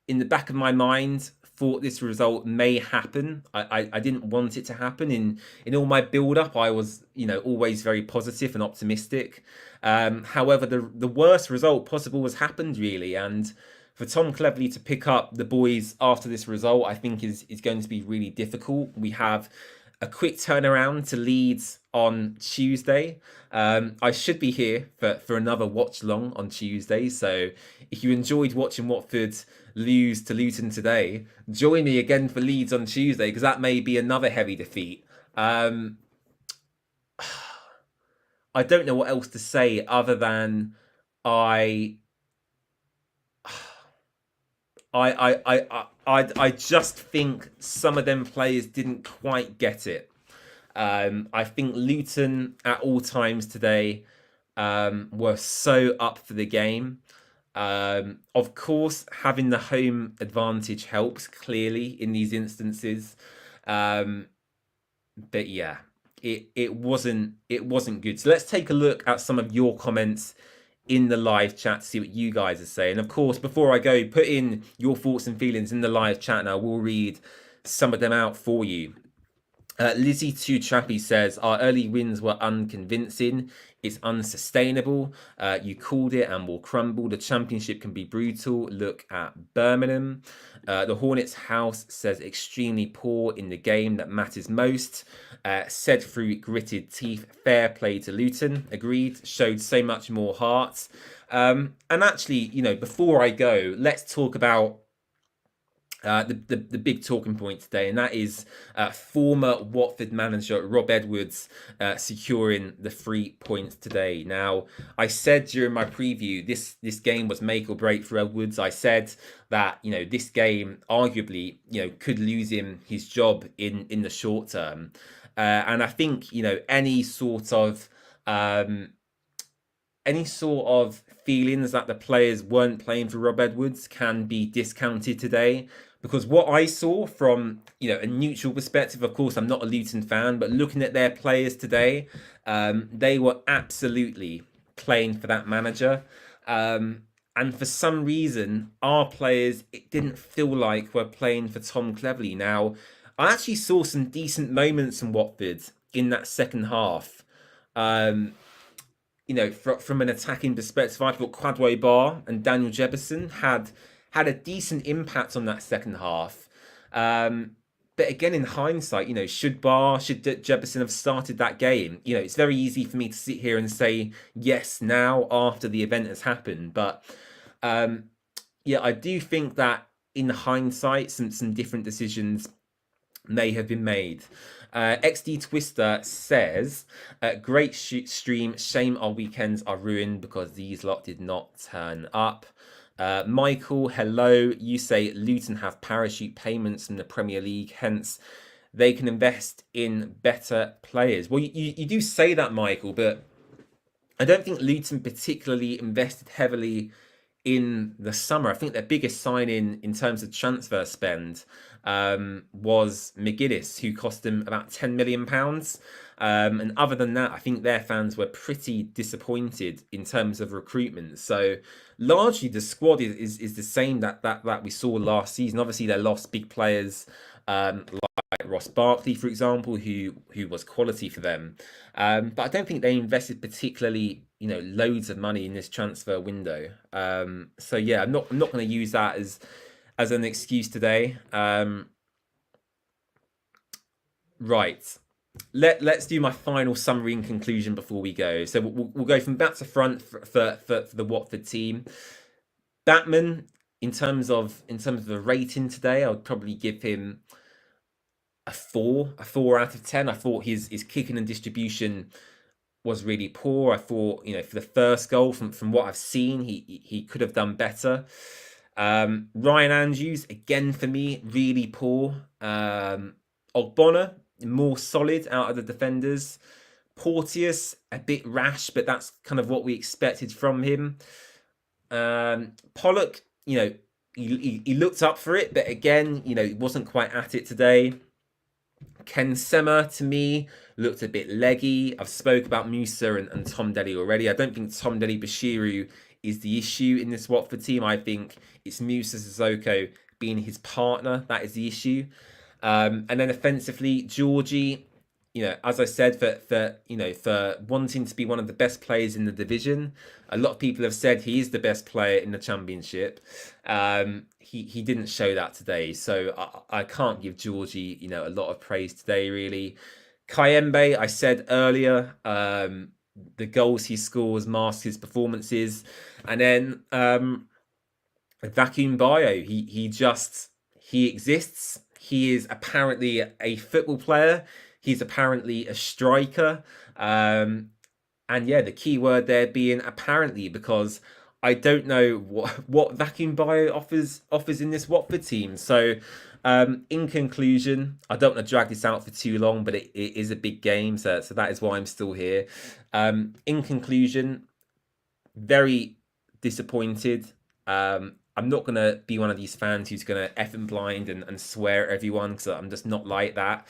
in the back of my mind, thought this result may happen. I didn't want it to happen. In all my build-up, I was always very positive and optimistic. However, the worst result possible has happened, really. And for Tom Cleverley to pick up the boys after this result, I think is going to be really difficult. We have a quick turnaround to Leeds on Tuesday. I should be here for another watch along on Tuesday. So if you enjoyed watching Watford lose to Luton today, join me again for Leeds on Tuesday, because that may be another heavy defeat. I don't know what else to say other than I just think some of them players didn't quite get it. I think Luton at all times today were so up for the game. Of course, having the home advantage helps clearly in these instances. But yeah, it wasn't good. So let's take a look at some of your comments in the live chat to see what you guys are saying. Of course, before I go, put in your thoughts and feelings in the live chat and I will read some of them out for you. Lizzie Too Trappy says, our early wins were unconvincing. It's unsustainable. You called it and will crumble. The championship can be brutal. Look at Birmingham. The Hornets house says extremely poor in the game that matters most. Said through gritted teeth, fair play to Luton. Agreed. Showed so much more heart. And actually, before I go, let's talk about the big talking point today, and that is former Watford manager Rob Edwards securing the 3 points today. Now, I said during my preview this game was make or break for Edwards. I said that this game arguably could lose him his job in the short term, and I think any sort of feelings that the players weren't playing for Rob Edwards can be discounted today. Because what I saw from a neutral perspective, of course, I'm not a Luton fan, but looking at their players today, they were absolutely playing for that manager. And for some reason, our players, it didn't feel like we're playing for Tom Cleverley. Now, I actually saw some decent moments from Watford in that second half. From an attacking perspective, I thought Quadwo Bar and Daniel Jefferson had a decent impact on that second half. But again, in hindsight, should Jefferson have started that game? It's very easy for me to sit here and say yes now after the event has happened. But I do think that in hindsight, some different decisions may have been made. XD Twister says, great stream. Shame our weekends are ruined because these lot did not turn up. Michael, hello. You say Luton have parachute payments from the Premier League, hence they can invest in better players. Well, you do say that, Michael, but I don't think Luton particularly invested heavily in the summer. I think their biggest signing in terms of transfer spend was McGuinness, who cost them about £10 million. And other than that, I think their fans were pretty disappointed in terms of recruitment. So largely the squad is the same that we saw last season. Obviously, they lost big players like Ross Barkley, for example, who was quality for them. But I don't think they invested particularly, loads of money in this transfer window. So yeah, I'm not going to use that as an excuse today. Right. Let's do my final summary and conclusion before we go. So we'll go from back to front for the Watford team. Batman, in terms of the rating today, I would probably give him a 4 out of 10. I thought his kicking and distribution was really poor. I thought for the first goal, from what I've seen, he could have done better. Ryan Andrews, again for me, really poor. Ogbonna, more solid out of the defenders. Porteous, a bit rash, but that's kind of what we expected from him. Pollock, he looked up for it, but again, he wasn't quite at it today. Ken Sema, to me, looked a bit leggy. I've spoke about Musa and Tom Delly already. I don't think Tom Delly Bashiru is the issue in this Watford team. I think it's Musa Sissoko being his partner that is the issue. And then offensively, Georgie, as I said, for wanting to be one of the best players in the division, a lot of people have said he is the best player in the championship. He didn't show that today, so I can't give Georgie, a lot of praise today, really. Kayembe, I said earlier, the goals he scores mask his performances, and then Vacuum Bio, he exists. He is apparently a football player. He's apparently a striker. And yeah, the key word there being apparently, because I don't know what Vacuum Bio offers in this Watford team. So in conclusion, I don't want to drag this out for too long, but it is a big game. So that is why I'm still here. In conclusion, very disappointed. I'm not going to be one of these fans who's going to F and blind and swear at everyone, because I'm just not like that.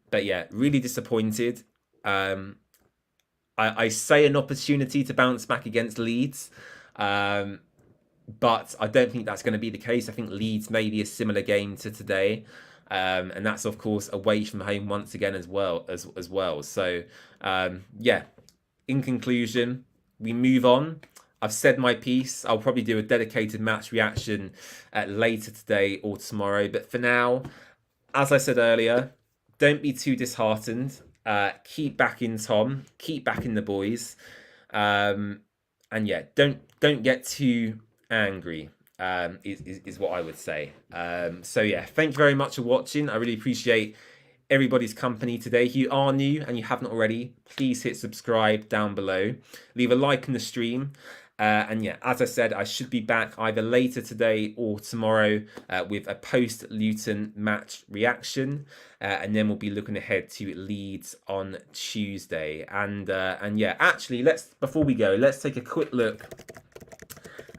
But yeah, really disappointed. I say an opportunity to bounce back against Leeds, but I don't think that's going to be the case. I think Leeds may be a similar game to today, and that's of course away from home once again as well. So yeah, in conclusion, we move on. I've said my piece. I'll probably do a dedicated match reaction later today or tomorrow. But for now, as I said earlier, don't be too disheartened. Keep backing Tom. Keep backing the boys. And yeah, don't get too angry. Is what I would say. So yeah, thank you very much for watching. I really appreciate everybody's company today. If you are new and you haven't already, please hit subscribe down below. Leave a like on the stream. And yeah, as I said, I should be back either later today or tomorrow with a post-Luton match reaction. And then we'll be looking ahead to Leeds on Tuesday. And yeah, actually, before we go, let's take a quick look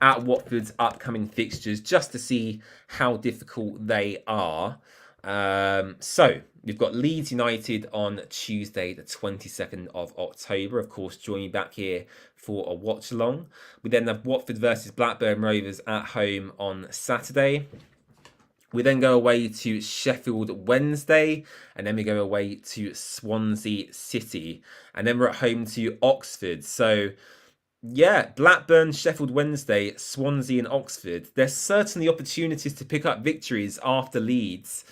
at Watford's upcoming fixtures just to see how difficult they are. So we've got Leeds United on Tuesday, the 22nd of October. Of course, join me back here for a watch along. We then have Watford versus Blackburn Rovers at home on Saturday. We then go away to Sheffield Wednesday, and then we go away to Swansea City, and then we're at home to Oxford. So yeah, Blackburn, Sheffield Wednesday, Swansea and Oxford. There's certainly opportunities to pick up victories after Leeds.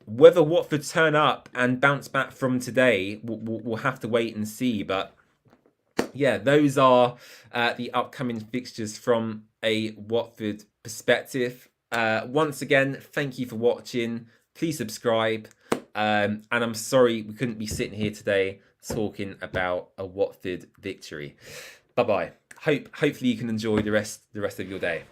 Whether Watford turn up and bounce back from today, we'll have to wait and see. But yeah, those are the upcoming fixtures from a Watford perspective. Once again, thank you for watching. Please subscribe. And I'm sorry we couldn't be sitting here today talking about a Watford victory. Bye-bye. Hopefully you can enjoy the rest of your day.